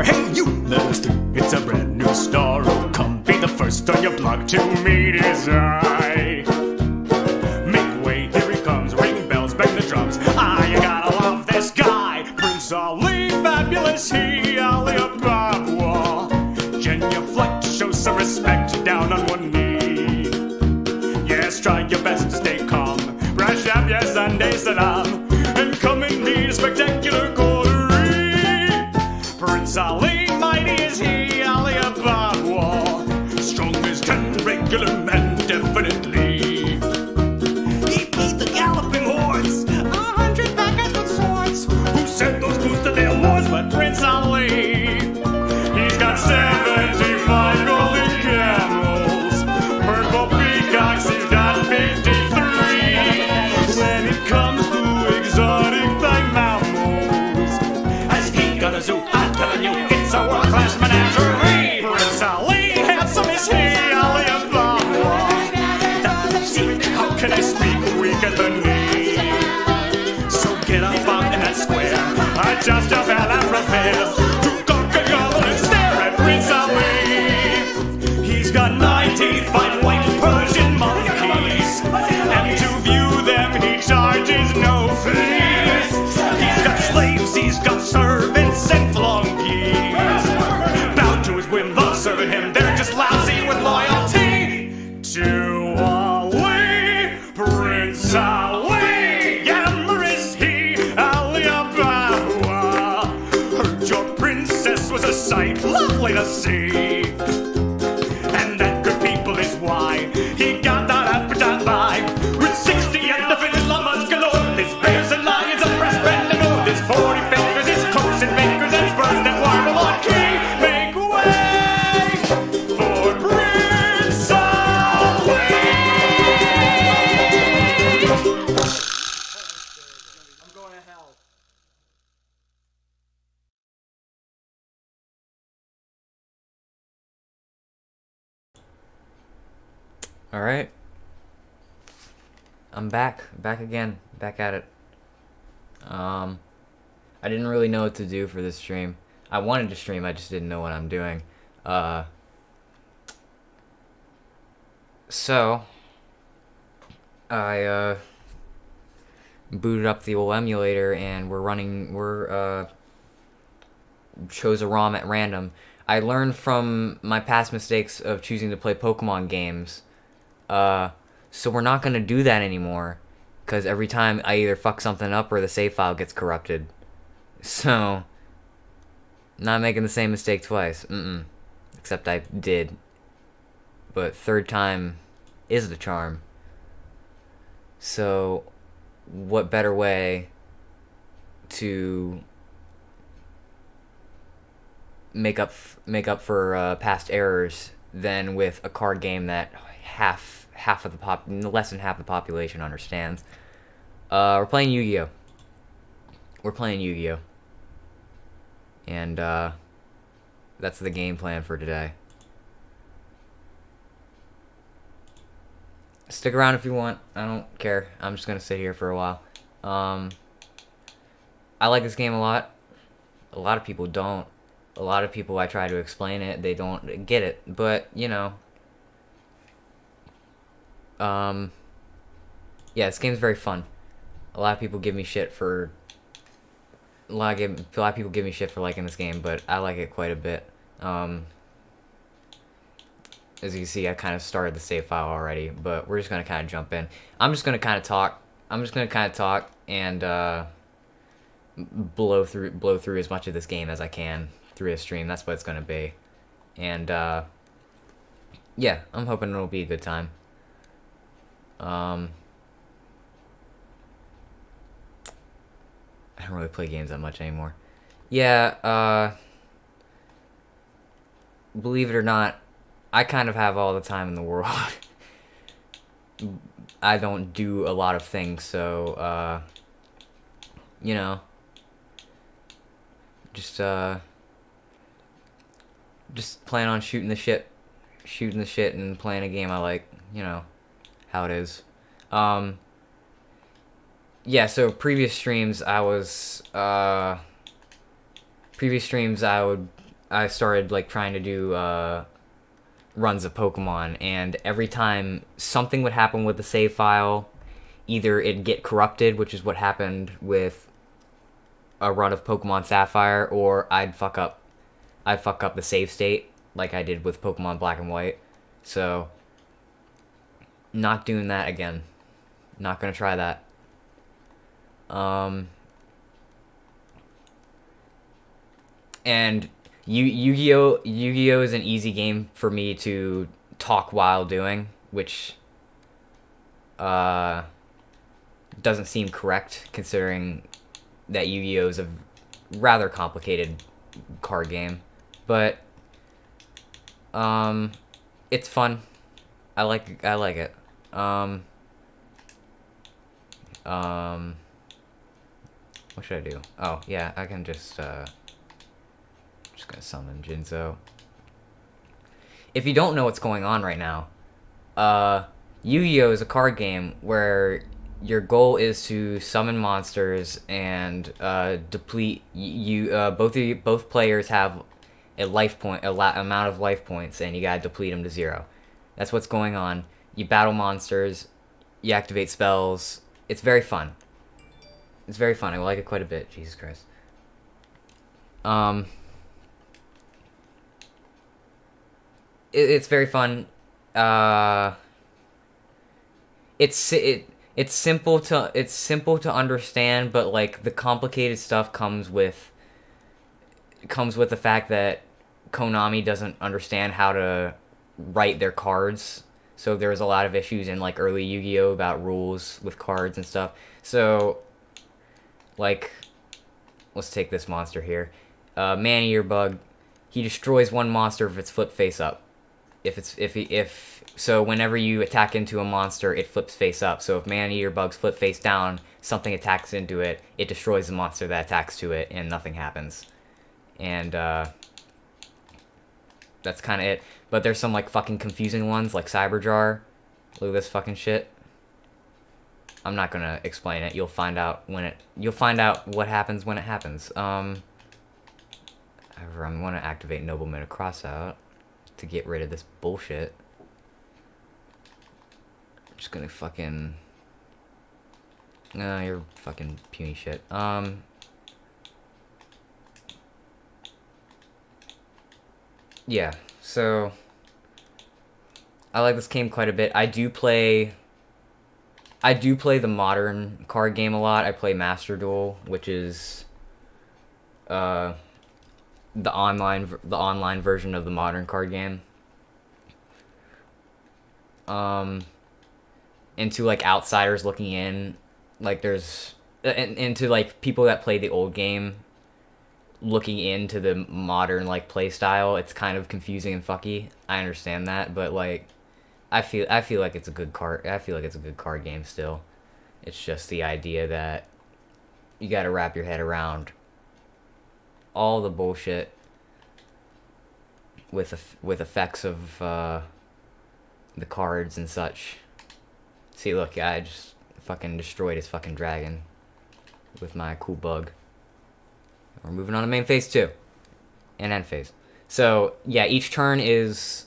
Hey, you, let us through. It's a brand new star. Oh, come be the first on your block to meet his eye. Make way, here he comes. Ring bells, bang the drums. Ah, you gotta love this guy. Prince Ali, fabulous he, Ali above wall. Genuflect, show some respect down on one knee. Yes, try your best to stay calm. Brush up your Sunday salam. And come and meet a spectacular coterie. Prince Ali, mighty is he, Ali above wall. Strong as 10 regular men, definitely. He beat the galloping hordes, 100 backers with swords. Who sent those boots to their lords but Prince Ali? He's got 75 golden camels, purple peacocks, he's got 53. When it comes to exotic thigh mammals, has he got a zoo? I'm telling you, it's a world-class menagerie. Prince Ali, handsome is he, Ali above wall. That's the secret, how can I speak weak at the knee? So get up out in that square, I just fell out prepared to conquer your and stare at Prince Ali. He's got 95 white Persian monkeys, and to view them he charges no fees. He's got slaves, he's got servants and flunkies, bound to his whim, love serving him, they're just lousy with loyalty to Ali. Prince Ali, yammer is he, Ali Ababa. Heard your princess was a sight lovely to see, and that good people is why he got that appetite by. With 60 undefeated llamas galore, there's bears and lions and breast bend and more. There's 40 fingers, there's cooks and bakers and birds that warble on key. Make way for Prince Ali. I'm going to hell. Alright. I'm back again, back at it. I didn't really know what to do for this stream. I wanted to stream, I just didn't know what I'm doing. So I booted up the old emulator and chose a ROM at random. I learned from my past mistakes of choosing to play Pokemon games. So we're not gonna do that anymore, because every time I either fuck something up or the save file gets corrupted. So, not making the same mistake twice. Except I did. But third time is the charm. So, what better way to make up for past errors than with a card game that less than half the population understands. We're playing Yu-Gi-Oh. And that's the game plan for today. Stick around if you want. I don't care. I'm just gonna sit here for a while. I like this game a lot. A lot of people don't. A lot of people, I try to explain it, they don't get it. But, you know. Yeah, this game's very fun. A lot of people give me shit for... A lot of people give me shit for liking this game, but I like it quite a bit. As you can see, I kind of started the save file already, but we're just going to kind of jump in. I'm just going to kind of talk. And blow through as much of this game as I can through a stream. That's what it's going to be. And, yeah, I'm hoping it'll be a good time. don't really play games that much anymore. Yeah, believe it or not, I kind of have all the time in the world. I don't do a lot of things, so, you know, just plan on shooting the shit and playing a game I like, you know, how it is. Yeah, so previous streams I started like trying to do runs of Pokemon, and every time something would happen with the save file, either it'd get corrupted, which is what happened with a run of Pokemon Sapphire, or I'd fuck up the save state like I did with Pokemon Black and White. So not doing that again. Not gonna try that. And Yu-Gi-Oh is an easy game for me to talk while doing, which doesn't seem correct considering that Yu-Gi-Oh is a rather complicated card game, but it's fun. I like it. What should I do? Oh, yeah, I can just gonna summon Jinzo. If you don't know what's going on right now, Yu-Gi-Oh is a card game where your goal is to summon monsters and deplete both players have a amount of life points, and you gotta deplete them to 0. That's what's going on. You battle monsters, you activate spells. It's very fun. It's very fun. I like it quite a bit. Jesus Christ. It's very fun. It's simple to understand, but like the complicated stuff comes with the fact that Konami doesn't understand how to write their cards. So there was a lot of issues in like early Yu-Gi-Oh about rules with cards and stuff. So like, let's take this monster here. Man-Eater Bug. He destroys one monster if it's flipped face up. So whenever you attack into a monster, it flips face up. So if Man-Eater Bugs flip face down, something attacks into it, it destroys the monster that attacks to it, and nothing happens. And that's kind of it. But there's some like fucking confusing ones, like Cyberjar. Look at this fucking shit. I'm not gonna explain it. You'll find out what happens when it happens. However, I'm gonna activate Nobleman of Crossout to get rid of this bullshit. I'm just gonna fucking... No, you're fucking puny shit. Yeah, so... I like this game quite a bit. I do play the modern card game a lot. I play Master Duel, which is... the online version of the modern card game. Into like outsiders looking in, like there's into like people that play the old game looking into the modern like play style. It's kind of confusing and fucky. I understand that, but like I feel like it's a good card. I feel like it's a good card game still. It's just the idea that you got to wrap your head around all the bullshit with effects of the cards and such. See, look, I just fucking destroyed his fucking dragon with my cool bug. We're moving on to main phase 2 and end phase. So yeah, each turn is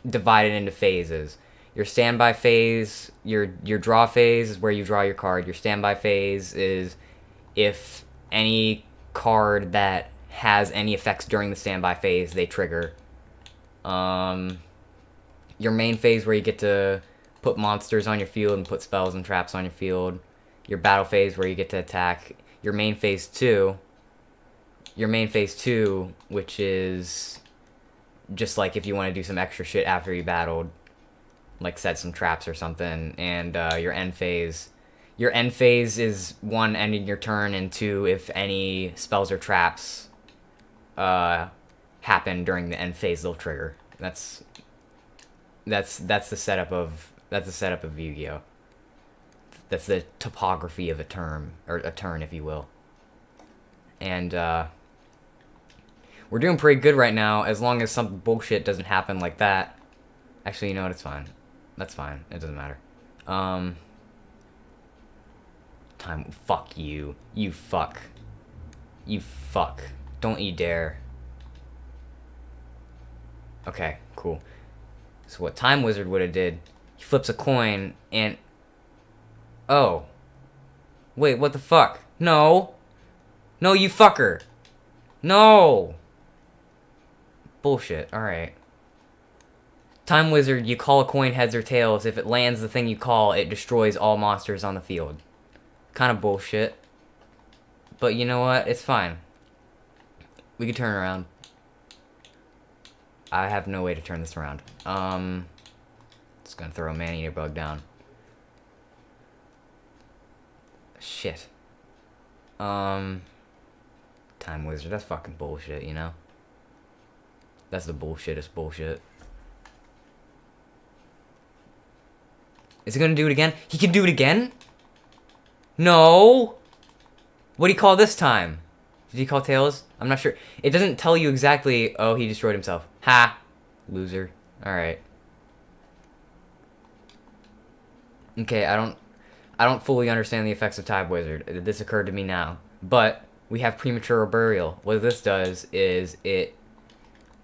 divided into phases. Your standby phase, your draw phase is where you draw your card. Your standby phase is if any card that has any effects during the standby phase, they trigger. Your main phase where you get to put monsters on your field and put spells and traps on your field. Your battle phase where you get to attack. Your main phase 2, which is just like if you want to do some extra shit after you battled, like set some traps or something. And your end phase, Your end phase is 1, ending your turn, and 2, if any spells or traps happen during the end phase, they'll trigger. That's the setup of Yu-Gi-Oh. That's the topography of a turn, if you will. And we're doing pretty good right now, as long as some bullshit doesn't happen like that. Actually, you know what? It's fine. That's fine. It doesn't matter. Time. Fuck you. You fuck. You fuck. Don't you dare. Okay, cool. So what Time Wizard would have did, he flips a coin and... Oh. Wait, what the fuck? No. No, you fucker. No. Bullshit. Alright. Time Wizard, you call a coin heads or tails. If it lands the thing you call, it destroys all monsters on the field. Kind of bullshit. But you know what? It's fine. We can turn around. I have no way to turn this around. Just gonna throw a man-eater bug down. Shit. Time Wizard, that's fucking bullshit, you know? That's the bullshittest bullshit. Is he gonna do it again? He can do it again? No! What do you call this time? Did he call tails? I'm not sure. It doesn't tell you exactly. Oh, he destroyed himself. Ha! Loser. Alright. Okay, I don't fully understand the effects of Time Wizard. This occurred to me now. But we have Premature Burial. What this does is it,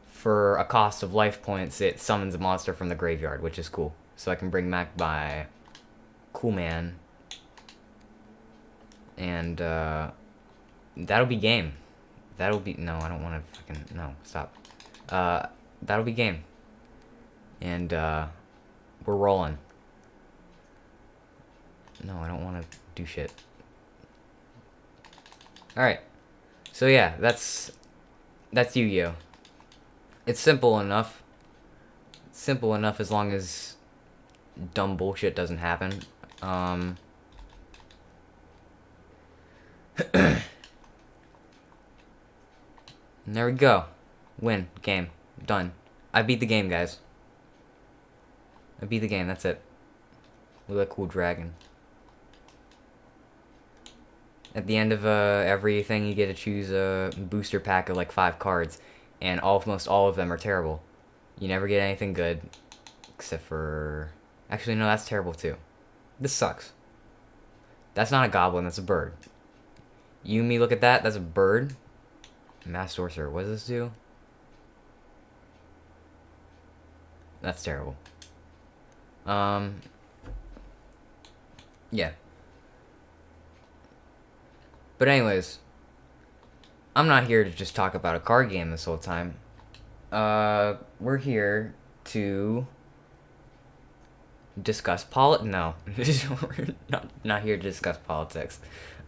for a cost of life points, it summons a monster from the graveyard, which is cool. So I can bring back my Cool Man. And that'll be game. That'll be... No, I don't want to fucking... No, stop. That'll be game. And we're rolling. No, I don't want to do shit. Alright. So yeah, that's Yu-Gi-Oh! It's simple enough. Simple enough as long as dumb bullshit doesn't happen. And there we go. Win. Game. Done. I beat the game, guys. I beat the game, that's it. With a cool dragon. At the end of everything, you get to choose a booster pack of like 5 cards. And almost all of them are terrible. You never get anything good. Except for... Actually, no, that's terrible too. This sucks. That's not a goblin, that's a bird. Yumi, look at that, that's a bird. Mass Sorcerer, what does this do? That's terrible. Yeah. But anyways, I'm not here to just talk about a card game this whole time. We're here to discuss No, we're not here to discuss politics.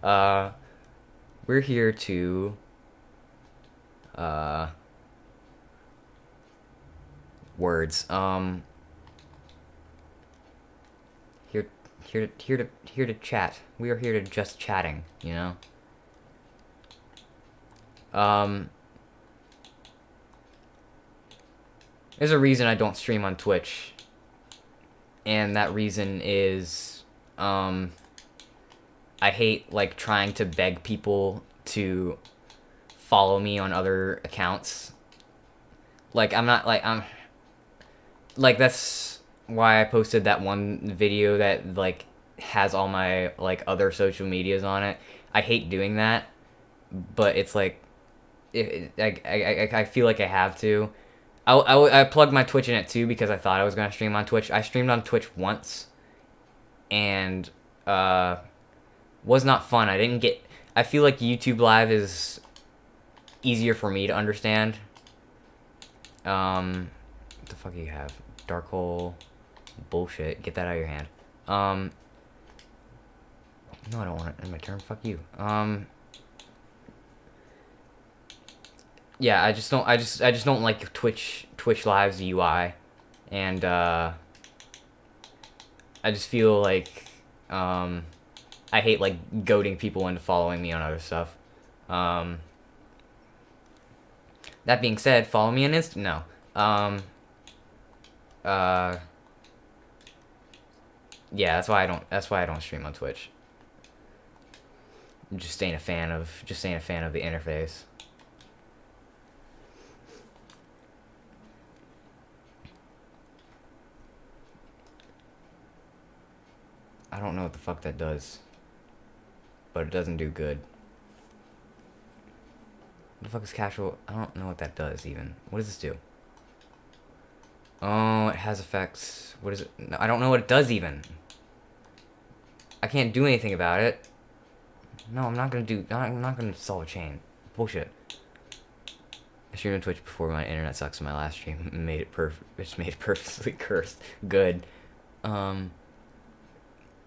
We're here to words. Here to chat. We are here to just chatting, you know. There's a reason I don't stream on Twitch, and that reason is I hate like trying to beg people to follow me on other accounts. Like I'm like that's why I posted that one video that like has all my like other social medias on it. I hate doing that, but it's like I feel like I have to. I plugged my Twitch in it too because I thought I was gonna stream on Twitch. I streamed on Twitch once, and was not fun. I feel like YouTube Live is easier for me to understand. What the fuck do you have? Dark Hole. Bullshit. Get that out of your hand. No, I don't want it in my turn. Fuck you. Yeah, I just don't like Twitch Live's UI, and I just feel like I hate like goading people into following me on other stuff. That being said, follow me on Insta. No. Yeah, that's why I don't stream on Twitch. Just ain't a fan of the interface. I don't know what the fuck that does, but it doesn't do good. What the fuck is casual? I don't know what that does even. What does this do? Oh, it has effects. What is it? No, I don't know what it does even. I can't do anything about it. No, I'm not gonna solve a chain. Bullshit. I streamed on Twitch before my internet sucks in my last stream. Made it perfectly cursed. Good.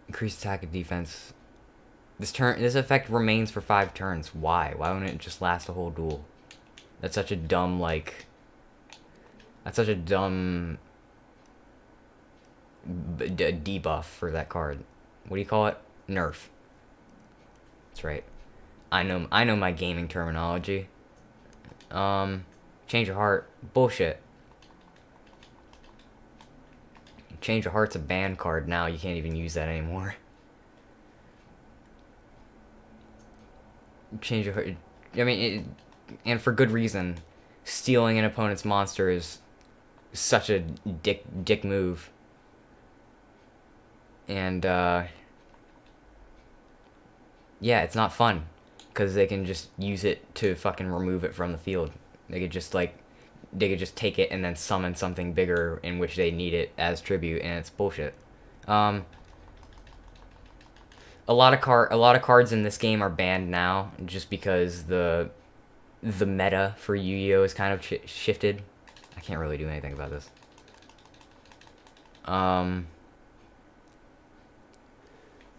Increased attack and defense. This effect remains for 5 turns. Why? Why wouldn't it just last a whole duel? That's such a dumb, like... That's such a dumb... debuff for that card. What do you call it? Nerf. That's right. I know my gaming terminology. Change of heart. Bullshit. Change of heart's a banned card now. You can't even use that anymore. Change of heart. I mean, and for good reason. Stealing an opponent's monster is such a dick move. And yeah, it's not fun because they can just use it to fucking remove it from the field. They could just take it and then summon something bigger in which they need it as tribute, and it's bullshit. A lot of cards in this game are banned now just because the meta for Yu-Gi-Oh is kind of shifted. I can't really do anything about this.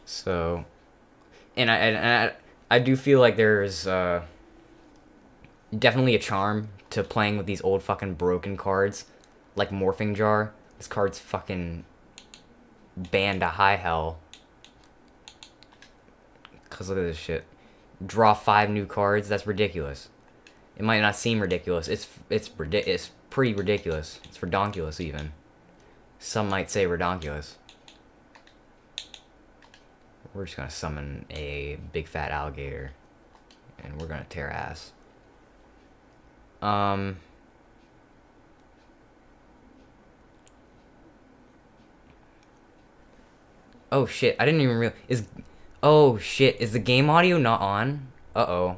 So, and I do feel like there's definitely a charm to playing with these old fucking broken cards, like Morphing Jar. This card's fucking banned to high hell. Cause look at this shit. Draw 5 new cards. That's ridiculous. It might not seem ridiculous. It's pretty ridiculous. It's redonkulous even. Some might say redonkulous. We're just gonna summon a big fat alligator, and we're gonna tear ass. Oh shit! I didn't even realize. Oh shit! Is the game audio not on? Uh-oh.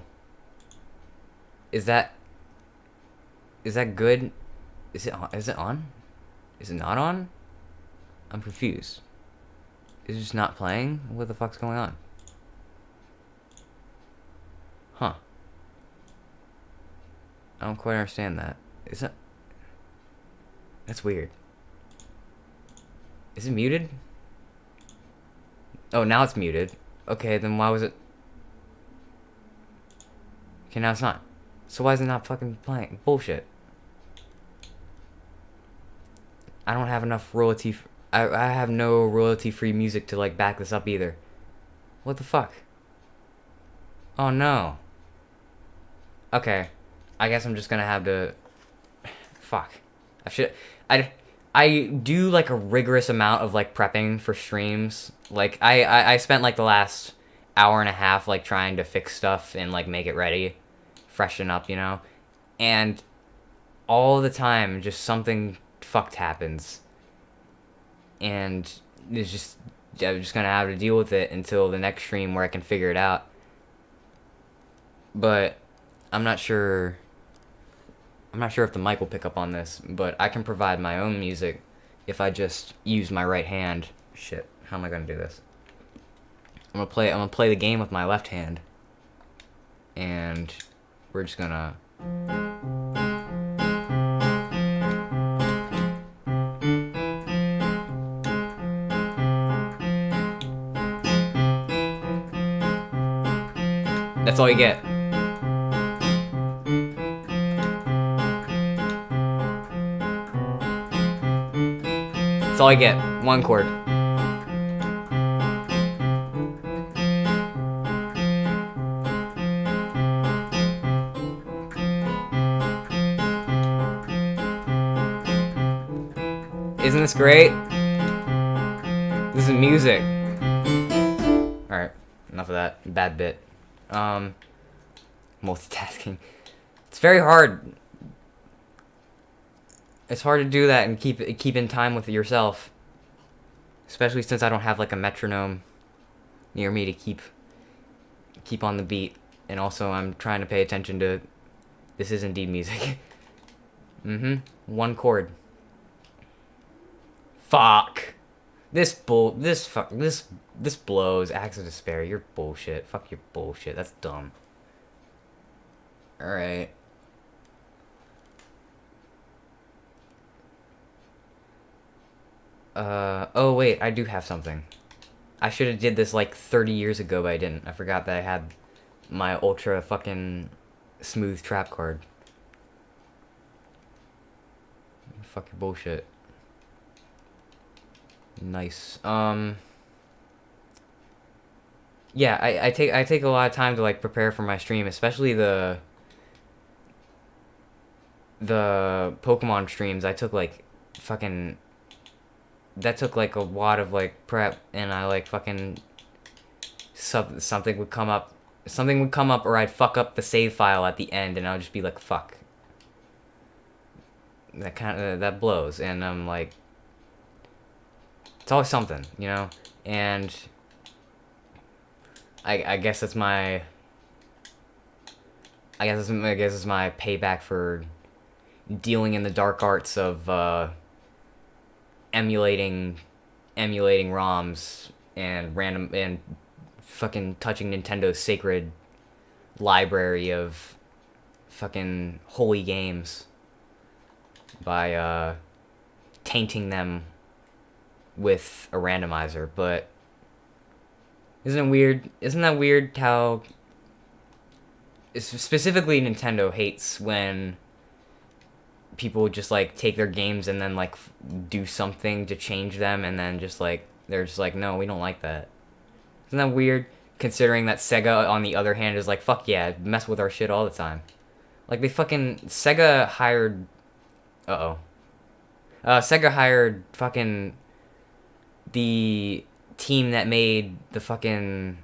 Is that good? Is it on? Is it on? Is it not on? I'm confused. Is it just not playing? What the fuck's going on? Huh. I don't quite understand that. Is that... That's weird. Is it muted? Oh, now it's muted. Okay, then why was it... Okay, now it's not. So why is it not fucking playing? Bullshit. I don't have enough royalty... I have no royalty-free music to, like, back this up either. What the fuck? Oh, no. Okay. I guess I'm just gonna have to... Fuck. I do, like, a rigorous amount of, like, prepping for streams. Like, I spent, like, the last hour and a half, like, trying to fix stuff and, like, make it ready. Freshen up, you know? And all the time, just something fucked happens. And I'm just gonna have to deal with it until the next stream where I can figure it out. But I'm not sure if the mic will pick up on this, but I can provide my own music if I just use my right hand. Shit, how am I gonna do this? I'm gonna play the game with my left hand. And we're just gonna... That's all you get. That's all I get. 1 chord. Isn't this great? This is music. Alright, enough of that bad bit. Multitasking. It's very hard. It's hard to do that and keep in time with yourself. Especially since I don't have like a metronome near me to keep on the beat. And also I'm trying to pay attention to this is indeed music. One chord. Fuck. This blows. Acts of Despair. You're bullshit. Fuck your bullshit. That's dumb. Alright. Oh wait, I do have something. I should have did this like 30 years ago, but I didn't. I forgot that I had my ultra fucking smooth trap card. Fuck your bullshit. Nice. Yeah, I take a lot of time to like prepare for my stream, especially the Pokemon streams. I took like fucking that took like a lot of like prep, and I like fucking something would come up, or I'd fuck up the save file at the end, and I'll just be like, fuck. That blows, and I'm like, it's always something, you know, and I guess that's my. I guess it's my payback for dealing in the dark arts of emulating ROMs and random and fucking touching Nintendo's sacred library of fucking holy games by tainting them with a randomizer. But isn't that weird how specifically Nintendo hates when people just like take their games and then like do something to change them, and then just like they're just like, no, we don't like that. Isn't that weird, considering that Sega on the other hand is like, fuck yeah, mess with our shit all the time. Like Sega hired Sega hired fucking the team that made the fucking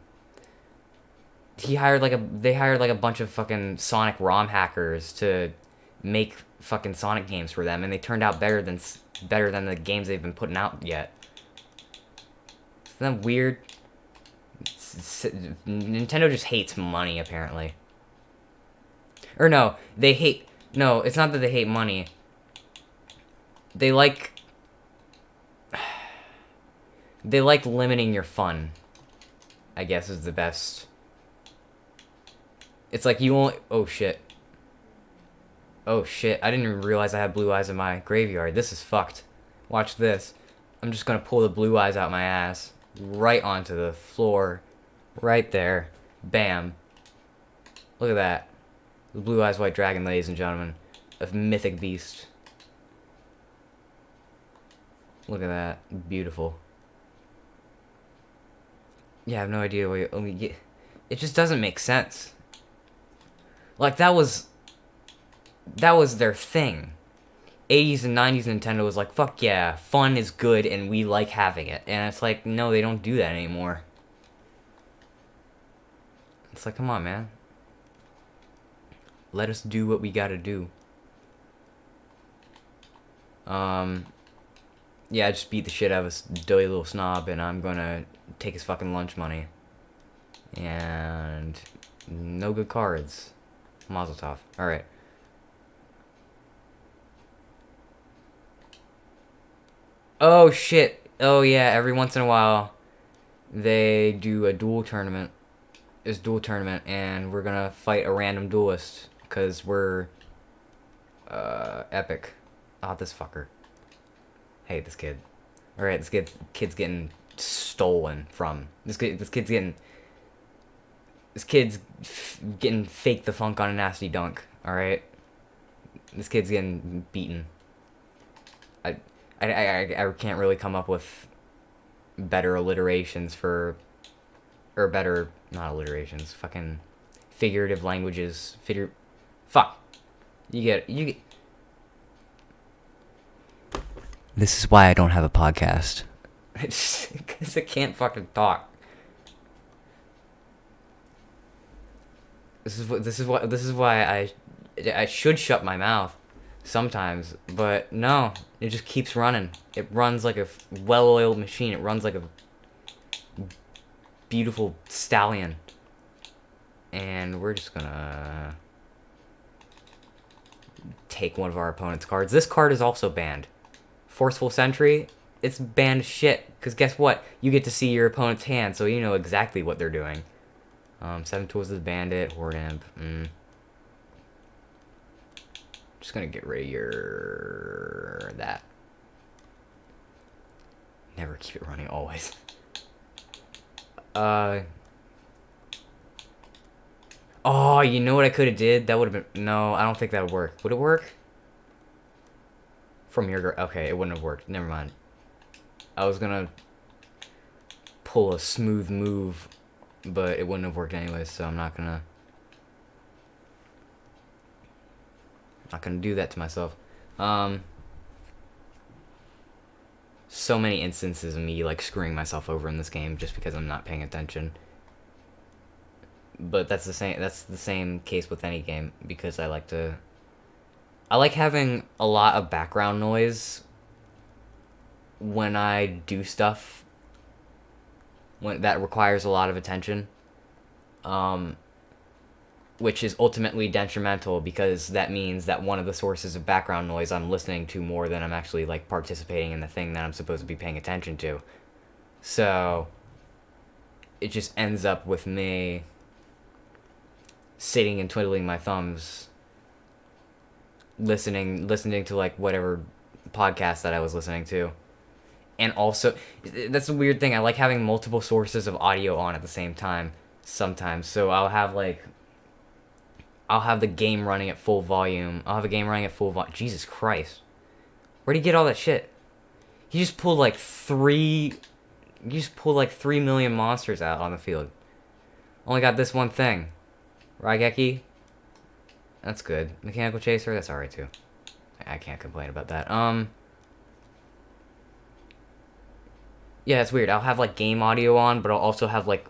they hired like a bunch of fucking Sonic ROM hackers to make fucking Sonic games for them, and they turned out better than the games they've been putting out yet. Isn't that weird? Nintendo just hates money, apparently. Or no, it's not that they hate money. They like limiting your fun, I guess, is the best. It's like you only... Oh shit, I didn't even realize I had blue eyes in my graveyard. This is fucked. Watch this. I'm just gonna pull the blue eyes out my ass. Right onto the floor. Right there. Bam. Look at that. The blue eyes white dragon, ladies and gentlemen. A mythic beast. Look at that. Beautiful. Yeah, I have no idea why you only get... It just doesn't make sense. Like, that was their thing. 80s and 90s Nintendo was like, fuck yeah, fun is good and we like having it. And it's like, no, they don't do that anymore. It's like, come on, man. Let us do what we gotta do. Yeah, I just beat the shit out of this doughy little snob, and I'm gonna take his fucking lunch money. And no good cards. Mazel tov. Alright. Oh shit. Oh yeah, every once in a while they do a duel tournament. It's duel tournament, and we're gonna fight a random duelist, cause we're epic. Ah, this fucker. I hate this kid. Alright, this kid's getting stolen from. This kid's getting fake the funk on a nasty dunk. Alright? This kid's getting beaten. I can't really come up with better alliterations for... Or better... Not alliterations. Fucking figurative languages. Fuck. You get... This is why I don't have a podcast. Because I can't fucking talk. This is why I should shut my mouth sometimes, but no, it just keeps running. It runs like a well-oiled machine. It runs like a beautiful stallion. And we're just gonna take one of our opponent's cards. This card is also banned. Forceful Sentry, it's banned shit. Because guess what? You get to see your opponent's hand, so you know exactly what they're doing. Seven Tools of the Bandit, Horde Imp. Just gonna get rid of your... that. Never keep it running, always. Oh, you know what I could have did? That would have been... No, I don't think that would work. Would it work? From your... Okay, it wouldn't have worked. Never mind. I was gonna pull a smooth move, but it wouldn't have worked anyways, so I'm not gonna... do that to myself. So many instances of me, like, screwing myself over in this game just because I'm not paying attention. But that's the same case with any game, because I like having a lot of background noise when I do stuff when that requires a lot of attention, which is ultimately detrimental, because that means that one of the sources of background noise I'm listening to more than I'm actually, like, participating in the thing that I'm supposed to be paying attention to. So it just ends up with me sitting and twiddling my thumbs, listening to, like, whatever podcast that I was listening to. And also, that's a weird thing, I like having multiple sources of audio on at the same time sometimes. So I'll have the game running at full volume. Jesus Christ. Where'd he get all that shit? He just pulled like 3 million monsters out on the field. Only got this one thing. Raigeki. That's good. Mechanical Chaser, that's alright too. I can't complain about that. Yeah, it's weird. I'll have, like, game audio on, but I'll also have, like,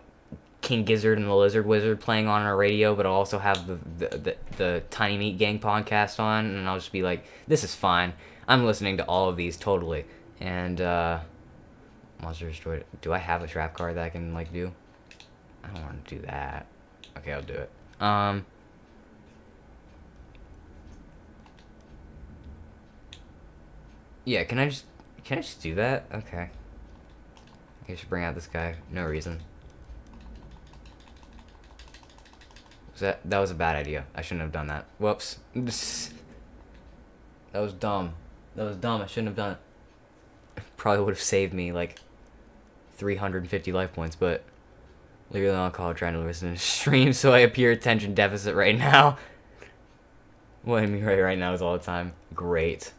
King Gizzard and the Lizard Wizard playing on our radio, but I'll also have the Tiny Meat Gang podcast on, and I'll just be like, this is fine. I'm listening to all of these totally. And, Monster Destroyed. Do I have a trap card that I can, like, do? I don't want to do that. Okay, I'll do it. Yeah, can I just do that? Okay. I should bring out this guy. No reason. That was a bad idea. I shouldn't have done that. Whoops. That was dumb. I shouldn't have done it. Probably would have saved me, like, 350 life points, but literally on call trying to listen to stream, so I appear attention deficit right now. What I mean right now is all the time. Great.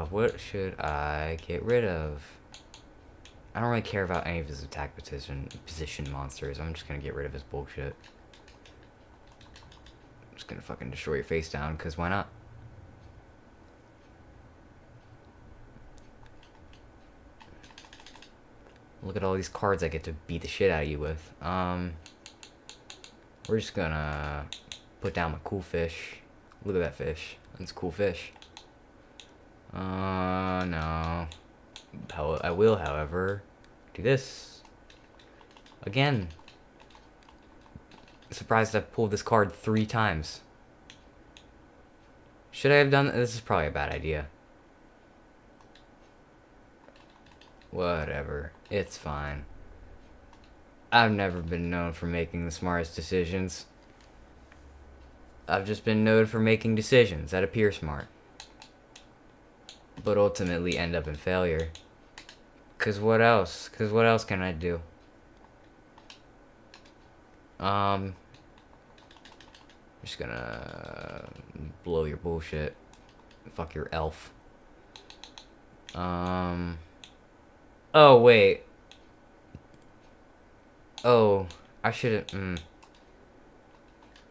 What should I get rid of? I don't really care about any of his attack position monsters. I'm just gonna get rid of his bullshit. I'm just gonna fucking destroy your face down, because why not? Look at all these cards I get to beat the shit out of you with. We're just gonna put down my cool fish. Look at that fish. That's a cool fish. No. I will, however, do this. Again. Surprised I've pulled this card 3 times. Should I have done... This is probably a bad idea. Whatever. It's fine. I've never been known for making the smartest decisions. I've just been known for making decisions that appear smart, but ultimately end up in failure. Cause what else? Cause what else can I do? Just gonna blow your bullshit. Fuck your elf. Oh wait. Oh, I should've.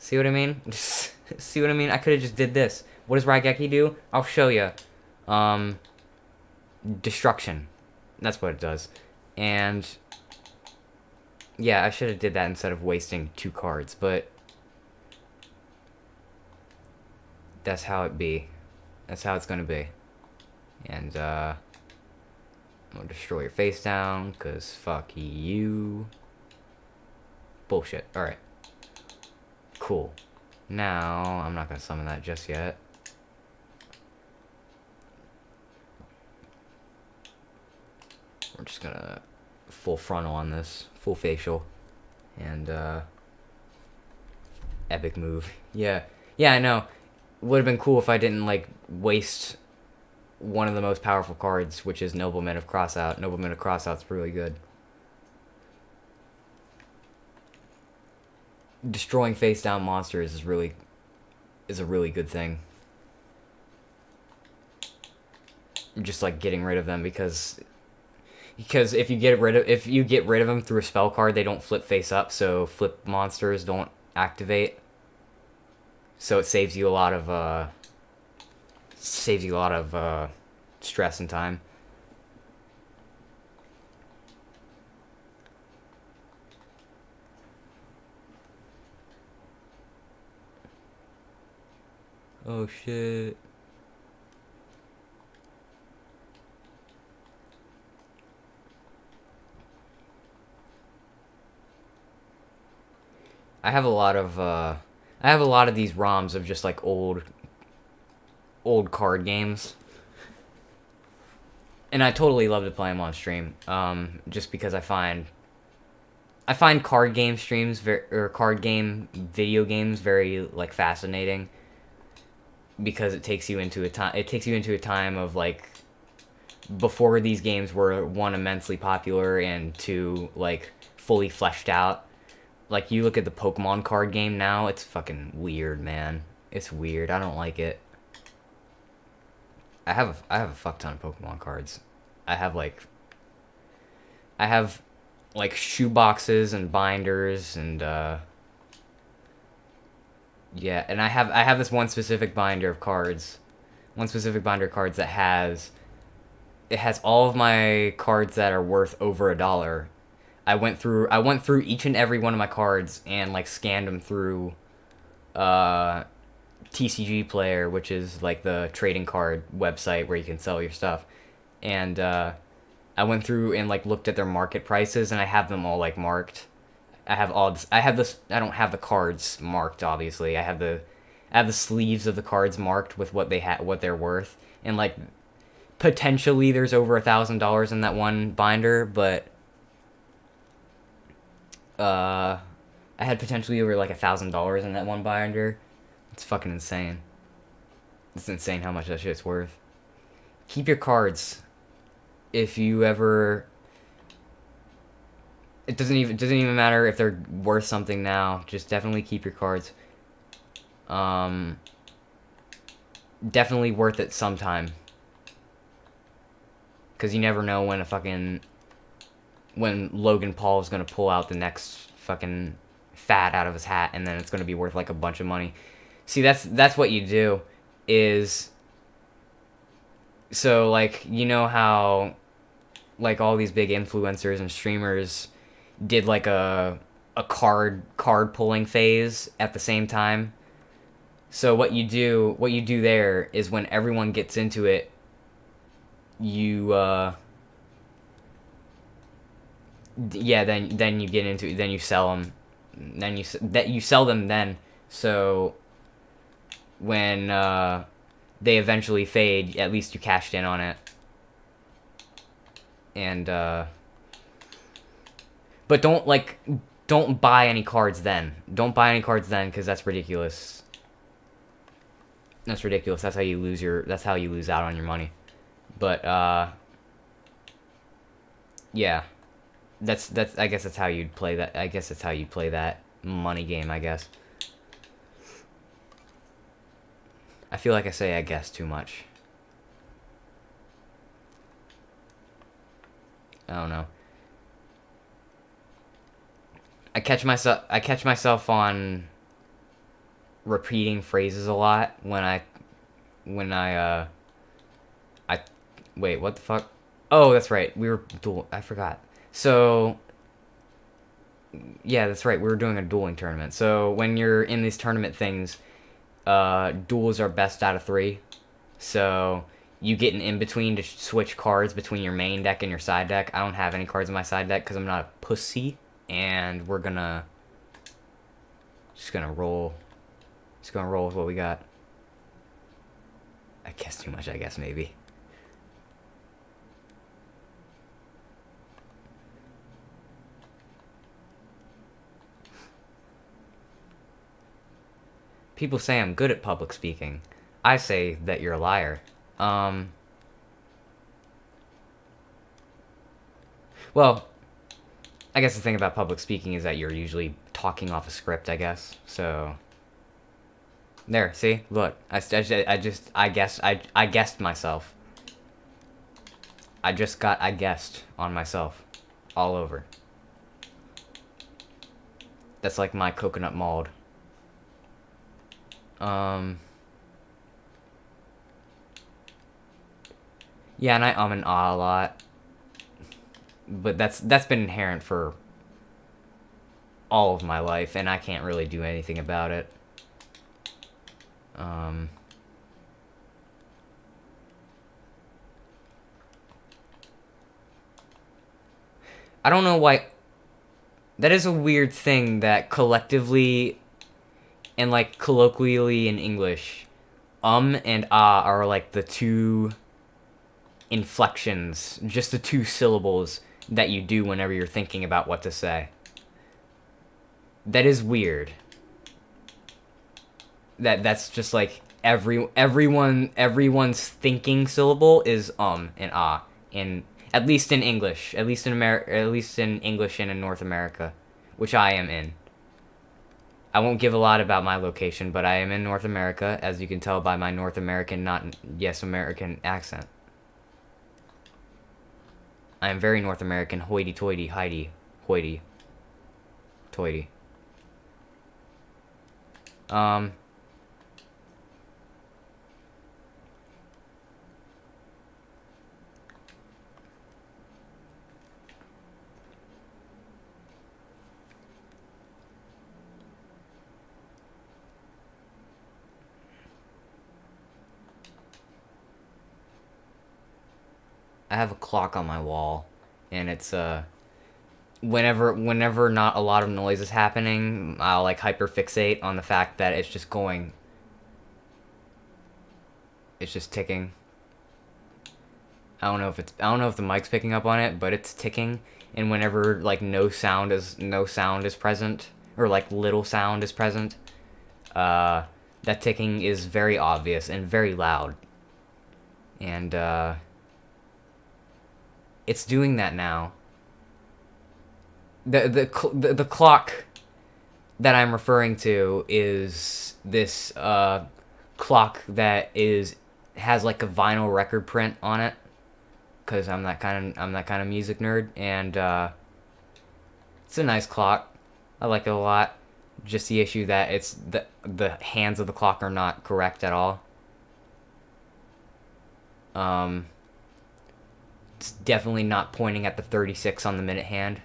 See what I mean? See what I mean? I could have just did this. What does Raigeki do? I'll show you. Destruction. That's what it does. And yeah, I should have did that instead of wasting 2 cards, but that's how it be. That's how it's gonna be. And I'm gonna destroy your face down, cause fuck you. Bullshit. Alright. Cool. Now, I'm not gonna summon that just yet. We're just gonna full frontal on this. Full facial. And, epic move. Yeah. Yeah, I know. Would have been cool if I didn't, like, waste one of the most powerful cards, which is Nobleman of Crossout. Nobleman of Crossout's really good. Destroying face down monsters is a really good thing. Just like getting rid of them because if you get rid of them through a spell card, they don't flip face up, so flip monsters don't activate. So it saves you a lot of stress and time. Oh shit. I have a lot of these ROMs of just like old card games. And I totally love to play them on stream. Just because I find card game streams or card game video games very like fascinating. Because it takes you into a time of like before these games were, one, immensely popular, and 2, like fully fleshed out. Like you look at the Pokemon card game now, it's fucking weird, man. It's weird. I don't like it. I have a fuck ton of Pokemon cards. I have like shoe boxes and binders and yeah, and I have this one specific binder of cards. One specific binder of cards that has all of my cards that are worth over $1. I went through each and every one of my cards and like scanned them through TCG Player, which is like the trading card website where you can sell your stuff. And I went through and like looked at their market prices, and I have them all like marked. I don't have the cards marked, obviously. I have the sleeves of the cards marked with what they're worth, and like potentially there's over $1,000 in that one binder, but I had potentially over like $1,000 in that one binder. It's fucking insane. It's insane how much that shit's worth. Keep your cards. If you ever, it doesn't even matter if they're worth something now. Just definitely keep your cards. Definitely worth it sometime. Cause you never know when Logan Paul is gonna pull out the next fucking fat out of his hat, and then it's gonna be worth like a bunch of money. See, that's what you do, is, so like, you know how like all these big influencers and streamers did like a card pulling phase at the same time. So what you do there is when everyone gets into it, you then you get into it, then you sell them, you sell them then. So when they eventually fade, at least you cashed in on it. And but don't buy any cards then. Don't buy any cards then, because that's ridiculous. That's ridiculous. That's how you lose out on your money. But yeah. That's I guess that's how you'd play that. I guess that's how you play that money game, I guess. I feel like I say I guess too much. I don't know. I catch myself on repeating phrases a lot when I wait, what the fuck? Oh, that's right. I forgot. So, yeah, that's right. We were doing a dueling tournament. So, when you're in these tournament things, duels are best out of 3. So, you get an in-between to switch cards between your main deck and your side deck. I don't have any cards in my side deck because I'm not a pussy. And we're gonna... Just gonna roll with what we got. I guess too much, I guess, maybe. People say I'm good at public speaking. I say that you're a liar. Well, I guess the thing about public speaking is that you're usually talking off a script, I guess. So, there, see? Look, I guessed myself. I guessed on myself. All over. That's like my coconut mold. Yeah, and I and ah a lot. But that's been inherent for all of my life, and I can't really do anything about it. I don't know why. That is a weird thing that collectively and like colloquially in English, and ah are like the two inflections, just the two syllables that you do whenever you're thinking about what to say. That is weird. That's just like everyone's thinking syllable is and ah, in at least in English, at least in English and in North America, which I am in. I won't give a lot about my location, but I am in North America, as you can tell by my North American, not yes American accent. I am very North American, hoity-toity, Heidi, hoity-toity. I have a clock on my wall, and it's whenever not a lot of noise is happening, I'll like hyperfixate on the fact that it's just going. It's just ticking. I don't know if the mic's picking up on it, but it's ticking, and whenever like no sound is present, or like little sound is present, that ticking is very obvious and very loud. And it's doing that now. The clock that I'm referring to is this clock that has like a vinyl record print on it, because I'm that kind of music nerd, and it's a nice clock. I like it a lot. Just the issue that it's the hands of the clock are not correct at all. It's definitely not pointing at the 36 on the minute hand,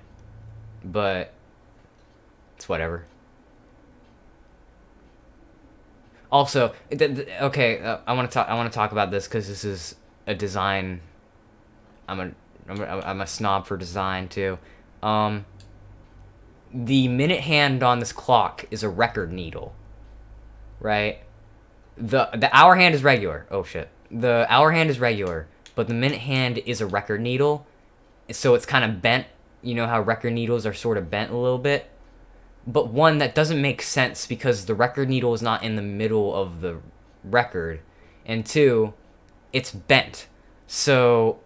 but it's whatever. Also, okay, I want to talk about this because this is a design. I'm a snob for design too. The minute hand on this clock is a record needle, right? The hour hand is regular. Oh shit. The hour hand is regular, but the minute hand is a record needle, so it's kind of bent. You know how record needles are sort of bent a little bit? But one, that doesn't make sense because the record needle is not in the middle of the record. And two, it's bent. So,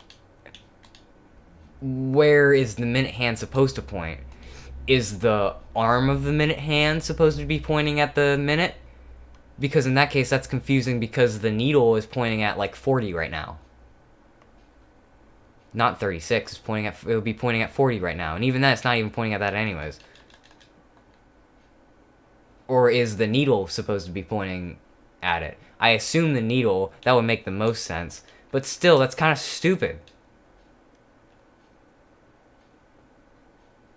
where is the minute hand supposed to point? Is the arm of the minute hand supposed to be pointing at the minute? Because in that case, that's confusing because the needle is pointing at like 40 right now. Not 36, it would be pointing at 40 right now. And even then, it's not even pointing at that anyways. Or is the needle supposed to be pointing at it? I assume the needle. That would make the most sense. But still, that's kind of stupid.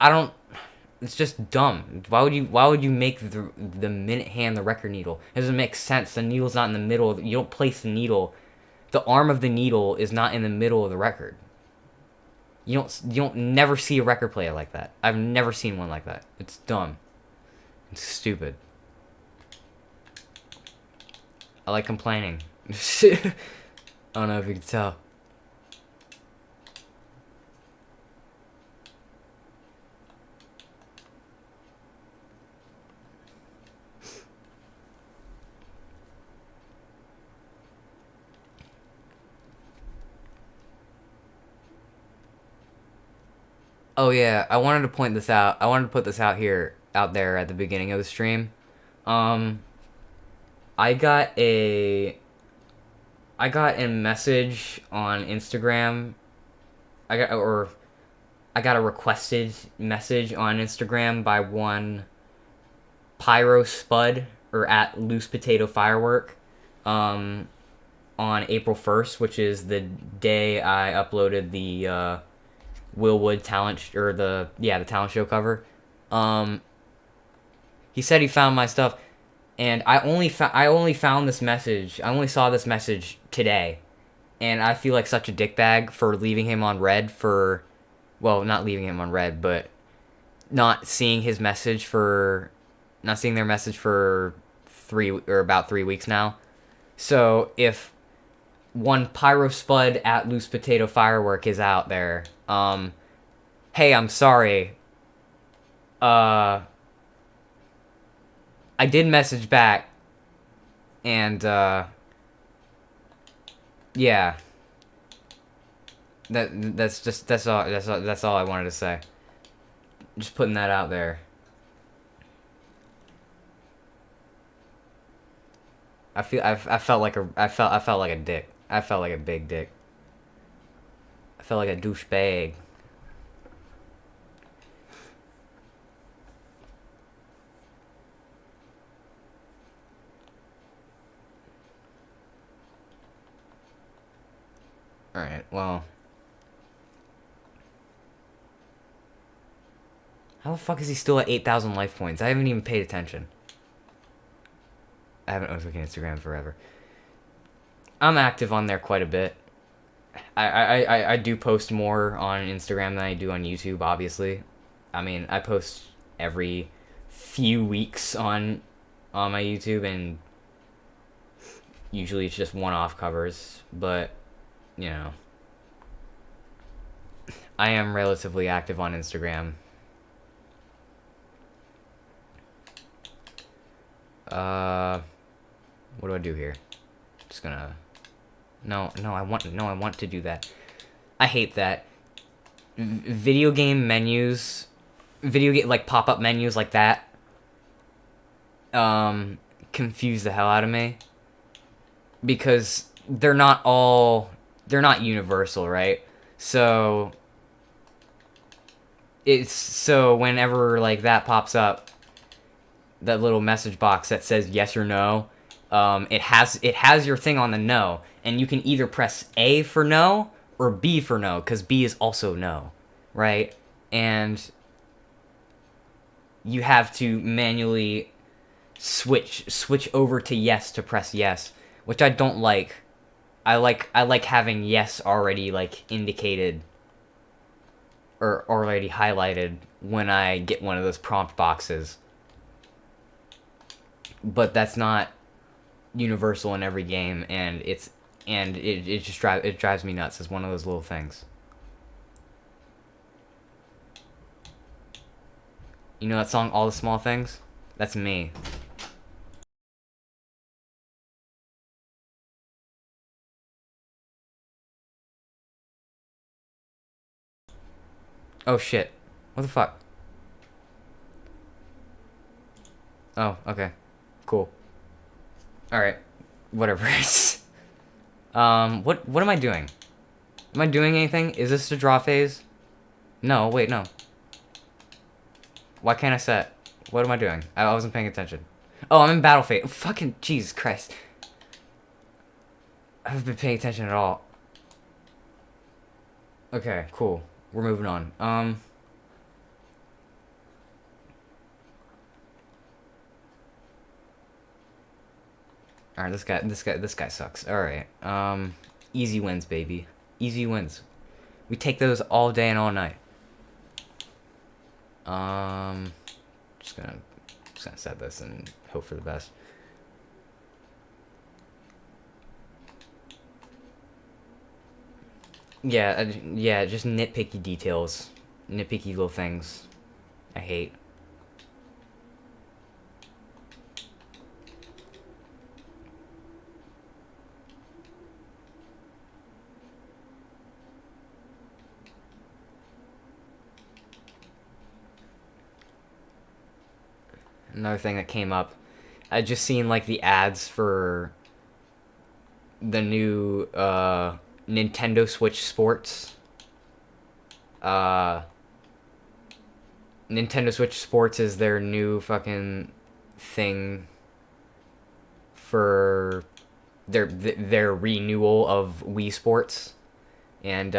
I don't... It's just dumb. Why would you make the minute hand the record needle? It doesn't make sense. The needle's not in the middle. You don't place the needle. The arm of the needle is not in the middle of the record. You don't never see a record player like that. I've never seen one like that. It's dumb. It's stupid. I like complaining. I don't know if you can tell. Oh yeah, I wanted to point this out. I wanted to put this out there at the beginning of the stream. I got a message on Instagram. I got a requested message on Instagram by one Pyro Spud or at Loose Potato Firework on April 1st, which is the day I uploaded the Will Wood talent or the talent show cover. He said he found my stuff, and I only found this message. I only saw this message today, and I feel like such a dickbag for leaving him on red for, well, not leaving him on red, but not seeing their message for about 3 weeks now. So if one Pyro Spud at Loose Potato Firework is out there, hey, I'm sorry. I did message back, and yeah. That's all I wanted to say. Just putting that out there. I felt like a dick. I felt like a big dick. I felt like a douchebag. Alright, well. How the fuck is he still at 8,000 life points? I haven't even paid attention. I haven't opened Instagram forever. I'm active on there quite a bit. I do post more on Instagram than I do on YouTube, obviously. I mean, I post every few weeks on my YouTube, and usually it's just one-off covers, but, you know. I am relatively active on Instagram. What do I do here? Just gonna... No, I want to do that. I hate that. Video game menus... like, pop-up menus like that... confuse the hell out of me. Because they're not universal, right? So... So whenever, like, that pops up... that little message box that says yes or no... it has your thing on the no, and you can either press A for no or B for no, because B is also no, right? And you have to manually switch over to yes to press yes, which I don't like. I like having yes already like indicated or already highlighted when I get one of those prompt boxes. But that's not universal in every game, and it drives me nuts. It's one of those little things. You know that song, All the Small Things? That's me. Oh shit. What the fuck? Oh, okay. Cool. Alright. Whatever. What am I doing? Am I doing anything? Is this the draw phase? No, wait, no. Why can't I set? What am I doing? I wasn't paying attention. Oh, I'm in Battle Fate. Fucking Jesus Christ. I haven't been paying attention at all. Okay, cool. We're moving on. Alright, this guy sucks. Alright. Easy wins, baby. Easy wins. We take those all day and all night. Just gonna set this and hope for the best. Yeah, yeah, just nitpicky details. Nitpicky little things. I hate. Another thing that came up, I just seen like the ads for the new Nintendo Switch Sports. Nintendo Switch Sports is their new fucking thing for their renewal of Wii Sports, and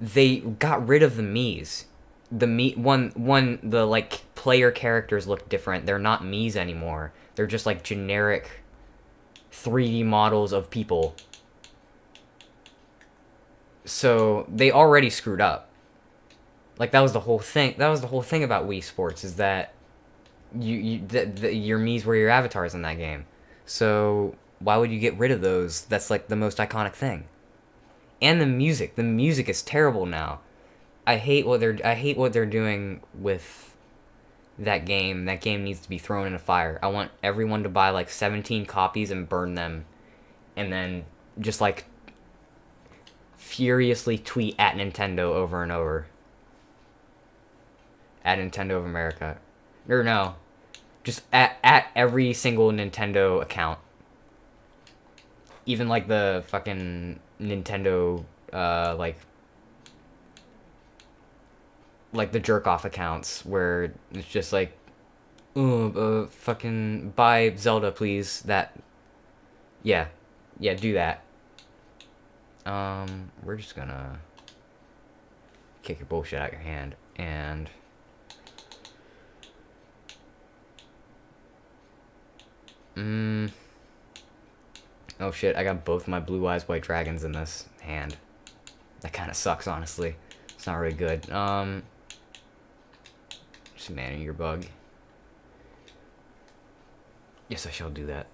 they got rid of the Mii's. The like player characters look different. They're not Mii's anymore. They're just like generic 3D models of people. So they already screwed up. Like that was the whole thing. That was the whole thing about Wii Sports, is that your Mii's were your avatars in that game. So why would you get rid of those? That's like the most iconic thing. And the music. The music is terrible now. I hate what they're doing with that game. That game needs to be thrown in a fire. I want everyone to buy like 17 copies and burn them, and then just like furiously tweet at Nintendo over and over. At Nintendo of America. Or no. Just at every single Nintendo account. Even like the fucking Nintendo like the jerk off accounts where it's just like, fucking buy Zelda, please. That, yeah, do that. We're just gonna kick your bullshit out your hand and oh shit, I got both my Blue Eyes White Dragons in this hand. That kind of sucks, honestly. It's not really good. Just manning your bug. Yes, I shall do that.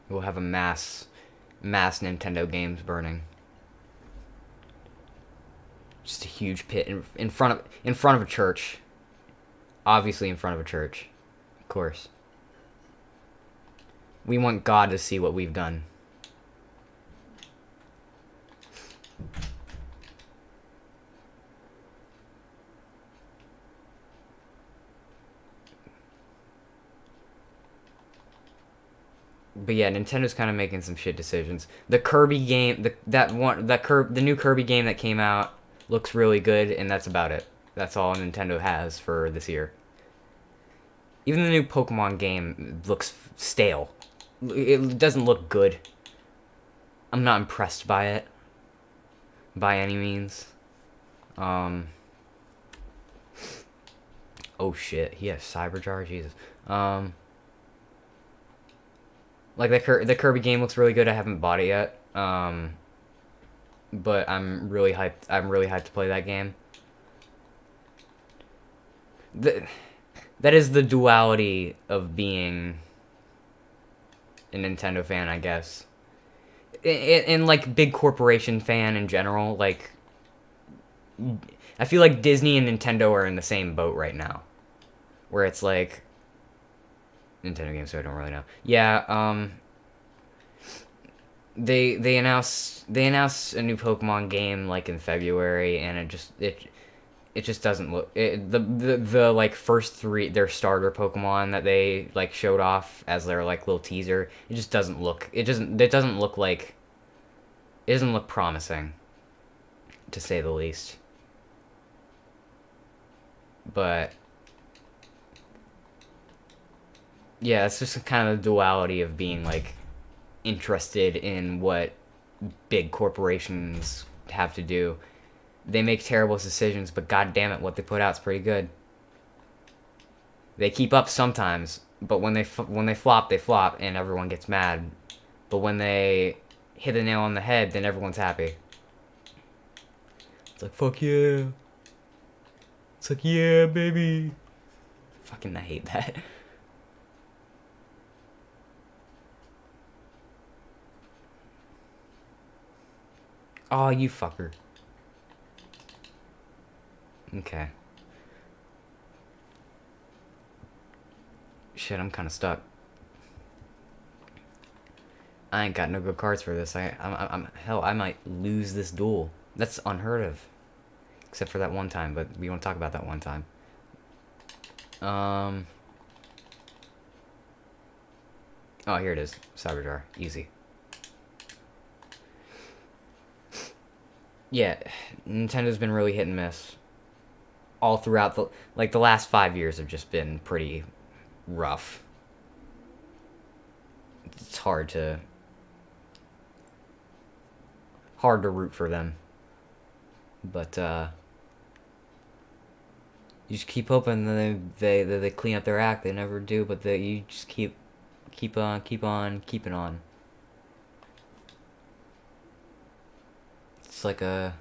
We'll have a mass Nintendo games burning. Just a huge pit in front of a church. Obviously in front of a church. Of course. We want God to see what we've done. But yeah, Nintendo's kind of making some shit decisions. The Kirby game, the new Kirby game that came out looks really good, and that's about it. That's all Nintendo has for this year. Even the new Pokemon game looks stale. It doesn't look good. I'm not impressed by it. By any means. Oh shit, he has Cyberjar, Jesus. Like the Kirby game looks really good. I haven't bought it yet. But I'm really hyped. I'm really hyped to play that game. That is the duality of being a Nintendo fan, I guess. And like big corporation fan in general, like I feel like Disney and Nintendo are in the same boat right now, where it's like Nintendo games, so I don't really know. Yeah, they announced a new Pokemon game like in February, and it just doesn't look the like first three their starter Pokemon that they like showed off as their like little teaser. It just doesn't look. It doesn't look like. It doesn't look promising, to say the least. But yeah, it's just kind of the duality of being like interested in what big corporations have to do. They make terrible decisions, but god damn it, what they put out's pretty good. They keep up sometimes, but when they flop, they flop, and everyone gets mad. But when they hit the nail on the head, then everyone's happy. It's like, fuck yeah. It's like, yeah, baby. Fucking, I hate that. Oh, you fucker. Okay. Shit, I'm kind of stuck. I ain't got no good cards for this. Hell, I might lose this duel. That's unheard of. Except for that one time, but we won't talk about that one time. Oh, here it is. Cyberjar. Easy. Yeah, Nintendo's been really hit and miss. All throughout the last 5 years have just been pretty rough. It's hard to root for them. But you just keep hoping that they clean up their act. They never do, but you just keep on keeping on. It's like a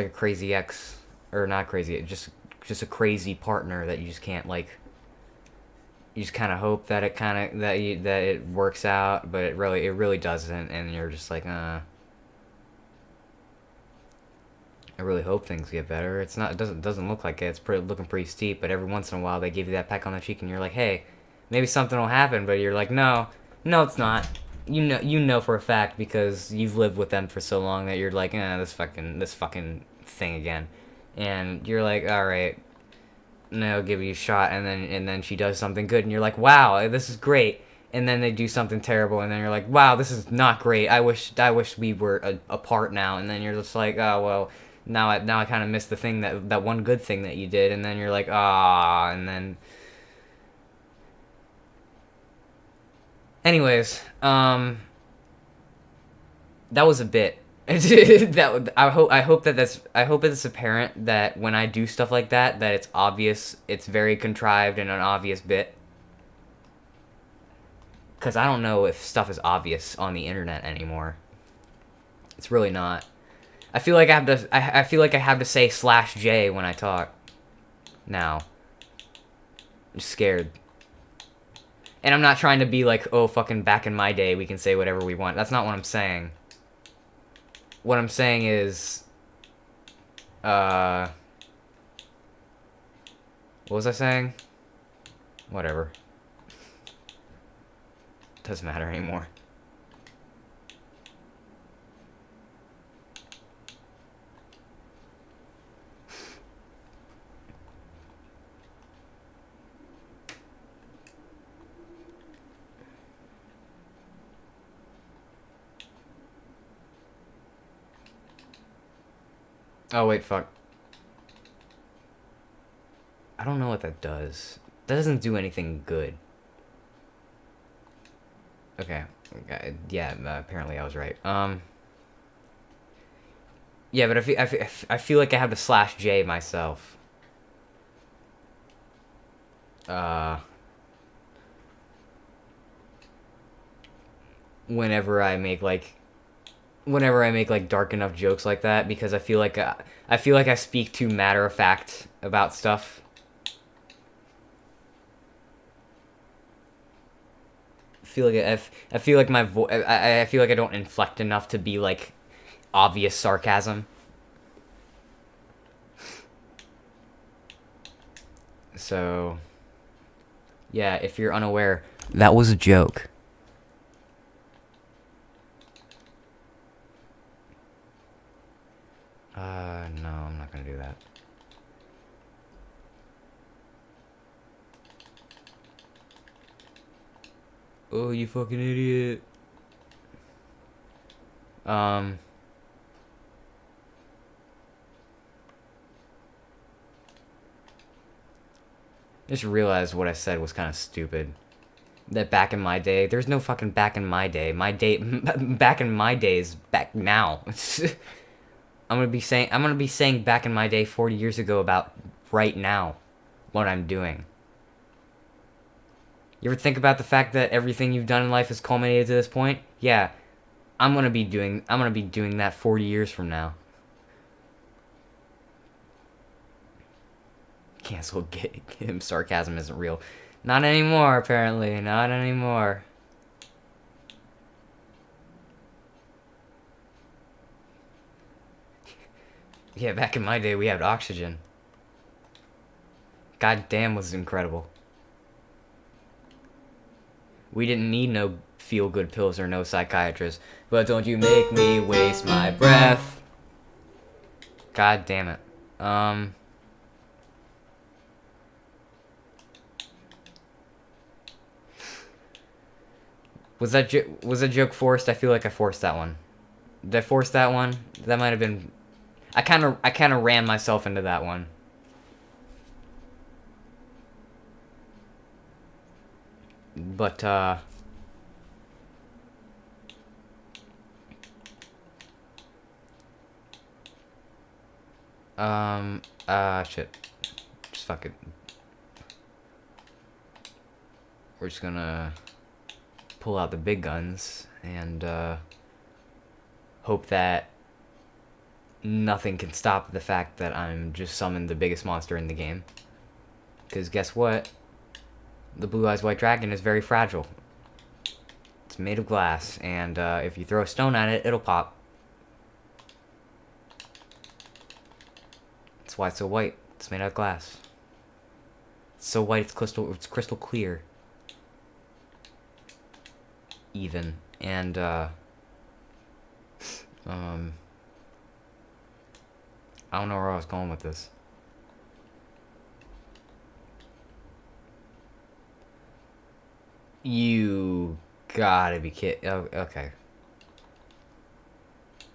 crazy ex, or not crazy, just a crazy partner that you just can't like. You just kind of hope that it works out, but it really doesn't, and you're just like, I really hope things get better. It doesn't look like it. It's looking pretty steep, but every once in a while they give you that peck on the cheek, and you're like, hey, maybe something will happen, but you're like, no, it's not. You know for a fact because you've lived with them for so long that you're like, this fucking thing again, and you're like, all right, no, I'll give you a shot, and then she does something good, and you're like, wow, this is great, and then they do something terrible, and then you're like, wow, this is not great. I wish we were apart now, and then you're just like, oh well, now I kind of miss the thing that one good thing that you did, and then you're like, ah, and then. Anyways, that was a bit. I hope it's apparent that when I do stuff like that it's obvious, it's very contrived and an obvious bit. Cause I don't know if stuff is obvious on the internet anymore. It's really not. I feel like I feel like I have to say /J when I talk. Now. I'm scared. And I'm not trying to be like, oh, fucking back in my day, we can say whatever we want. That's not what I'm saying. What I'm saying is, what was I saying? Whatever. Doesn't matter anymore. Oh, wait, fuck. I don't know what that does. That doesn't do anything good. Okay. Yeah, apparently I was right. Yeah, but I feel like I have to /J myself. Whenever I make dark enough jokes like that, because I feel like I speak too matter of fact about stuff. I feel like my I feel like I don't inflect enough to be like obvious sarcasm. So yeah, if you're unaware, that was a joke. No, I'm not gonna do that. Oh, you fucking idiot. Just realized what I said was kind of stupid. That back in my day, there's no fucking back in my day. Back in my day is back now. I'm gonna be saying back in my day 40 years ago about right now, what I'm doing. You ever think about the fact that everything you've done in life has culminated to this point? Yeah, I'm gonna be doing that 40 years from now. Cancel him. Sarcasm isn't real. Not anymore, apparently. Not anymore. Yeah, back in my day, we had oxygen. God damn, was incredible. We didn't need no feel-good pills or no psychiatrist. But don't you make me waste my breath. God damn it. Was that joke forced? I feel like I forced that one. Did I force that one? That might have been... I kind of ran myself into that one. But, shit. Just fuck it. We're just gonna pull out the big guns and, hope that nothing can stop the fact that I'm just summoned the biggest monster in the game. Because guess what? The Blue Eyes White Dragon is very fragile. It's made of glass, and if you throw a stone at it, it'll pop. That's why it's so white. It's made out of glass. It's so white, it's crystal clear. Even. And, I don't know where I was going with this. You gotta be kidding. Oh, okay.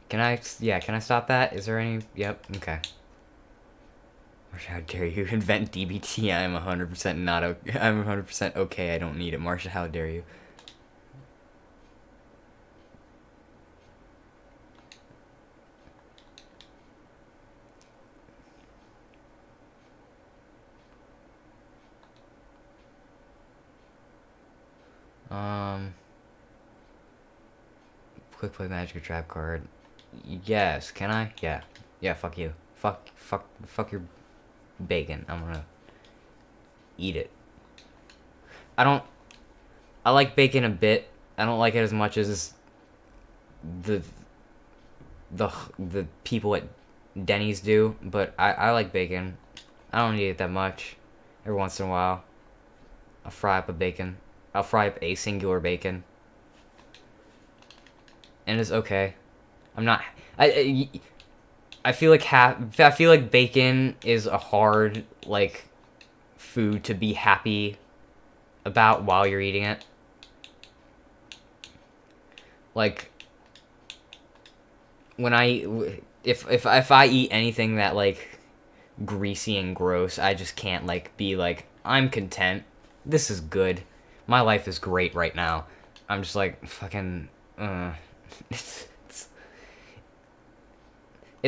Can I stop that? Is there any... Yep, okay. Marsha, how dare you invent DBT? I'm 100% not okay. I'm 100% okay. I don't need it. Marsha, how dare you? Quick play magic or trap card. Yes, can I? Yeah. Yeah, fuck you. Fuck your bacon. I'm gonna eat it. I like bacon a bit. I don't like it as much as the people at Denny's do, but I like bacon. I don't eat it that much. Every once in a while, I'll fry up a bacon. I'll fry up a singular bacon. And it's okay. I'm not... I feel like bacon is a hard, like, food to be happy about while you're eating it. Like, when if I eat anything that, like, greasy and gross, I just can't, like, be like, I'm content. This is good. My life is great right now. I'm just like, fucking, it's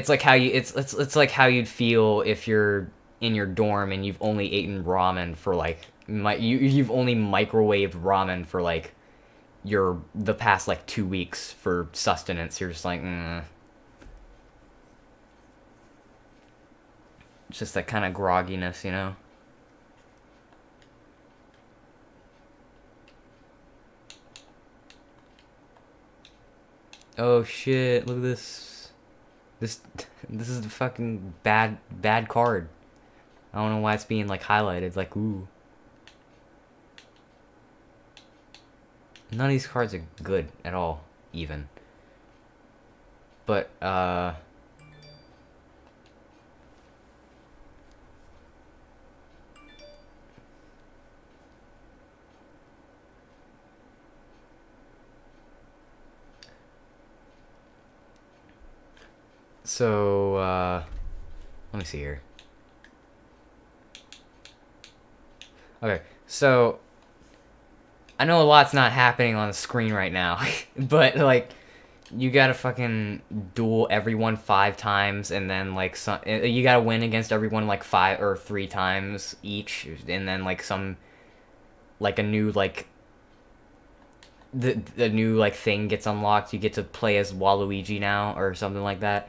like how you it's like how you'd feel if you're in your dorm and you've only eaten ramen for like you've only microwaved ramen for like the past like 2 weeks for sustenance. You're just like It's just that kind of grogginess, you know. Oh shit, look at this. This is the fucking bad card. I don't know why it's being like highlighted, like ooh. None of these cards are good at all, even. But So, let me see here. Okay, so I know a lot's not happening on the screen right now, but like you gotta fucking duel everyone 5 times, and then like you gotta win against everyone like 5 or 3 times each, and then like a new like the new like thing gets unlocked. You get to play as Waluigi now or something like that.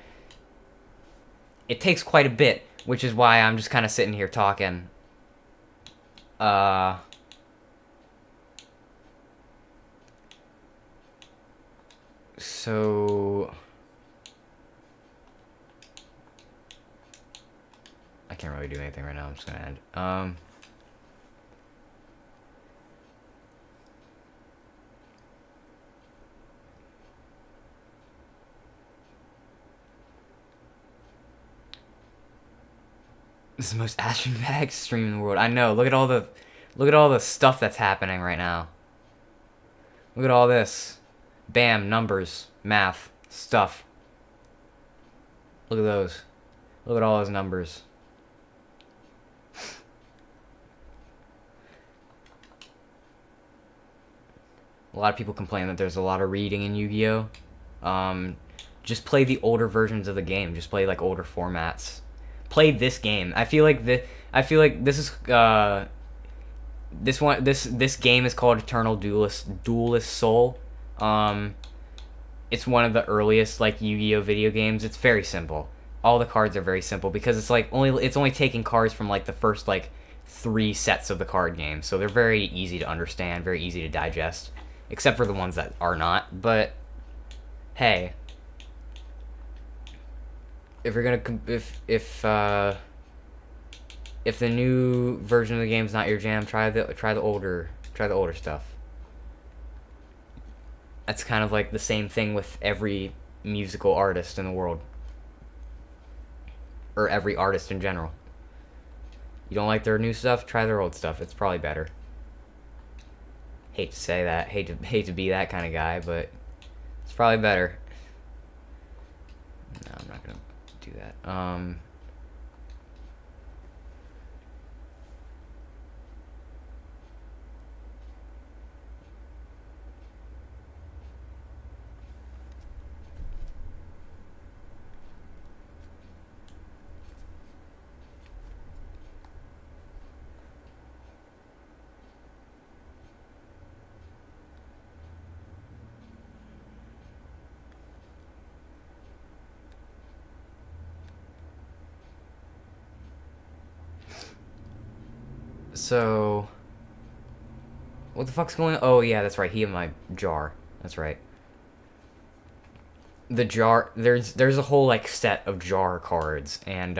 It takes quite a bit, which is why I'm just kind of sitting here talking. So I can't really do anything right now. I'm just gonna end. This is the most action-packed stream in the world. I know. Look at all the stuff that's happening right now. Look at all this. Bam, numbers, math, stuff. Look at those. Look at all those numbers. A lot of people complain that there's a lot of reading in Yu-Gi-Oh! Just play the older versions of the game. Just play like older formats. Play this game. I feel like this is this game is called Eternal Duelist Soul. It's one of the earliest like Yu-Gi-Oh video games. It's very simple. All the cards are very simple because it's only taking cards from like the first like 3 sets of the card game. So they're very easy to understand, very easy to digest, except for the ones that are not. But hey, if you're gonna if the new version of the game's not your jam, try the older stuff. That's kind of like the same thing with every musical artist in the world, or every artist in general. You don't like their new stuff? Try their old stuff. It's probably better. Hate to say that. Hate to be that kind of guy, but it's probably better. No, I'm not gonna do that. So, what the fuck's going on? Oh, yeah, that's right. He in my jar. That's right. The jar, there's a whole, like, set of jar cards, and,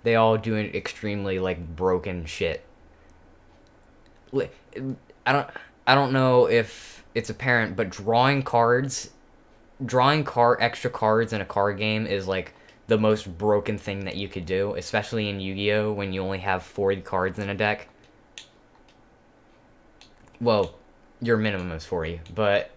they all do an extremely, like, broken shit. I don't know if it's apparent, but drawing extra cards in a card game is, like, the most broken thing that you could do, especially in Yu-Gi-Oh! When you only have 40 cards in a deck. Well, your minimum is 40, but,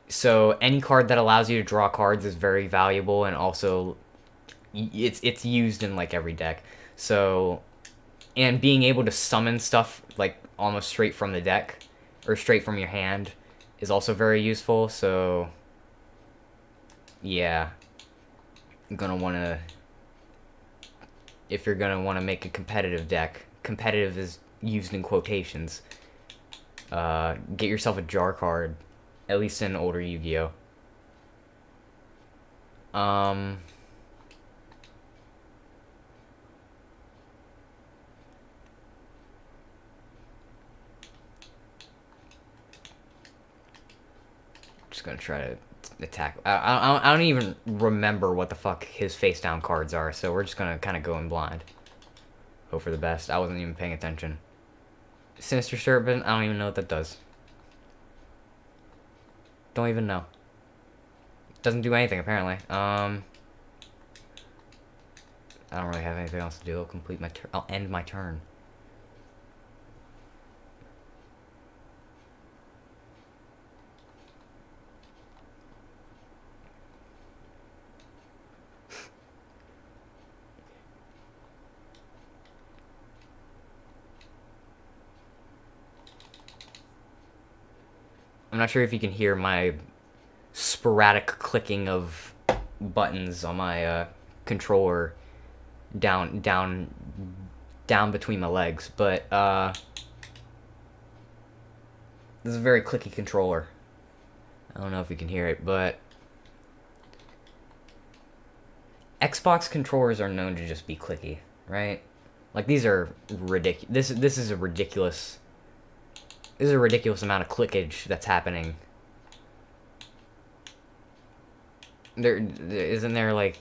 so any card that allows you to draw cards is very valuable, and also it's used in like every deck. So, and being able to summon stuff like almost straight from the deck or straight from your hand is also very useful. So, yeah. If you're gonna want to make a competitive deck, competitive is used in quotations, get yourself a jar card, at least in older Yu-Gi-Oh. Just gonna try to attack. I don't even remember what the fuck his face down cards are, so we're just gonna kind of go in blind. Hope for the best. I wasn't even paying attention. Sinister Serpent, I don't even know what that does. Don't even know. Doesn't do anything, apparently. I don't really have anything else to do. I'll end my turn. I'm not sure if you can hear my sporadic clicking of buttons on my controller down between my legs, but this is a very clicky controller. I don't know if you can hear it, but Xbox controllers are known to just be clicky, right? Like, these are ridiculous. This is a ridiculous. This is a ridiculous amount of clickage that's happening. Isn't there like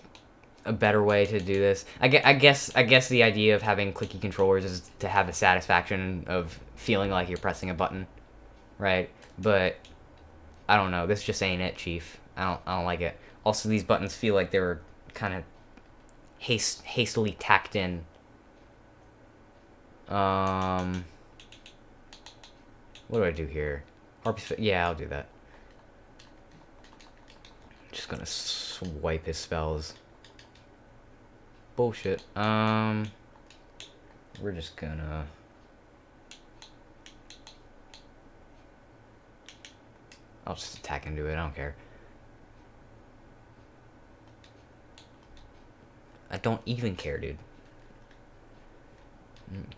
a better way to do this? I guess the idea of having clicky controllers is to have the satisfaction of feeling like you're pressing a button, right? But I don't know. This just ain't it, Chief. I don't like it. Also, these buttons feel like they were kind of hastily tacked in. What do I do here? Yeah, I'll do that. Just gonna swipe his spells. Bullshit. We're just gonna. I'll just attack into it. I don't care. I don't even care, dude.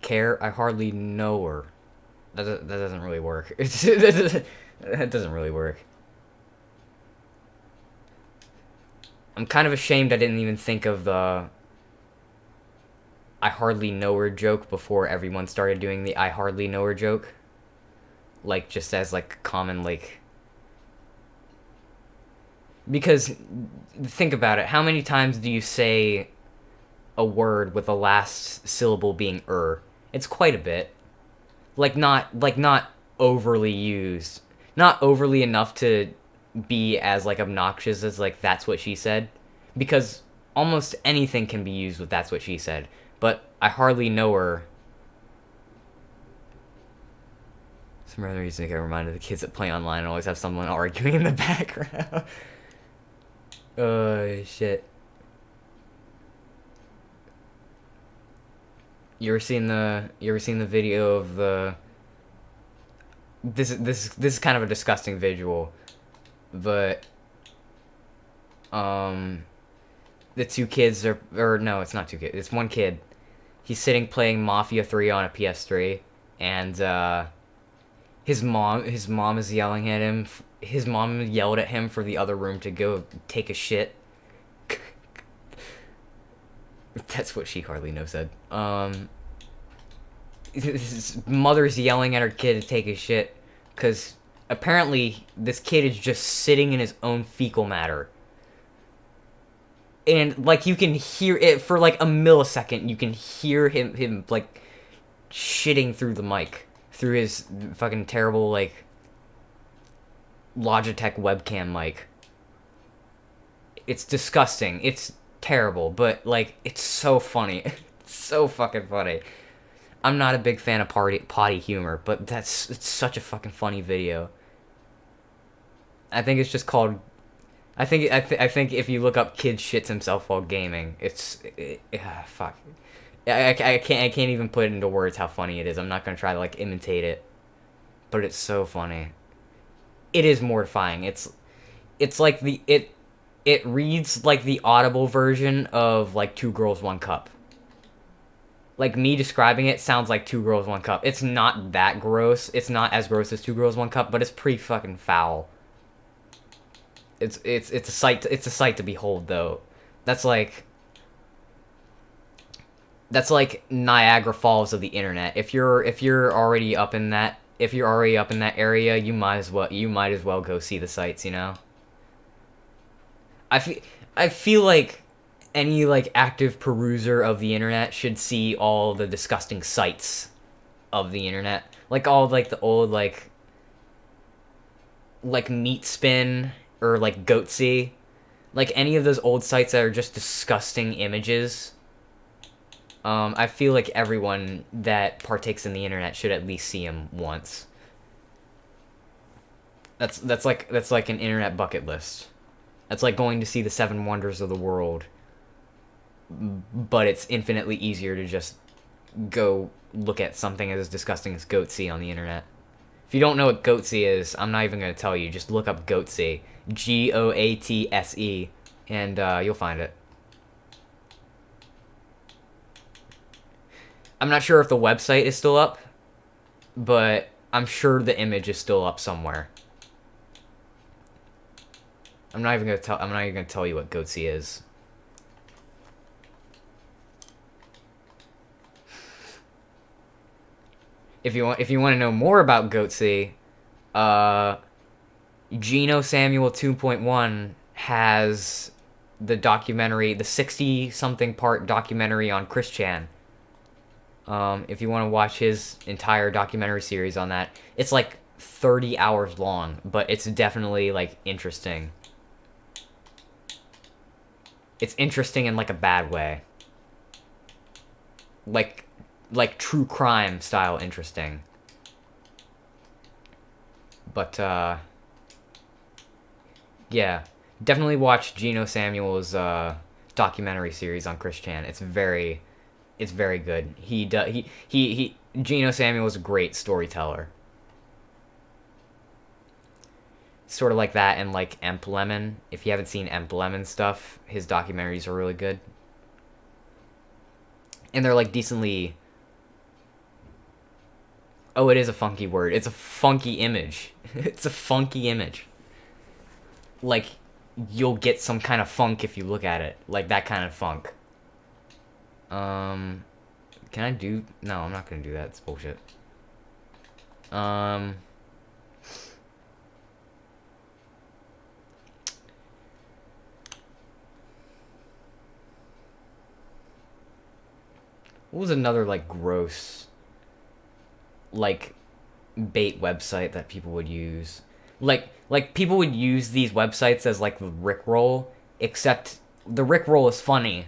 Care? I hardly know her. That doesn't really work. That doesn't really work. I'm kind of ashamed I didn't even think of the I hardly know her joke before everyone started doing the I hardly know her joke. Like, just as, like, common, like... Because, think about it. How many times do you say a word with the last syllable being er? It's quite a bit. Not overly used. Not overly enough to be as, like, obnoxious as, like, that's what she said. Because almost anything can be used with that's what she said. But I hardly know her. Some other reason to get reminded of the kids that play online and always have someone arguing in the background. Oh, shit. You ever seen the video of the... This is kind of a disgusting visual, but the two kids are, or no, it's not two kids, it's one kid. He's sitting playing Mafia 3 on a PS3, and his mom is yelling at him. His mom yelled at him for the other room to go take a shit. That's what she hardly knows said. His mother's yelling at her kid to take a shit because apparently this kid is just sitting in his own fecal matter. And, like, you can hear it for, like, a millisecond. You can hear him like, shitting through the mic. Through his fucking terrible, like, Logitech webcam mic. It's disgusting. It's terrible. But, like, it's so funny. It's so fucking funny. I'm not a big fan of potty humor, but it's such a fucking funny video. I think it's just called... I think if you look up "kid shits himself while gaming," fuck. I can't even put it into words how funny it is. I'm not gonna try to, like, imitate it, but it's so funny. It is mortifying. It's like it reads like the audible version of, like, Two Girls, One Cup. Like, me describing it sounds like Two Girls, One Cup. It's not that gross. It's not as gross as Two Girls, One Cup, but it's pretty fucking foul. It's a sight to behold, though. That's like Niagara Falls of the internet. If you're already up in that area, you might as well go see the sights, you know? I feel like any, like, active peruser of the internet should see all the disgusting sights of the internet. Like, all, like, the old, like Meat Spin or, like, Goatsy. Like, any of those old sites that are just disgusting images. I feel like everyone that partakes in the internet should at least see them once. That's like an internet bucket list. That's like going to see the 7 wonders of the world. But it's infinitely easier to just go look at something as disgusting as Goatsy on the internet. If you don't know what Goatse is, I'm not even gonna tell you. Just look up Goatse, Goatse, and you'll find it. I'm not sure if the website is still up, but I'm sure the image is still up somewhere. I'm not even gonna tell you what Goatse is. If you want to know more about Goatse, Geno Samuel 2.1 has the documentary, the 60-something part documentary on Chris Chan. If you want to watch his entire documentary series on that, it's like 30 hours long, but it's definitely like interesting. It's interesting in like a bad way. Like true crime style interesting. But yeah, definitely watch Geno Samuel's documentary series on Chris Chan. It's very good. Geno Samuel is a great storyteller. Sort of like that, and like Emp Lemon. If you haven't seen Emp Lemon stuff, his documentaries are really good. And they're like decently... Oh, it is a funky word. It's a funky image. It's a funky image. Like, you'll get some kind of funk if you look at it. Like, that kind of funk. Can I do... No, I'm not gonna do that. It's bullshit. What was another, like, gross, like, bait website that people would use? Like people would use these websites as, like, the Rickroll, except the Rickroll is funny.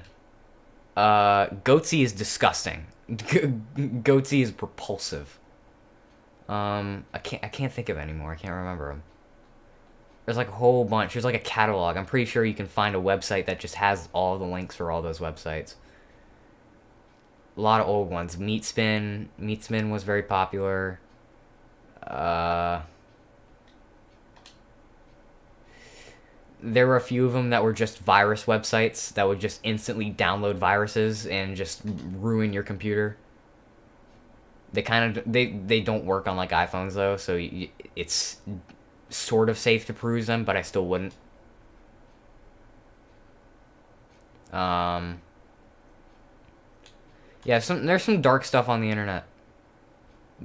Goatse is disgusting. Goatse is repulsive. I can't think of any more. I can't remember them. There's, like, a whole bunch. There's, like, a catalog. I'm pretty sure you can find a website that just has all the links for all those websites. A lot of old ones. Meatspin was very popular. There were a few of them that were just virus websites that would just instantly download viruses and just ruin your computer. They don't work on like iPhones though, so it's sort of safe to peruse them, but I still wouldn't. Yeah, there's some dark stuff on the internet.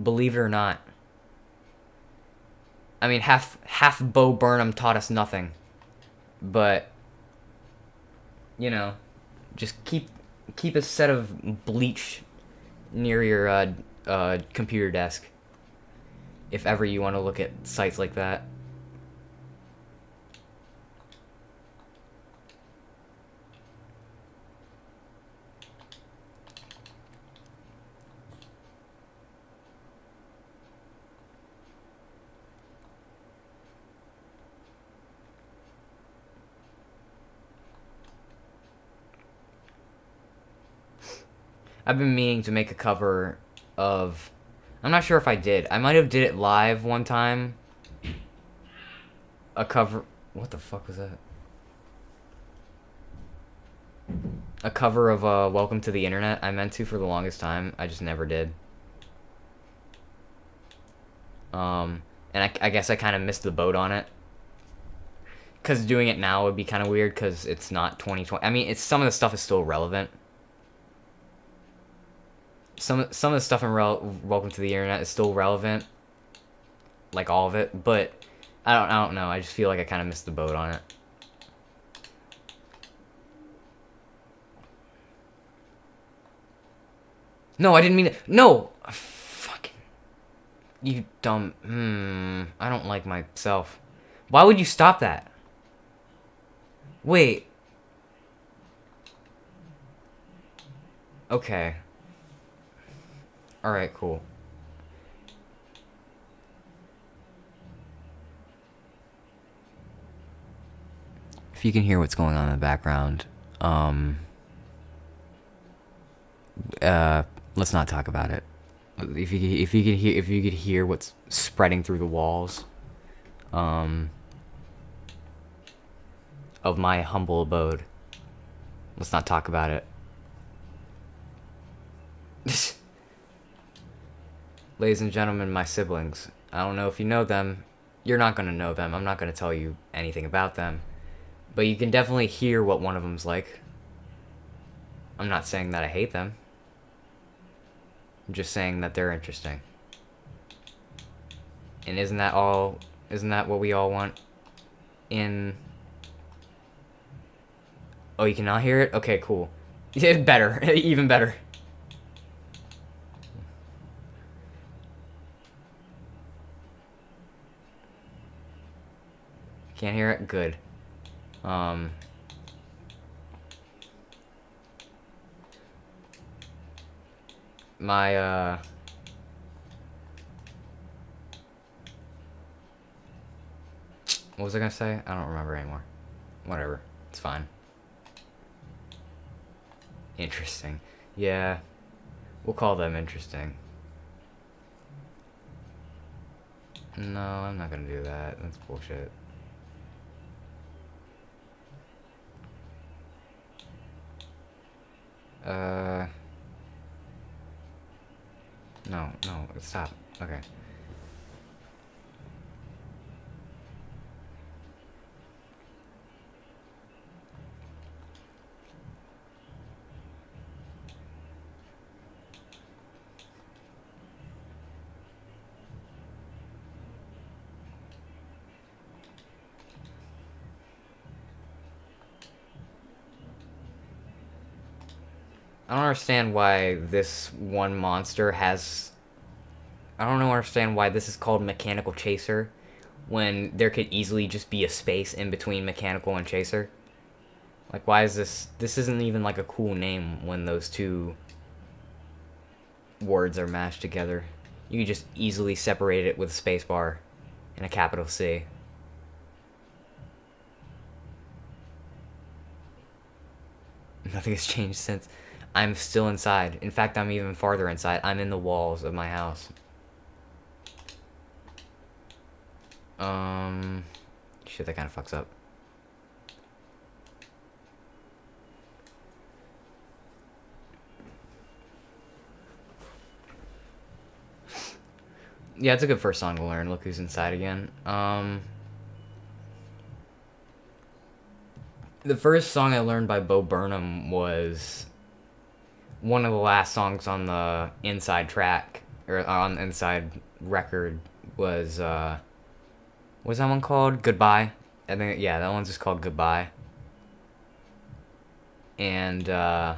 Believe it or not. I mean, half Bo Burnham taught us nothing. But, you know, just keep a set of bleach near your computer desk. If ever you want to look at sites like that. I've been meaning to make a cover of... I'm not sure if I did. I might have did it live one time. A cover... What the fuck was that? A cover of Welcome to the Internet. I meant to for the longest time. I just never did. And I guess I kind of missed the boat on it. Because doing it now would be kind of weird because it's not 2020. I mean, some of the stuff is still relevant. Some of the stuff in Welcome to the Internet is still relevant, like all of it. But I don't know. I just feel like I kind of missed the boat on it. No, I didn't mean it. No, fucking you dumb. I don't like myself. Why would you stop that? Wait. Okay. Alright, cool. If you can hear what's going on in the background, let's not talk about it. if you could hear what's spreading through the walls, um, of my humble abode. Let's not talk about it. Ladies and gentlemen, my siblings. I don't know if you know them. You're not gonna know them. I'm not gonna tell you anything about them. But you can definitely hear what one of them's like. I'm not saying that I hate them. I'm just saying that they're interesting. And isn't that all? Isn't that what we all want? Oh, you cannot hear it? Okay, cool. Better. Even better. Can't hear it? Good. My, what was I gonna say? I don't remember anymore. Whatever. It's fine. Interesting. Yeah. We'll call them interesting. No, I'm not gonna do that. That's bullshit. No, stop. Okay. I don't understand why this one monster has... I don't understand why this is called Mechanical Chaser when there could easily just be a space in between Mechanical and Chaser. Like, why is this... This isn't even like a cool name when those two words are mashed together. You could just easily separate it with a space bar and a capital C. Nothing has changed since. I'm still inside. In fact, I'm even farther inside. I'm in the walls of my house. Shit, that kind of fucks up. Yeah, it's a good first song to learn. Look Who's Inside Again. The first song I learned by Bo Burnham was one of the last songs on the inside track, or on the inside record, was what's that one called? Goodbye. I think, yeah, that one's just called Goodbye. And that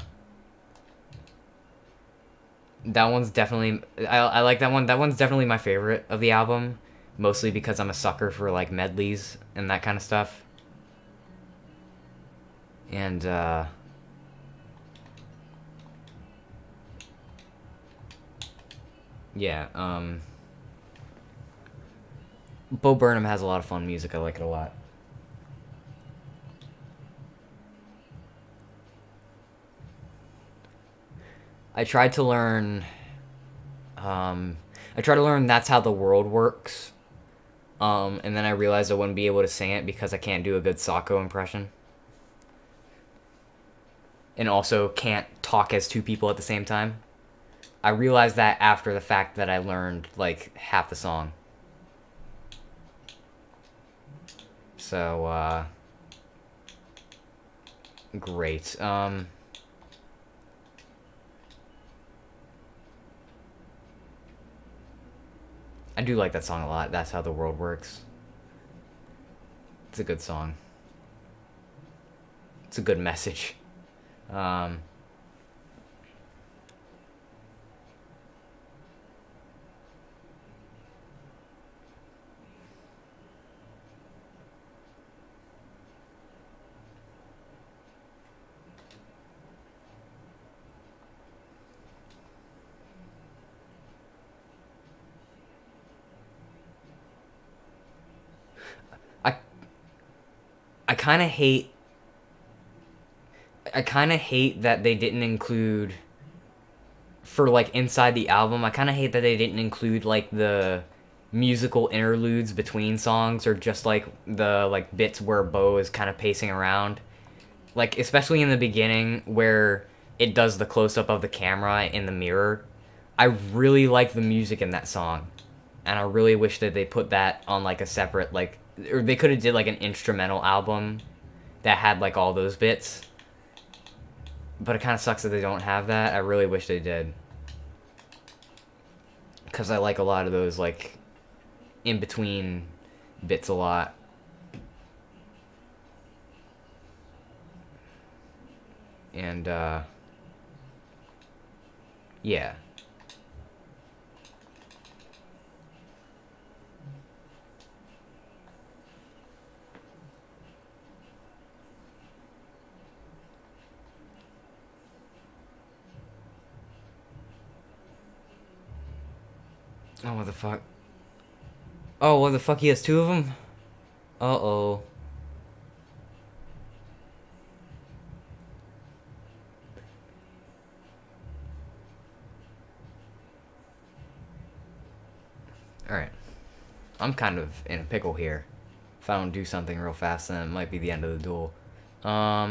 one's definitely, I like that one. That one's definitely my favorite of the album, mostly because I'm a sucker for like medleys and that kind of stuff. And yeah, Bo Burnham has a lot of fun music. I like it a lot. I tried to learn That's How the World Works. And then I realized I wouldn't be able to sing it because I can't do a good Sako impression. And also can't talk as two people at the same time. I realized that after the fact that I learned like half the song. So great. I do like that song a lot. That's How the World Works. It's a good song. It's a good message. I kind of hate that they didn't include, for like inside the album, I kind of hate that they didn't include like the musical interludes between songs, or just like the like bits where Bo is kind of pacing around, like especially in the beginning where it does the close up of the camera in the mirror. I really like the music in that song, and I really wish that they put that on like a separate, like, or they could have did like an instrumental album that had like all those bits. But it kind of sucks that they don't have that. I really wish they did, because I like a lot of those like in between bits a lot. And yeah. Oh, what the fuck? Oh, what the fuck? He has two of them? Uh-oh. Alright. I'm kind of in a pickle here. If I don't do something real fast, then it might be the end of the duel.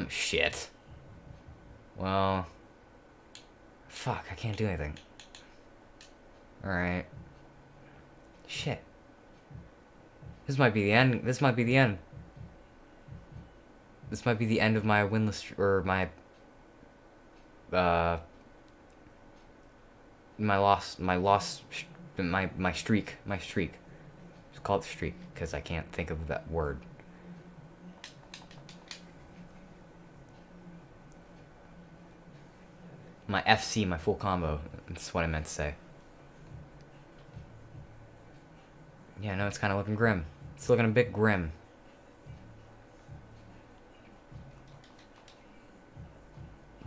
Shit. Well... Fuck, I can't do anything. Alright. Shit. This might be the end. This might be the end. This might be the end of my winless, or my streak. Just call it streak, because I can't think of that word. My FC, my full combo. That's what I meant to say. Yeah, no, it's kind of looking grim. It's looking a bit grim.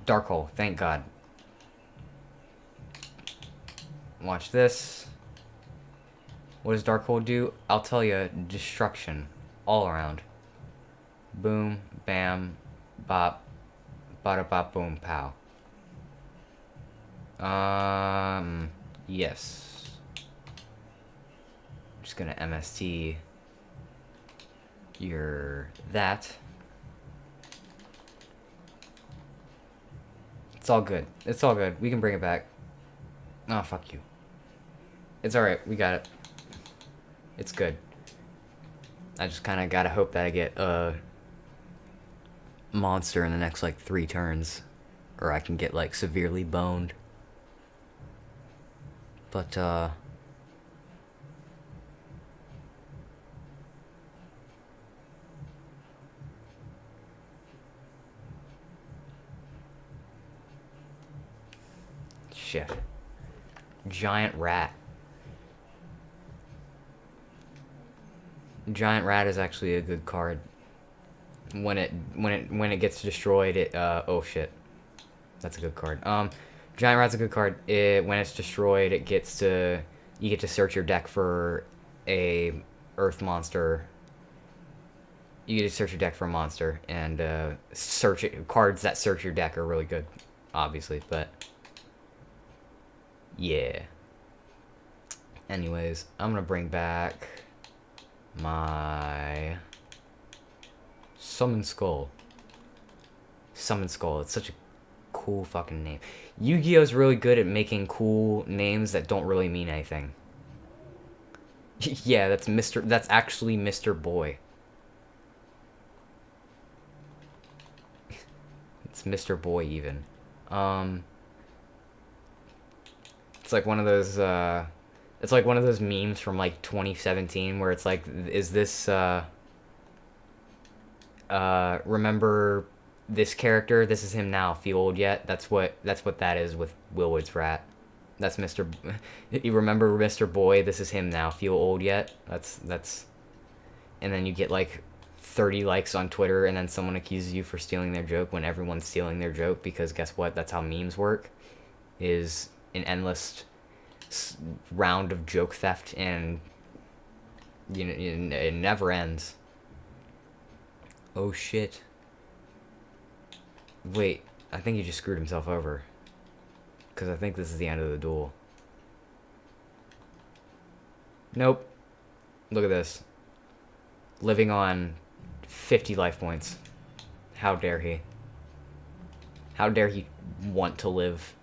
Dark hole, thank God. Watch this. What does dark hole do? I'll tell you, destruction. All around. Boom, bam, bop, bada bop, boom, pow. Yes. I'm just gonna MST your that. It's all good. It's all good. We can bring it back. Oh, fuck you. It's alright. We got it. It's good. I just kind of gotta hope that I get a monster in the next, like, 3 turns. Or I can get, like, severely boned. But, shit. Giant rat. Giant rat is actually a good card. When it gets destroyed, it oh shit. That's a good card. Giant rat's a good card. When it's destroyed, you get to search your deck for a earth monster. You get to search your deck for a monster, and cards that search your deck are really good, obviously, but yeah. Anyways, I'm gonna bring back my Summon Skull. Summon Skull. It's such a cool fucking name. Yu-Gi-Oh's really good at making cool names that don't really mean anything. Yeah, that's actually Mr. Boy. It's Mr. Boy even. It's like one of those memes from like 2017 where it's like, is this remember this character? This is him now. Feel old yet? That's what that is with Willwood's rat. That's Mr. You remember Mr. Boy? This is him now. Feel old yet? That's and then you get like 30 likes on Twitter, and then someone accuses you for stealing their joke when everyone's stealing their joke, because guess what? That's how memes work. Is an endless round of joke theft, and you know, it never ends. Oh shit. Wait, I think he just screwed himself over. Because I think this is the end of the duel. Nope. Look at this. Living on 50 life points. How dare he? How dare he want to live?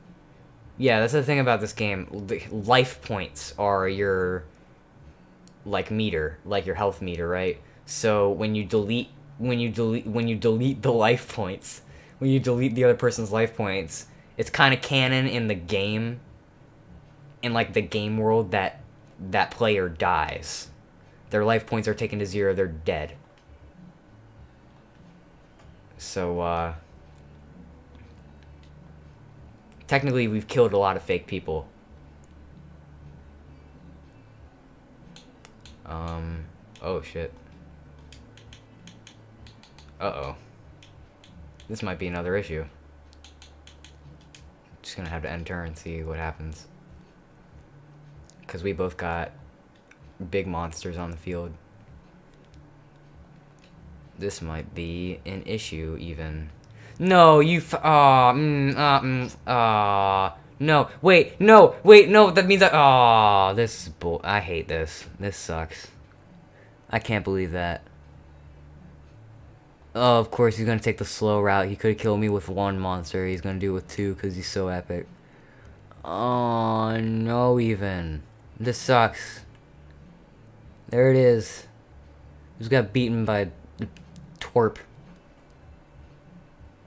Yeah, that's the thing about this game. Life points are your, like, meter, like your health meter, right? So when you delete the life points, when you delete the other person's life points, it's kind of canon in the game, in like the game world, that that player dies. Their life points are taken to 0, they're dead. So, technically, we've killed a lot of fake people. Oh shit. Uh-oh. This might be another issue. Just gonna have to end turn and see what happens. Because we both got big monsters on the field. This might be an issue, even. No, you no, wait, no, that means this is I hate this. This sucks. I can't believe that. Oh, of course he's gonna take the slow route. He could've killed me with 1 monster. He's gonna do it with 2 because he's so epic. Oh, no, even. This sucks. There it is. Just got beaten by twerp.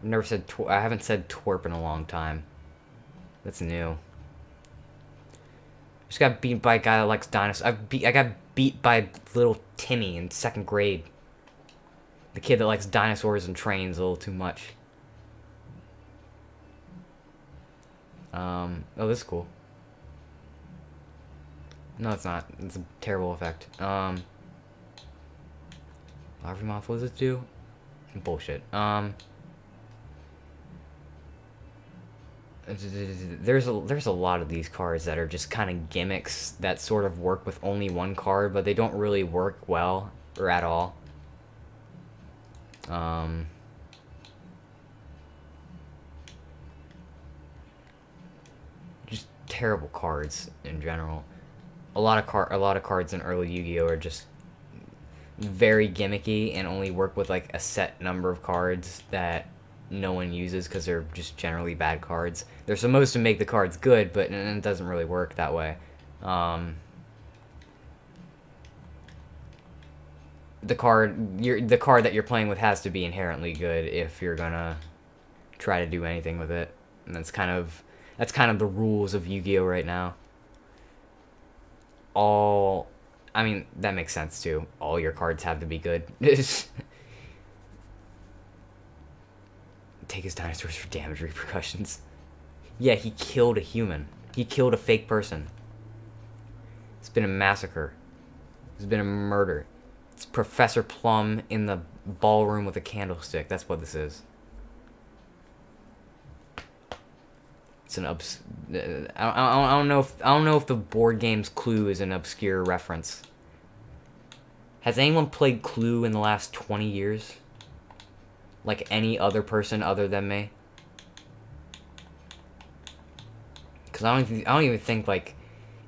I've never said I haven't said twerp in a long time. That's new. Just got beat by a guy that likes dinosaurs. I got beat by little Timmy in 2nd grade. The kid that likes dinosaurs and trains a little too much. Oh, this is cool. No, it's not. It's a terrible effect. Larvamouth, what does it do? Bullshit. There's a lot of these cards that are just kind of gimmicks that sort of work with only 1 card, but they don't really work well or at all. Just terrible cards in general. A lot of cards in early Yu-Gi-Oh are just very gimmicky and only work with like a set number of cards that no one uses because they're just generally bad cards. They're supposed to make the cards good, but it doesn't really work that way. The card that you're playing with has to be inherently good if you're gonna try to do anything with it, and that's kind of the rules of Yu-Gi-Oh right now. I mean, that makes sense too. All your cards have to be good. Take his dinosaurs for damage repercussions. Yeah, he killed a human. He killed a fake person. It's been a massacre. It's been a murder. It's Professor Plum in the ballroom with a candlestick. That's what this is. It's an I don't know if the board game's Clue is an obscure reference. Has anyone played Clue in the last 20 years? Like any other person other than me? Because I don't even think, like,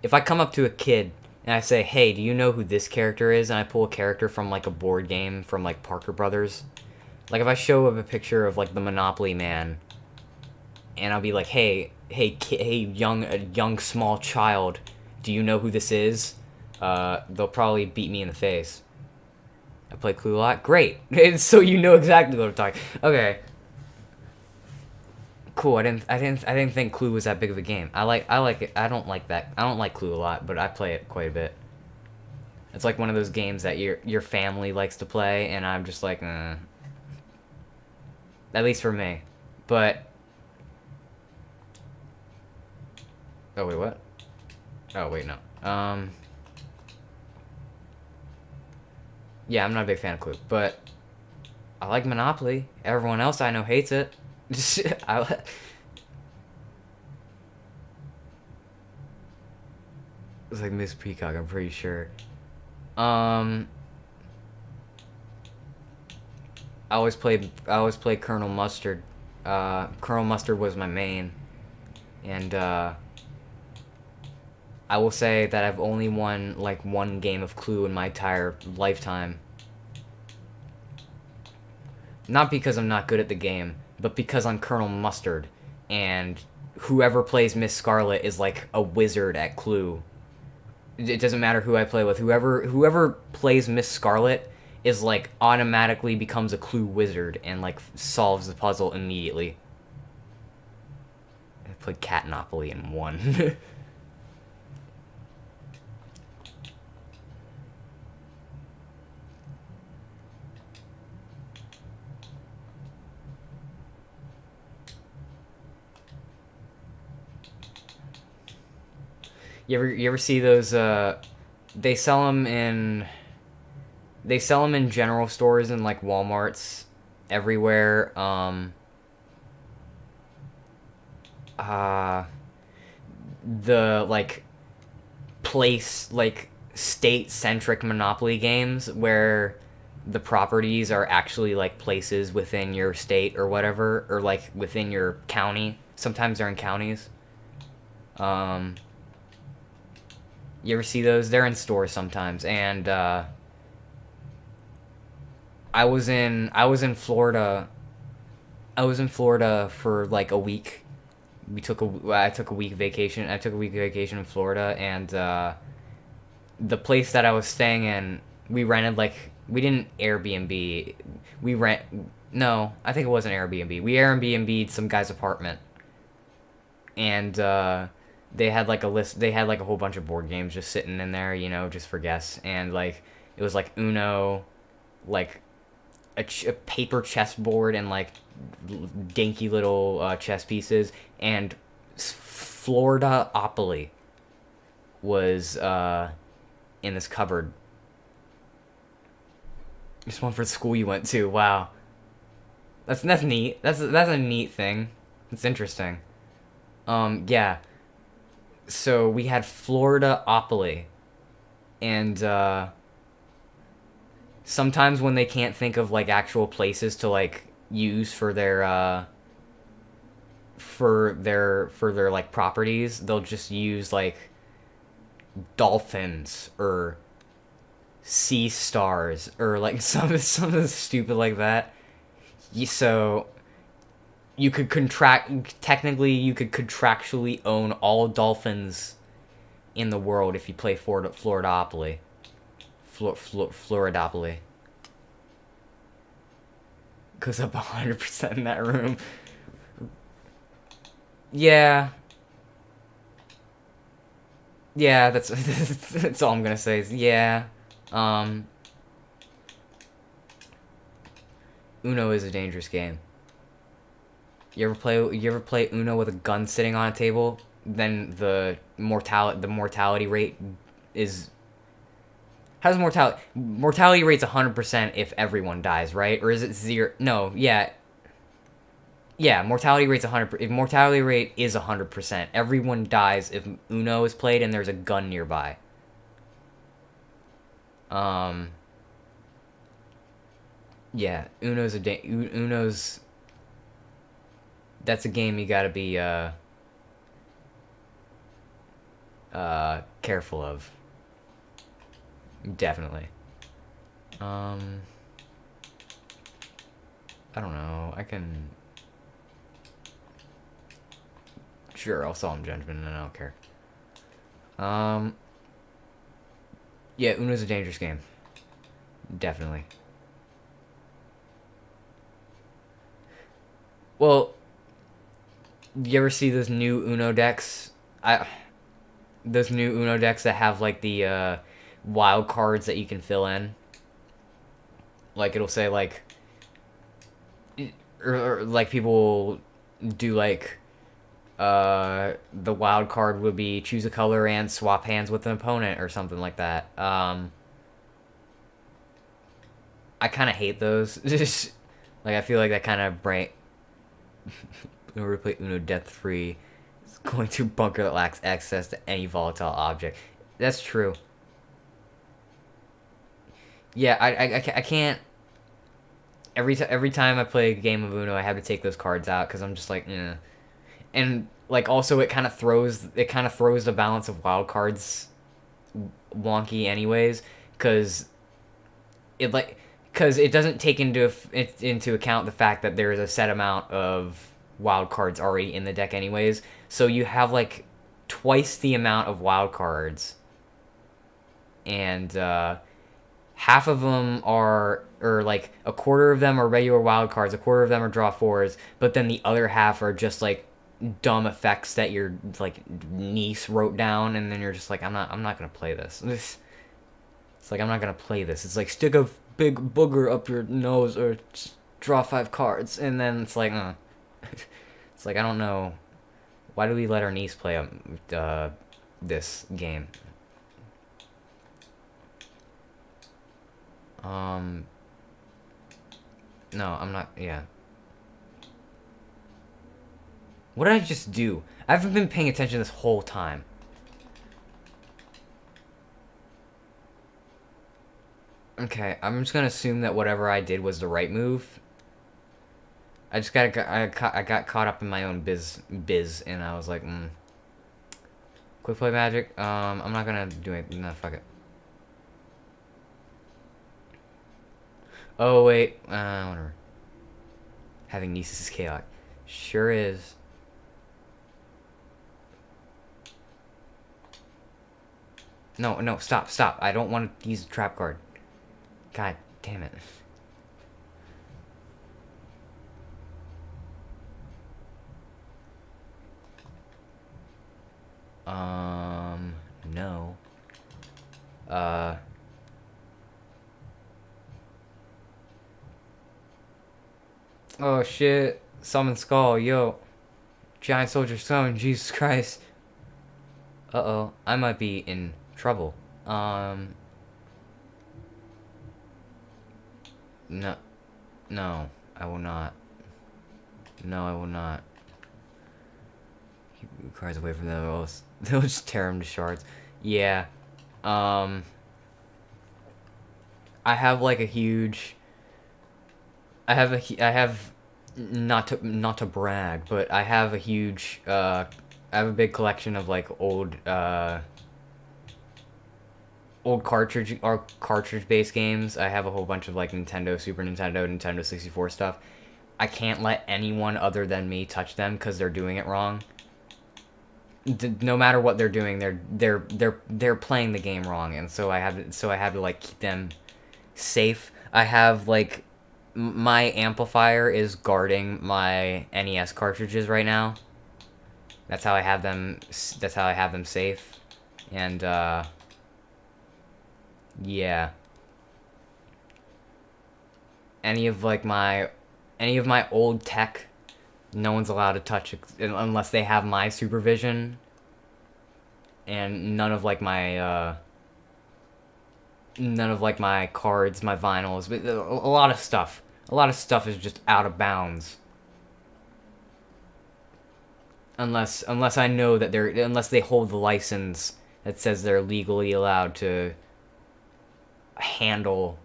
if I come up to a kid and I say, hey, do you know who this character is? And I pull a character from, like, a board game from, like, Parker Brothers. Like, if I show up a picture of, like, the Monopoly Man, and I'll be like, hey, young small child, do you know who this is? They'll probably beat me in the face. I play Clue a lot. Great. So you know exactly what I'm talking. Okay. Cool. I didn't think Clue was that big of a game. I like it. I don't like that. I don't like Clue a lot, but I play it quite a bit. It's like one of those games that your family likes to play, and I'm just like, at least for me. But oh wait, what? Oh wait, no. Yeah, I'm not a big fan of Clue, but I like Monopoly. Everyone else I know hates it. It's like Miss Peacock, I'm pretty sure. I always play Colonel Mustard. Colonel Mustard was my main. And I will say that I've only won like one game of Clue in my entire lifetime. Not because I'm not good at the game, but because I'm Colonel Mustard, and whoever plays Miss Scarlet is like a wizard at Clue. It doesn't matter who I play with. Whoever plays Miss Scarlet is like automatically becomes a Clue wizard and like solves the puzzle immediately. I played Catnopoly and won. You ever see those? They sell them in. They sell them in general stores and like Walmarts, everywhere. The like place like state centric Monopoly games where the properties are actually like places within your state or whatever, or like within your county. Sometimes they're in counties. You ever see those? They're in stores sometimes, and I was in Florida. I was in Florida for like a week. I took a week vacation. I took a week vacation in Florida, and the place that I was staying in, we rented like we didn't Airbnb. We rent. No, I think it was an Airbnb. We Airbnb'd some guy's apartment, and they had like a list. They had like a whole bunch of board games just sitting in there, you know, just for guests. And like it was like Uno, like a paper chessboard and like dinky little chess pieces. And Floridaopoly was in this cupboard. Just one for the school you went to. Wow, that's neat. That's a neat thing. It's interesting. Yeah. So we had Floridaopoly, and sometimes when they can't think of like actual places to like use for their like properties, they'll just use like dolphins or sea stars or like something stupid like that. So you could technically you could contractually own all dolphins in the world if you play Floridaopoly. Floridaopoly. Goes up 100% in that room. Yeah. Yeah, that's all I'm gonna say is yeah. Uno is a dangerous game. You ever play Uno with a gun sitting on a table? Then the mortality rate is mortality rate's 100% if everyone dies, right? Or is it 0? No, yeah. Yeah, mortality rate's 100. If mortality rate is 100%, everyone dies if Uno is played and there's a gun nearby. Yeah, Uno's that's a game you gotta be careful of. Definitely. I don't know. I can. Sure, I'll Solemn Judgment, and I don't care. Yeah, Uno's a dangerous game. Definitely. Well, you ever see those new Uno decks? Those new Uno decks that have like the wild cards that you can fill in. Like it'll say like, or like people do like, the wild card would be choose a color and swap hands with an opponent or something like that. I kind of hate those. Just like I feel like that kind of break. In order to play Uno death-free, it's going to bunker that lacks access to any volatile object. That's true. Yeah, I can't. Every time I play a game of Uno, I have to take those cards out because I'm just like, eh. And like also it kind of throws the balance of wild cards wonky anyways, because it doesn't take into account the fact that there is a set amount of wild cards already in the deck anyways. So you have like twice the amount of wild cards, and half of them are, or like a quarter of them are regular wild cards, a quarter of them are draw fours, but then the other half are just like dumb effects that your like niece wrote down, and then you're just like, I'm not gonna play this. It's like, I'm not gonna play this. It's like, stick a big booger up your nose or draw 5 cards, and then it's like, it's like, I don't know, why do we let our niece play this game? No, I'm not. Yeah. What did I just do? I haven't been paying attention this whole time. Okay, I'm just gonna assume that whatever I did was the right move. I got caught up in my own biz, and I was like, quick play magic. I'm not gonna do it. No, fuck it. Oh wait, whatever. Having nieces is chaotic. Sure is. No, stop. I don't want to use a trap card. God damn it. No. Oh shit. Summon Skull, yo. Giant Soldier Summon, Jesus Christ. Uh-oh, I might be in trouble. No. No, I will not. No, I will not. Keep cards away from them, or else they'll just tear them to shards. Yeah. I have like a huge... I have not to brag, but I have a huge I have a big collection of like old cartridge based games. I have a whole bunch of like Nintendo, Super Nintendo, Nintendo 64 stuff. I can't let anyone other than me touch them because they're doing it wrong. No matter what they're doing, they're playing the game wrong, and so I have to like keep them safe. I have like my amplifier is guarding my NES cartridges right now. That's how I have them. That's how I have them safe, and yeah. Any of my old tech, no one's allowed to touch unless they have my supervision. And none of like my cards, my vinyls, but a lot of stuff. A lot of stuff is just out of bounds. Unless I know that unless they hold the license that says they're legally allowed to handle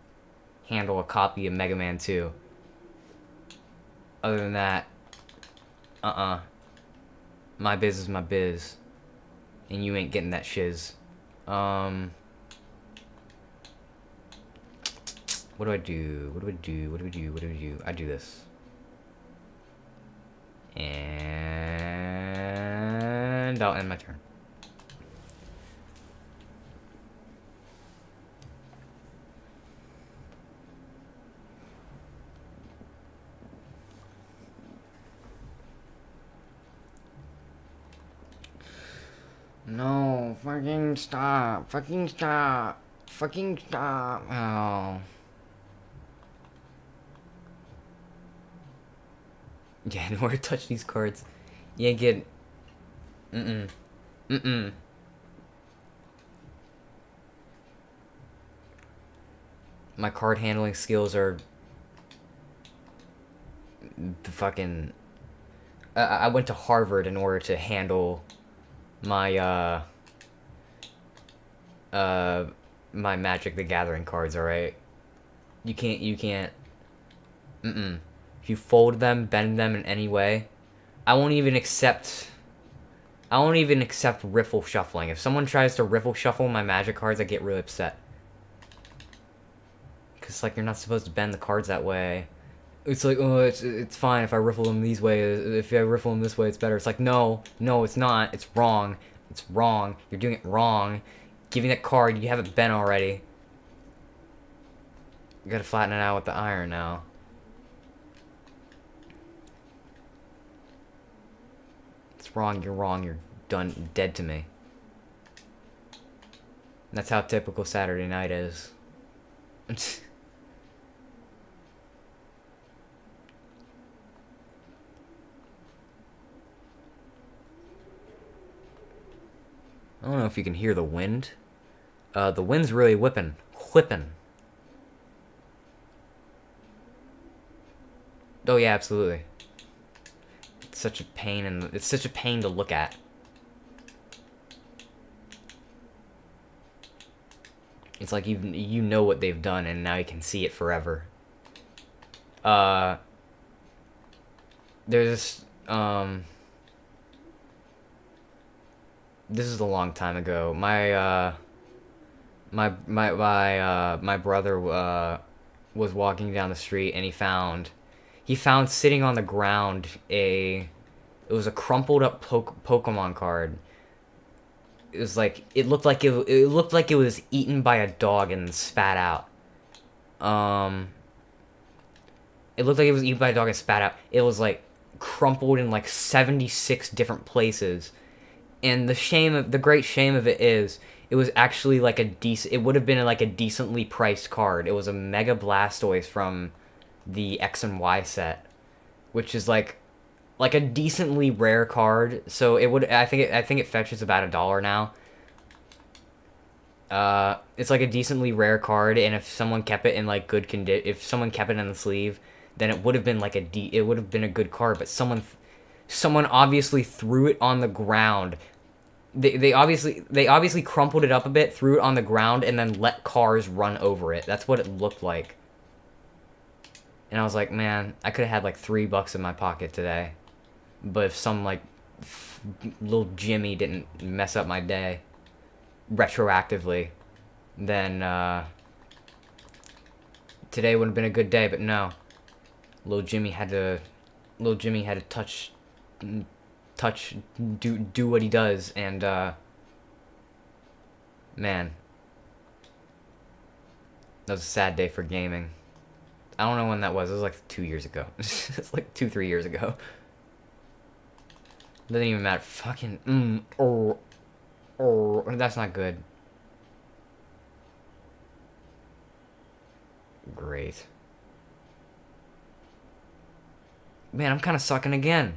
a copy of Mega Man 2. Other than that, my biz is my biz, and you ain't getting that shiz. What do I do? I do this. And I'll end my turn. No, fucking stop. Oh. Yeah, in order to touch these cards, you ain't get... My card handling skills are... the fucking... I went to Harvard in order to handle my, my Magic the Gathering cards, alright? You can't... If you fold them, bend them in any way, I won't even accept I won't even accept riffle shuffling. If someone tries to riffle shuffle my magic cards, I get really upset. Because, like, you're not supposed to bend the cards that way. It's like, oh, it's fine if I riffle them these ways. If I riffle them this way, it's better. It's like, no, it's not. It's wrong. It's wrong. You're doing it wrong. Give me that card. You have it bent already. You gotta flatten it out with the iron now. It's wrong. You're wrong. You're done. Dead to me. That's how typical Saturday night is. I don't know if you can hear the wind. The wind's really whipping. Oh yeah, absolutely. It's such a pain, and it's such a pain to look at. It's like you know what they've done, and now you can see it forever. There's this is a long time ago. My brother was walking down the street, and he found sitting on the ground it was a crumpled up Pokemon card. It was like it looked like it was eaten by a dog and spat out. It looked like it was eaten by a dog and spat out. It was like crumpled in like 76 different places. And the great shame of it is, it was actually like it would have been like a decently priced card. It was a Mega Blastoise from the X and Y set, which is like a decently rare card. So it would, I think it fetches about $1 now. It's like a decently rare card, and if someone kept it in like good condition, if someone kept it in the sleeve, then it would have been like it would have been a good card. But someone obviously threw it on the ground. They obviously crumpled it up a bit, threw it on the ground, and then let cars run over it. That's what it looked like. And I was like, man, I could have had like $3 in my pocket today. But if some like little Jimmy didn't mess up my day retroactively, then today would have been a good day. But no, little Jimmy had to do what he does, and man, that was a sad day for gaming. I don't know when that was. It was like 2 years ago. It's like 2-3 years ago. Doesn't even matter. Fucking that's not good. Great. Man, I'm kind of sucking again.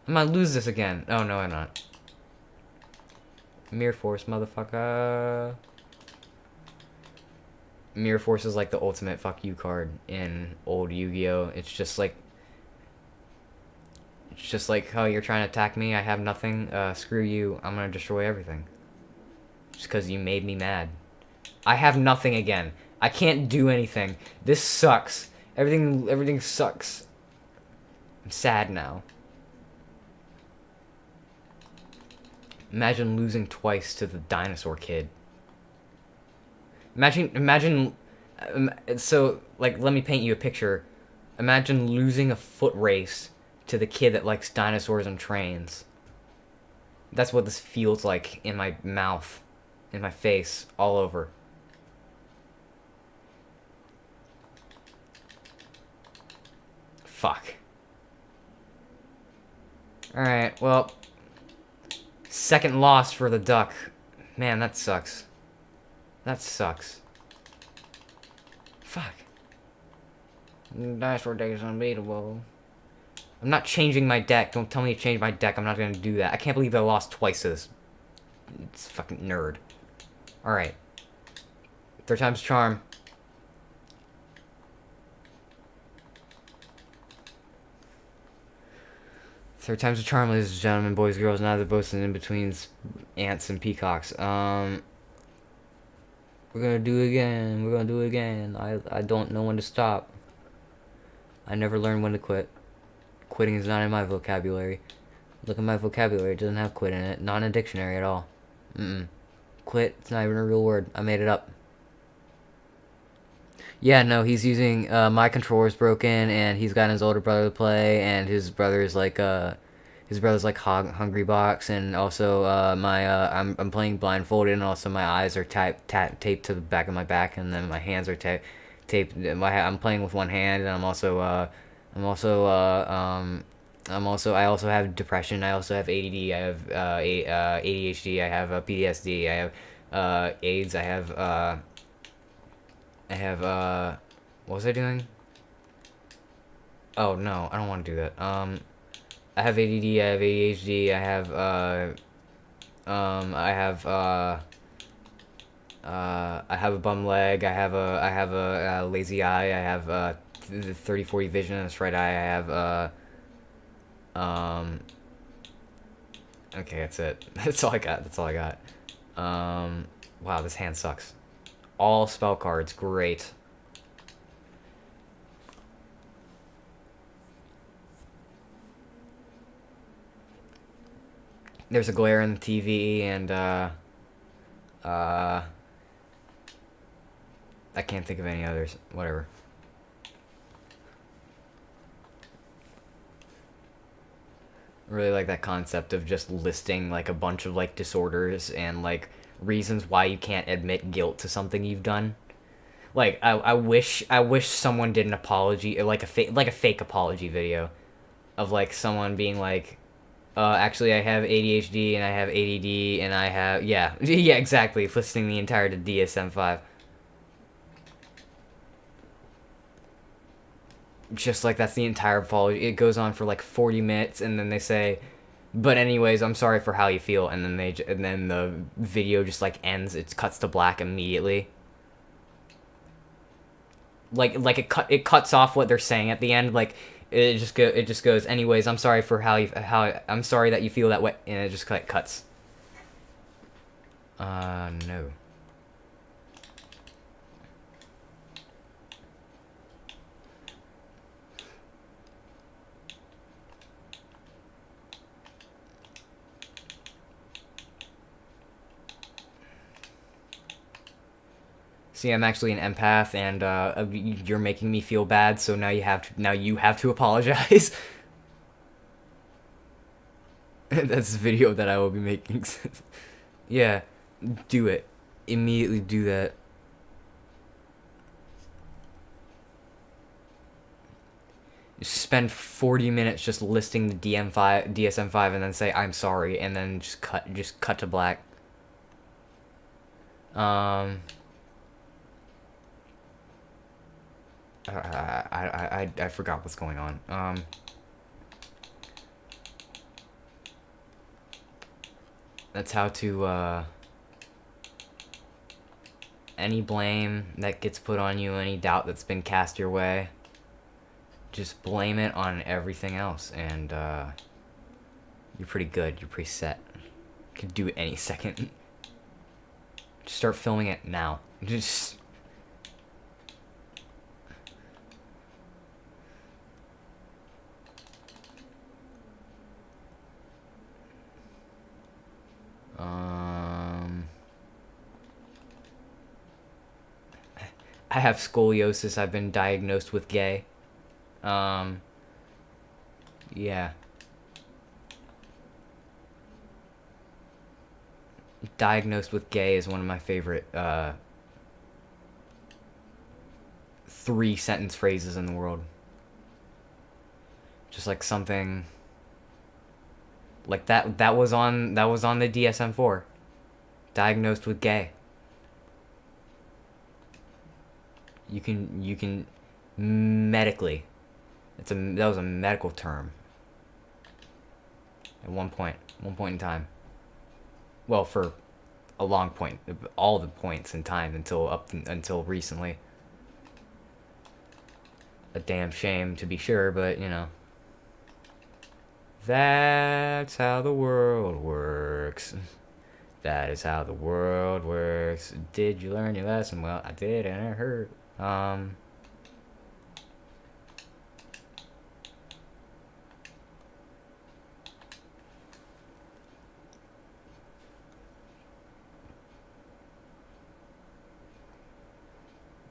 I might lose this again. Oh, no, I'm not. Mirror Force, motherfucker. Mirror Force is like the ultimate fuck you card in old Yu-Gi-Oh! It's just like, oh, you're trying to attack me, I have nothing, screw you, I'm gonna destroy everything. Just because you made me mad. I have nothing again. I can't do anything. This sucks. Everything sucks. I'm sad now. Imagine losing twice to the dinosaur kid. Imagine, so, like, let me paint you a picture. Imagine losing a foot race to the kid that likes dinosaurs and trains. That's what this feels like in my mouth, in my face, all over. Fuck. Alright, well, second loss for the duck. Man, that sucks. That sucks. Fuck. Dinosaur deck is unbeatable. I'm not changing my deck. Don't tell me to change my deck. I'm not gonna do that. I can't believe I lost twice to this. It's fucking nerd. Alright. Third time's charm. Third time's a charm, ladies and gentlemen, boys, girls, neither boats and in-betweens, ants and peacocks. We're gonna do it again. We're gonna do it again. I don't know when to stop. I never learned when to quit. Quitting is not in my vocabulary. Look at my vocabulary. It doesn't have quit in it. Not in a dictionary at all. Quit. It's not even a real word. I made it up. Yeah, no, he's using my controller's broken, and he's got his older brother to play, and his brother's like Hungry Box, and also I'm playing blindfolded, and also my eyes are taped to the back of my back, and then my hands are taped. I'm playing with one hand, and I also have depression. I also have ADD. I have ADHD. I have PTSD. I have AIDS. I have what was I doing? Oh no, I don't want to do that. I have ADD, I have ADHD, I have a bum leg, I have a lazy eye, I have the 30/40 vision in this right eye, I have okay, that's it. That's all I got. Wow, this hand sucks. All spell cards, great. There's a glare in the TV, and I can't think of any others. Whatever. I really like that concept of just listing like a bunch of like disorders and like reasons why you can't admit guilt to something you've done. Like I wish someone did an apology, like a fake apology video of like someone being like, actually I have ADHD and I have ADD and I have yeah exactly, listing the entire DSM-5. Just like that's the entire apology. It goes on for like 40 minutes, and then they say, but anyways, I'm sorry for how you feel, and then the video just like ends. It cuts to black immediately. Like it cuts off what they're saying at the end. Like it just goes. Anyways, I'm sorry for I'm sorry that you feel that way, and it just cuts. No. See, I'm actually an empath, and you're making me feel bad. So now you have to apologize. That's the video that I will be making. Yeah, do it. Immediately do that. Spend 40 minutes just listing the DSM-5, and then say I'm sorry, and then just cut to black. I forgot what's going on. That's how to, any blame that gets put on you, any doubt that's been cast your way, just blame it on everything else, and, you're pretty good, you're pretty set. You can do it any second. Just start filming it now. Just... I have scoliosis. I've been diagnosed with gay. Yeah. Diagnosed with gay is one of my favorite, 3-sentence phrases in the world. Just like something... Like that was on the DSM-4. Diagnosed with gay. You can medically. That was a medical term. At one point in time. Well, for a long point, all the points in time until recently. A damn shame to be sure, but you know. That's how the world works. That is how the world works. Did you learn your lesson? Well, I did, and it hurt.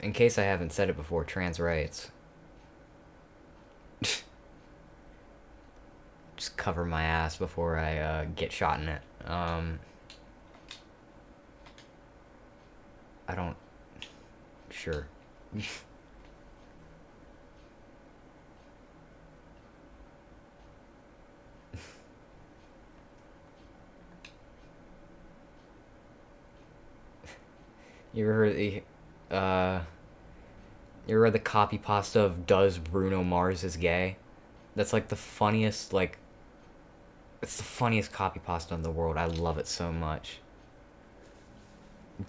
in case I haven't said it before, trans rights. Just cover my ass before I get shot in it. I don't... Sure. You ever heard you ever read the copy pasta of "Does Bruno Mars is gay"? That's like the funniest, like, it's the funniest copy pasta in the world. I love it so much.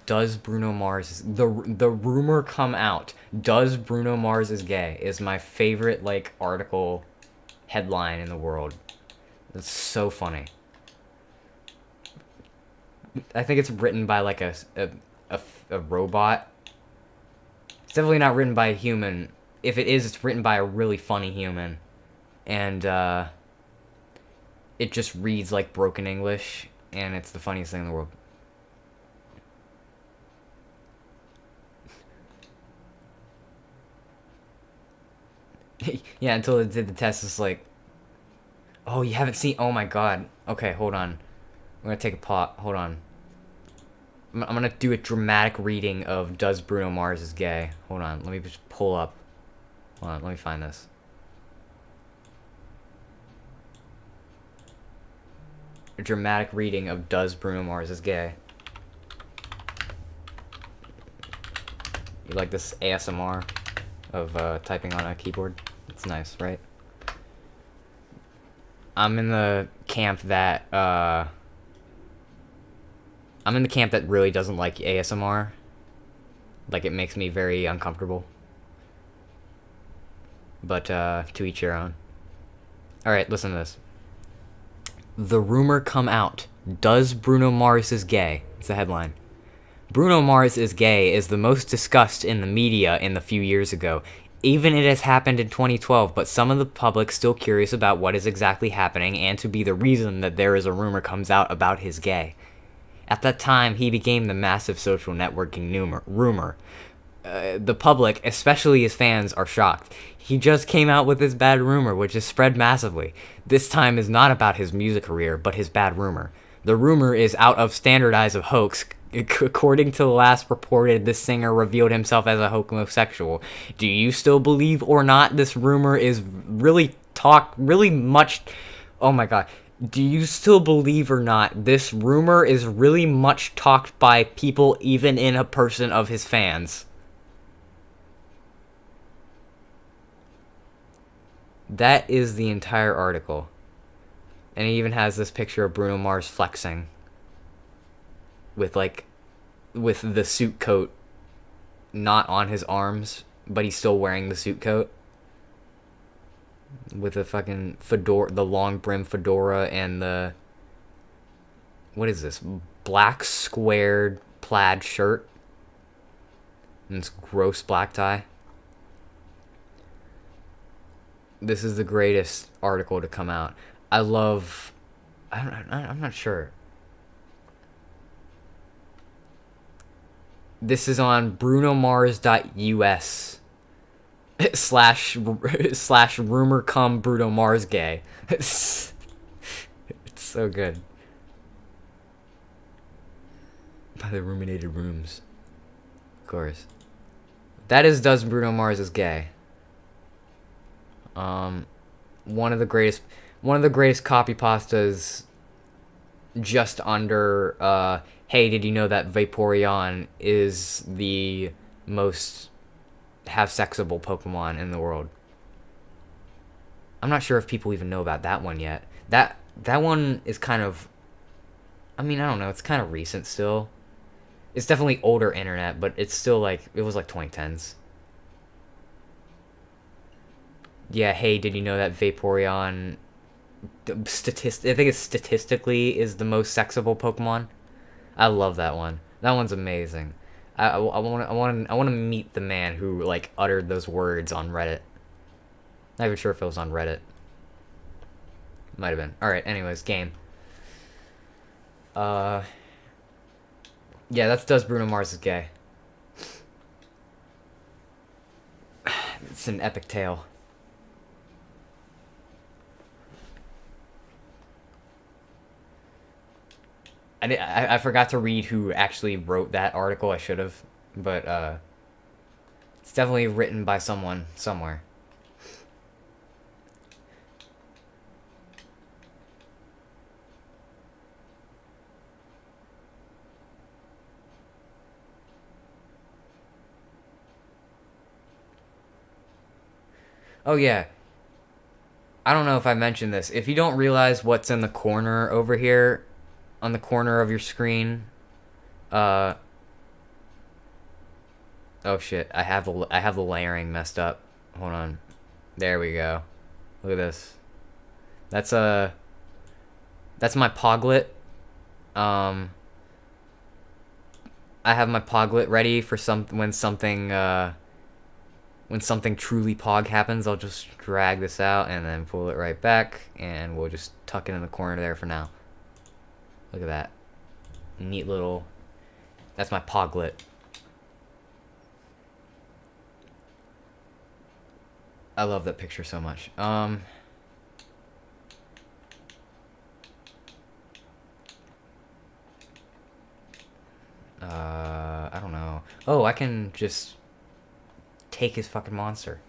Does Bruno Mars is the rumor come out? Does Bruno Mars is gay is my favorite like article headline in the world. It's so funny. I think it's written by like a robot. It's definitely not written by a human. If it is, it's written by a really funny human. And it just reads like broken English, and it's the funniest thing in the world. Yeah, until it did the test, it's like, oh, you haven't seen, oh my god. Okay, hold on. I'm gonna take a pot, hold on. I'm gonna do a dramatic reading of "Does Bruno Mars is gay." Hold on, let me just pull up. Hold on, let me find this. A dramatic reading of "Does Bruno Mars is gay." You like this ASMR of typing on a keyboard? It's nice, right? I'm in the camp that really doesn't like ASMR. Like, it makes me very uncomfortable. But to each your own. Alright, listen to this. The rumor come out. Does Bruno Mars is gay? It's the headline. Bruno Mars is gay is the most discussed in the media in the few years ago. Even it has happened in 2012, but some of the public still curious about what is exactly happening and to be the reason that there is a rumor comes out about his gay. At that time, he became the massive social networking rumor. The public, especially his fans, are shocked. He just came out with this bad rumor, which is spread massively. This time is not about his music career, but his bad rumor. The rumor is out of standardized of hoax. According to the last reported, this singer revealed himself as a homosexual. Do you still believe or not this rumor is really much... Oh my god. Do you still believe or not this rumor is really much talked by people, even in a person of his fans? That is the entire article. And he even has this picture of Bruno Mars flexing. With the suit coat not on his arms, but he's still wearing the suit coat. With the fucking fedora, the long brim fedora, and the... What is this? Black squared plaid shirt. And this gross black tie. This is the greatest article to come out. I love... I'm not sure. This is on brunomars.us slash rumor come Bruno Mars gay. It's so good. By the ruminated rooms. Of course. That is Does Bruno Mars is gay. One of the greatest copy pastas just under hey, did you know that Vaporeon is the most have-sexable Pokemon in the world? I'm not sure if people even know about that one yet. That one is kind of... I mean, I don't know. It's kind of recent still. It's definitely older internet, but it's still like... It was like 2010s. Yeah, hey, did you know that Vaporeon... I think it's statistically is the most sexable Pokemon. I love that one. That one's amazing. I want to meet the man who like uttered those words on Reddit. Not even sure if it was on Reddit. Might have been. All right. Anyways, game. Yeah, that's Does Bruno Mars is gay. It's an epic tale. I forgot to read who actually wrote that article. I should have, but it's definitely written by someone somewhere. Oh yeah, I don't know if I mentioned this. If you don't realize what's in the corner over here, on the corner of your screen, uh, oh shit, I have the layering messed up. Hold on, there we go. Look at this. That's that's my Poglet. Um, I have my Poglet ready for when something truly Pog happens. I'll just drag this out and then pull it right back, and we'll just tuck it in the corner there for now. Look at that. Neat little... That's my Poglet. I love that picture so much. I don't know. Oh, I can just take his fucking monster.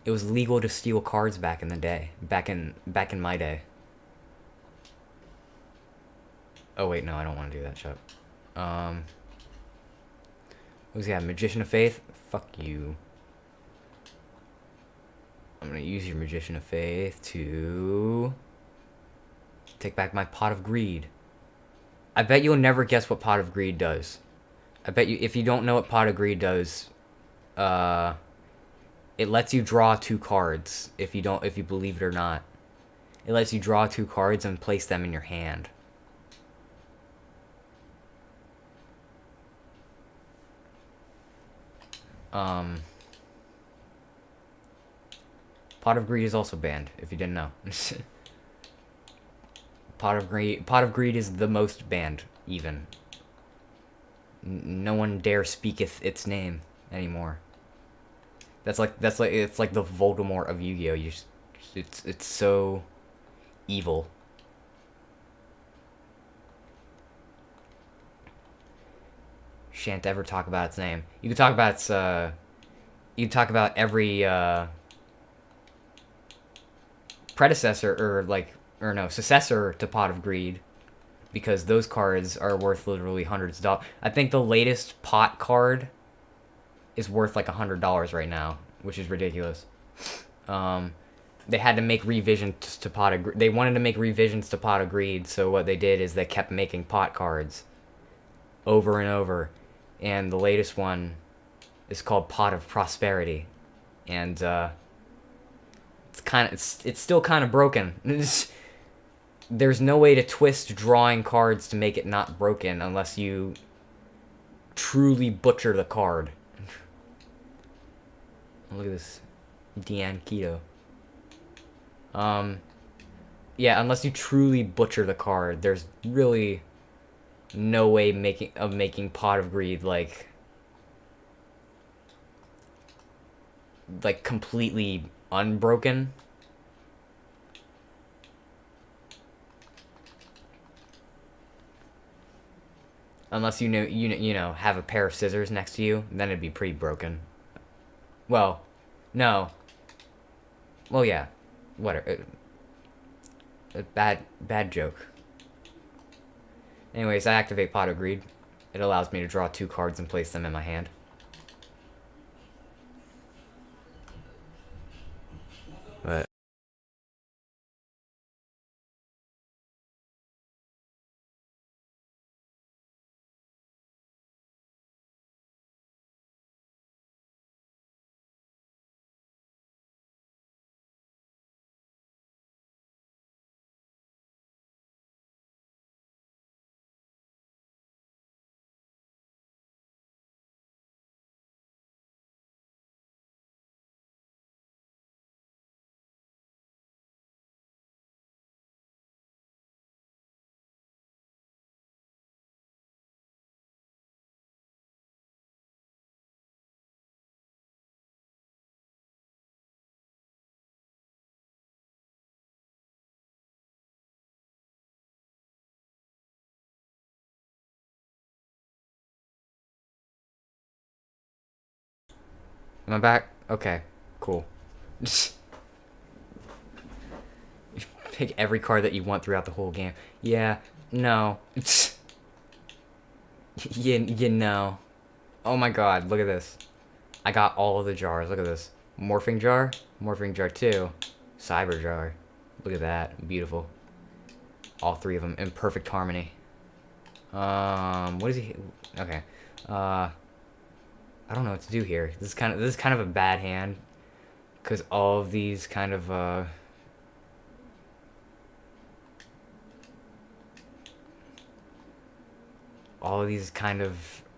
It was legal to steal cards back in the day. Back in my day. Oh wait, no, I don't want to do that. Shut up. What's he got? Magician of Faith? Fuck you. I'm gonna use your Magician of Faith to take back my Pot of Greed. I bet you'll never guess what Pot of Greed does. I bet you, if you don't know what Pot of Greed does, it lets you draw 2 cards. If you believe it or not, it lets you draw 2 cards and place them in your hand. Pot of Greed is also banned, if you didn't know. Pot of Greed is the most banned, even. No one dare speaketh its name anymore. It's like the Voldemort of Yu-Gi-Oh. It's so evil. Shan't ever talk about its name. You can talk about its you can talk about every predecessor or no, successor to Pot of Greed, because those cards are worth literally hundreds of dollars. I think the latest Pot card is worth like $100 right now, which is ridiculous. They had to make revisions to Pot of Greed. They wanted to make revisions to Pot of Greed, so what they did is they kept making Pot cards over and over, and the latest one is called Pot of Prosperity, and it's still kind of broken. There's no way to twist drawing cards to make it not broken unless you truly butcher the card. Look at this, Deanne Keto. Yeah, unless you truly butcher the card, there's really no way making Pot of Greed like completely unbroken. Unless you know have a pair of scissors next to you, then it'd be pretty broken. Well, no. Well, yeah. Whatever. A bad joke. Anyways, I activate Pot of Greed. It allows me to draw 2 cards and place them in my hand. But Am I back? Okay, cool. Pick every card that you want throughout the whole game. Yeah, no. you know. Oh my god, look at this. I got all of the jars. Look at this. Morphing jar, Morphing jar 2, Cyber jar. Look at that. Beautiful. All three of them in perfect harmony. What is he? Okay. I don't know what to do here. This is kind of a bad hand, because all of these kind of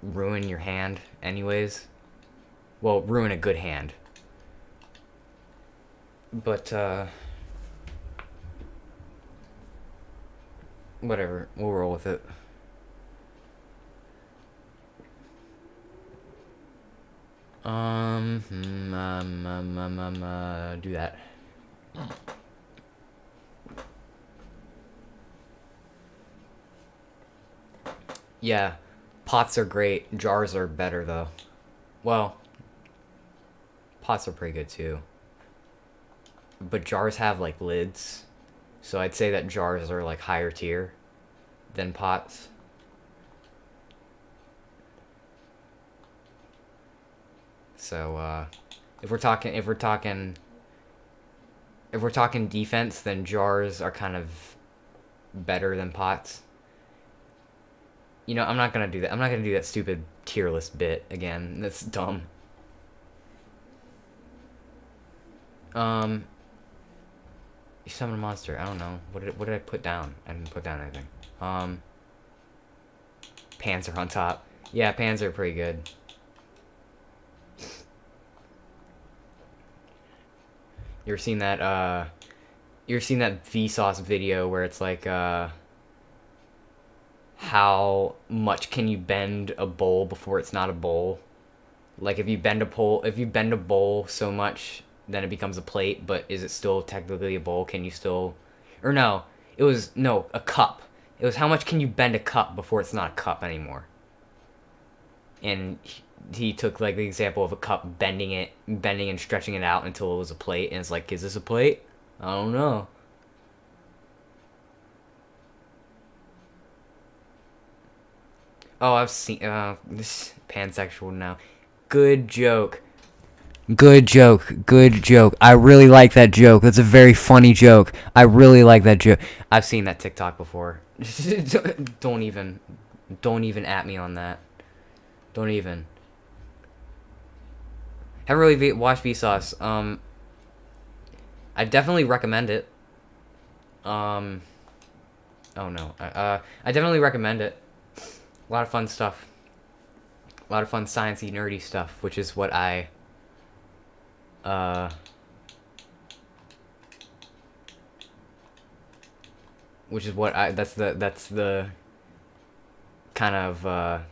ruin your hand anyways. Well, ruin a good hand. But whatever, we'll roll with it. Do that. Yeah, pots are great. Jars are better, though. Well, pots are pretty good, too. But jars have, like, lids. So I'd say that jars are, like, higher tier than pots. So, if we're talking defense, then jars are kind of better than pots. You know, I'm not gonna do that. I'm not gonna do that stupid tier list bit again. That's dumb. You summon a monster. I don't know. What did I put down? I didn't put down anything. Panzer on top. Yeah, Panzer are pretty good. You ever seen that Vsauce video where it's like how much can you bend a bowl before it's not a bowl? Like if you bend a bowl so much, then it becomes a plate, but is it still technically a bowl? Can you still, or no, a cup. It was how much can you bend a cup before it's not a cup anymore? And he took like the example of a cup, bending and stretching it out until it was a plate, and it's like, is this a plate? I don't know. Oh, I've seen this pansexual now. Good joke. Good joke. Good joke. I really like that joke. That's a very funny joke. I really like that joke. I've seen that TikTok before. Don't even at me on that. Don't even. Haven't really watched Vsauce. I definitely recommend it. Oh no. I definitely recommend it. A lot of fun stuff. A lot of fun sciencey, nerdy stuff, which is what I that's the kind of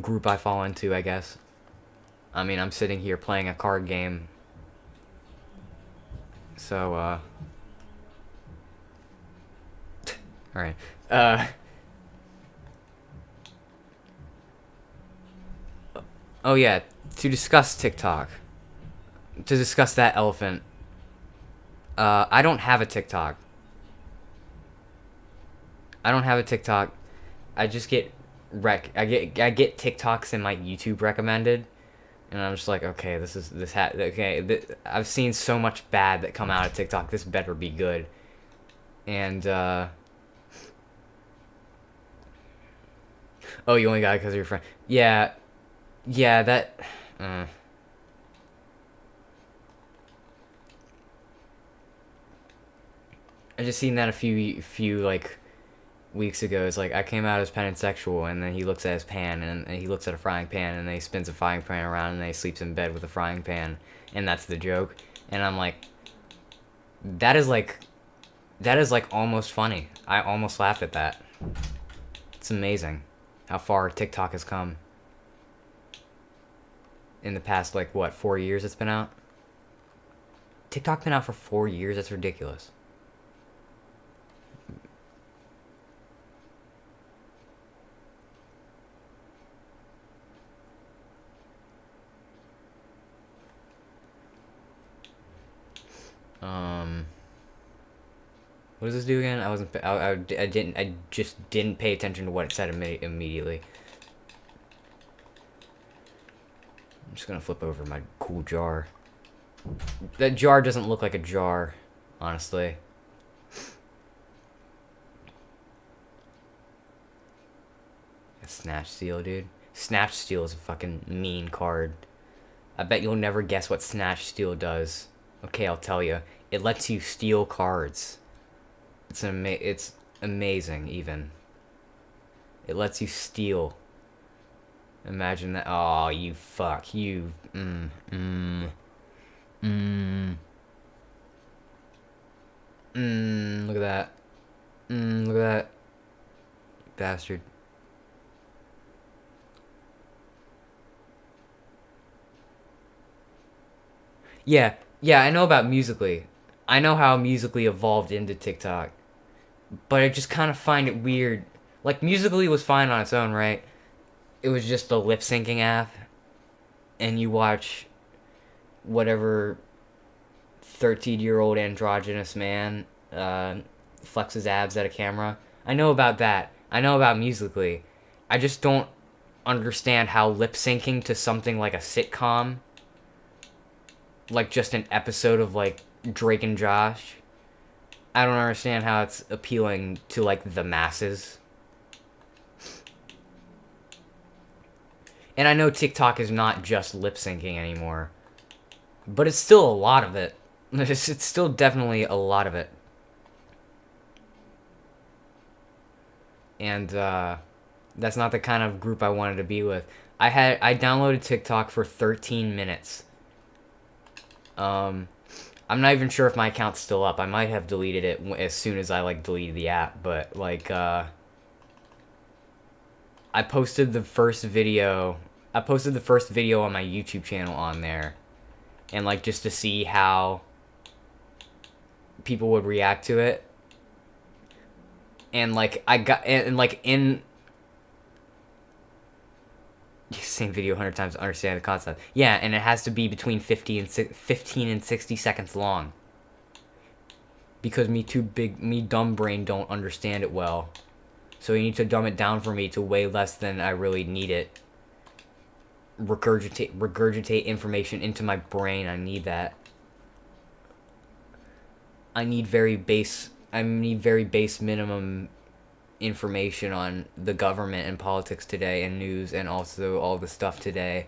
group I fall into, I guess. I mean, I'm sitting here playing a card game. So all right. Oh yeah, to discuss TikTok. To discuss that elephant. I don't have a TikTok. I just get I get TikToks in my YouTube recommended, and I'm just like, okay, I've seen so much bad that come out of TikTok. This better be good. And oh, you only got it because of your friend. Yeah, that. I just seen that a few like weeks ago. It's like I came out as pansexual, and then he looks at his pan, and he looks at a frying pan, and then he spins a frying pan around, and then he sleeps in bed with a frying pan, and that's the joke. And I'm like, that is like almost funny. I almost laughed at that. It's amazing how far TikTok has come in the past, like, what, 4 years it's been out? TikTok's been out for 4 years? That's ridiculous. What does this do again? I just didn't pay attention to what it said immediately. I'm just gonna flip over my cool jar. That jar doesn't look like a jar, honestly. Snatch Steal, dude. Snatch Steal is a fucking mean card. I bet you'll never guess what Snatch Steal does. Okay, I'll tell you. It lets you steal cards. It's amazing, even. It lets you steal. Imagine that. Oh, you fuck. You. Look at that. Look at that. Bastard. Yeah, I know about Musical.ly. I know how Musical.ly evolved into TikTok. But I just kind of find it weird. Like, Musical.ly was fine on its own, right? It was just a lip syncing app. And you watch whatever 13-year-old androgynous man flex his abs at a camera. I know about that. I know about Musical.ly. I just don't understand how lip syncing to something like a sitcom, like just an episode of like Drake and Josh, I don't understand how it's appealing to like the masses. And I know TikTok is not just lip syncing anymore, but it's still a lot of it. It's still definitely a lot of it. And that's not the kind of group I wanted to be with. I downloaded TikTok for 13 minutes. I'm not even sure if my account's still up. I might have deleted it as soon as I like deleted the app, but like I posted the first video. I posted the first video on my YouTube channel on there, and like just to see how people would react to it. And like I got and like in same video 100 times to understand the concept. Yeah, and it has to be between 15 and 60 seconds long. Because me dumb brain don't understand it well. So you need to dumb it down for me to way less than I really need it. Regurgitate information into my brain. I need that. I need very base minimum information on the government and politics today and news and also all the stuff today,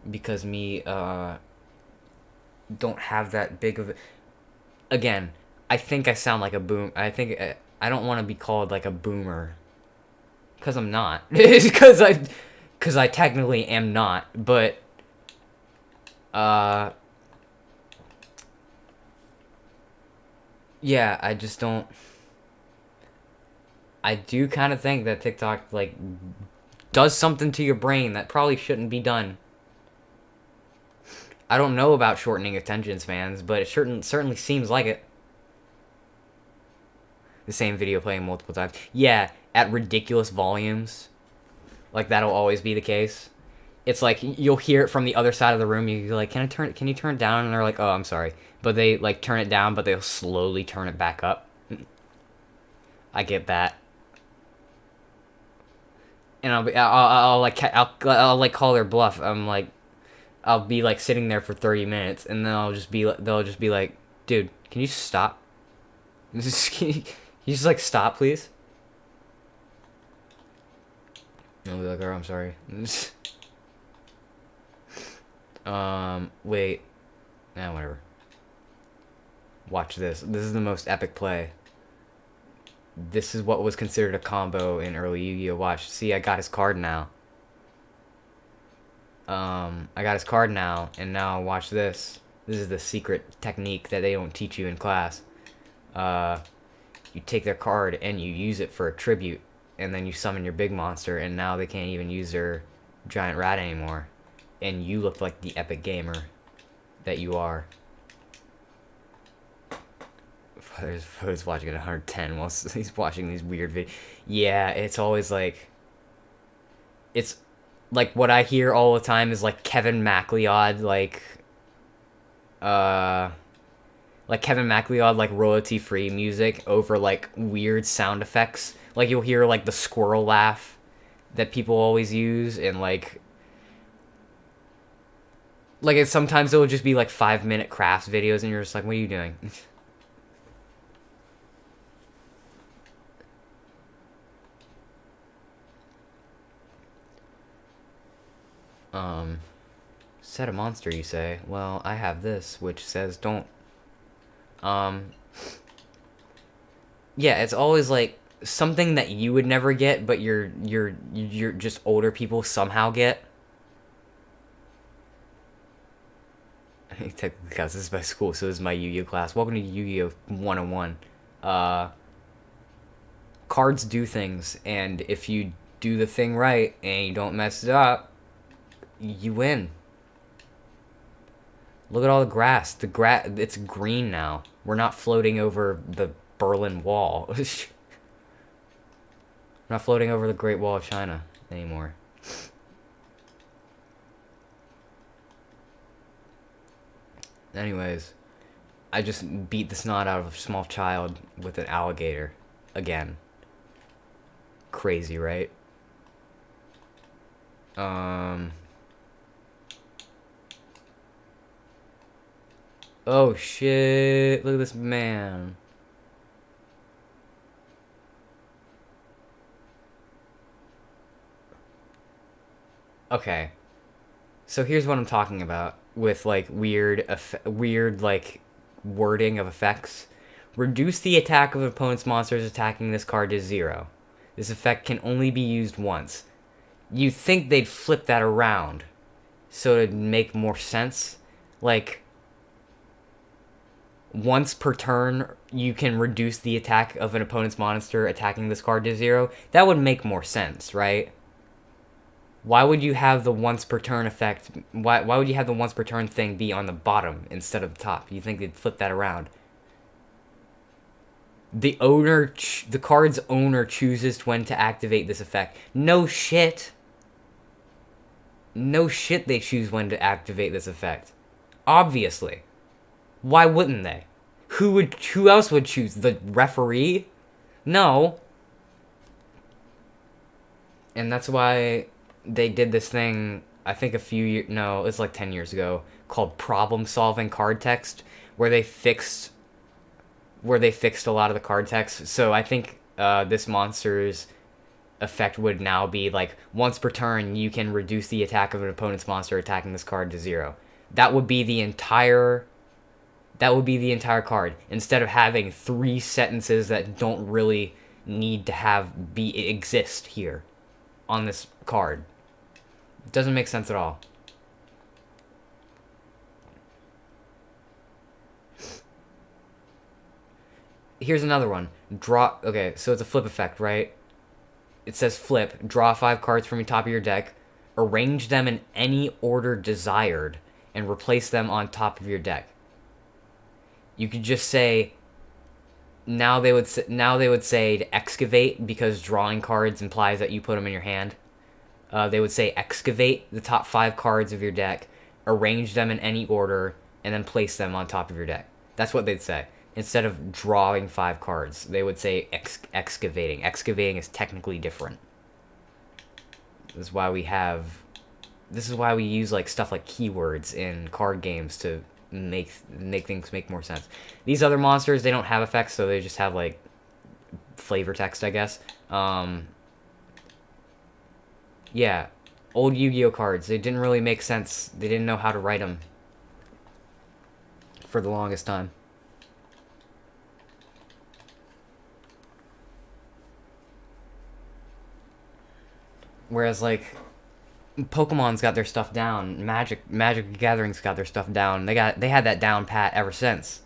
because me don't have that big of a... Again, I think I sound like a boom. I think I don't want to be called like a boomer, because I'm not. because I technically am not, but yeah, I just don't... I do kind of think that TikTok, like, does something to your brain that probably shouldn't be done. I don't know about shortening attention spans, but it certainly seems like it. The same video playing multiple times. Yeah, at ridiculous volumes. Like, that'll always be the case. It's like, you'll hear it from the other side of the room, you're like, can you turn it down? And they're like, oh, I'm sorry. But they, like, turn it down, but they'll slowly turn it back up. I get that. And I'll call their bluff. I'll be like sitting there for 30 minutes, and then they'll just be like, dude, can you stop? Can you just like stop, please? And I'll be like, oh, I'm sorry. Wait. Whatever. Watch this. This is the most epic play. This is what was considered a combo in early Yu-Gi-Oh! Watch. See, I got his card now. I got his card now, and now watch this. This is the secret technique that they don't teach you in class. You take their card and you use it for a tribute, and then you summon your big monster, and now they can't even use their giant rat anymore. And you look like the epic gamer that you are. Father's watching at 110 while he's watching these weird videos. Yeah, it's always like... It's... Like, what I hear all the time is, like, Kevin MacLeod, like... like Kevin MacLeod, like royalty-free music over like weird sound effects. Like you'll hear like the squirrel laugh that people always use, and like sometimes it'll just be like 5-minute crafts videos, and you're just like, what are you doing? Set a monster, you say? Well, I have this, which says don't. Yeah, it's always like something that you would never get, but you're just older people somehow get. Technically, guys, this is my school, so this is my Yu-Gi-Oh class. Welcome to Yu-Gi-Oh 101. Cards do things, and if you do the thing right and you don't mess it up, you win. Look at all the grass. It's green now. We're not floating over the Berlin Wall. We're not floating over the Great Wall of China anymore. Anyways, I just beat the snot out of a small child with an alligator. Again. Crazy, right? Oh shit, look at this man. Okay. So here's what I'm talking about with like weird like wording of effects. Reduce the attack of opponent's monsters attacking this card to 0. This effect can only be used once. You'd think they'd flip that around so it'd make more sense. Like, once per turn, you can reduce the attack of an opponent's monster attacking this card to 0. That would make more sense, right? Why would you have the once per turn effect? Why would you have the once per turn thing be on the bottom instead of the top? You think they'd flip that around? The card's owner chooses when to activate this effect. No shit. No shit they choose when to activate this effect. Obviously. Why wouldn't they? Who else would choose? The referee? No. And that's why they did this thing, I think it's like 10 years ago, called problem solving card text, where they fixed a lot of the card text. So I think this monster's effect would now be like, once per turn you can reduce the attack of an opponent's monster attacking this card to 0. That would be the entire card, instead of having 3 sentences that don't really need to exist here on this card. It doesn't make sense at all. Here's another one. Okay, so it's a flip effect, right? It says flip, draw 5 cards from the top of your deck, arrange them in any order desired, and replace them on top of your deck. You could just say, now they would say to excavate, because drawing cards implies that you put them in your hand. They would say excavate the top 5 cards of your deck, arrange them in any order, and then place them on top of your deck. That's what they'd say. Instead of drawing 5 cards, they would say excavating. Excavating is technically different. This is why we use like stuff like keywords in card games to make things make more sense. These other monsters, they don't have effects, so they just have like flavor text, I guess. Yeah, old Yu-Gi-Oh cards, they didn't really make sense. They didn't know how to write them for the longest time. Whereas like Pokemon's got their stuff down, Magic the Gathering's got their stuff down. They had that down pat ever since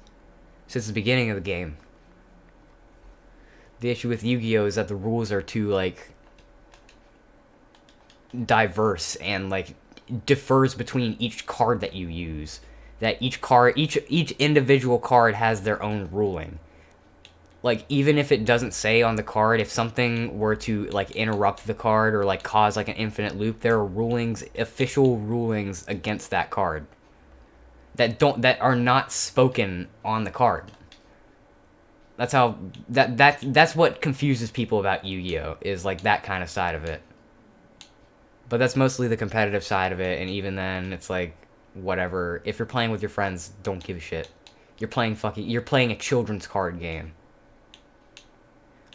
the beginning of the game. The issue with Yu-Gi-Oh is that the rules are too like diverse and like differs between each card that you use. That each individual card has their own ruling. Like, even if it doesn't say on the card, if something were to, like, interrupt the card or, like, cause, like, an infinite loop, there are official rulings against that card. that are not spoken on the card. That's how that's what confuses people about Yu-Gi-Oh! Is like that kind of side of it. But that's mostly the competitive side of it, and even then, it's like whatever. If you're playing with your friends, don't give a shit. You're playing a children's card game.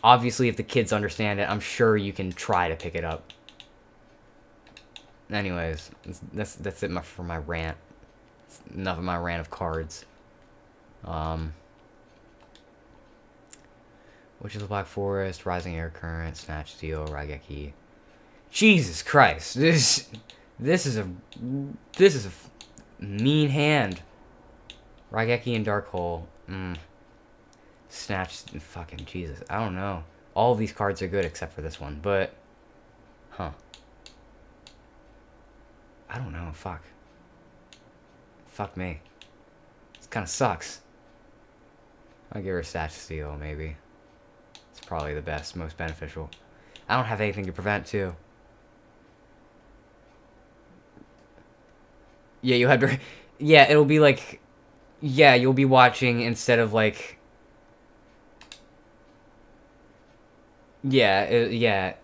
Obviously, if the kids understand it, I'm sure you can try to pick it up. Anyways, that's it for my rant. It's enough of my rant of cards. Which is the Black Forest, Rising Air Current, Snatch Steel, Raigeki. Jesus Christ, this is a mean hand. Raigeki and Dark Hole. Snatch, fucking Jesus. I don't know. All of these cards are good except for this one, but I don't know. Fuck me. This kind of sucks. I'll give her a Snatch Steel, maybe. It's probably the best, most beneficial. I don't have anything to prevent, too. Yeah, you have to... Yeah, it'll be like... Yeah, you'll be watching instead of, like... Yeah,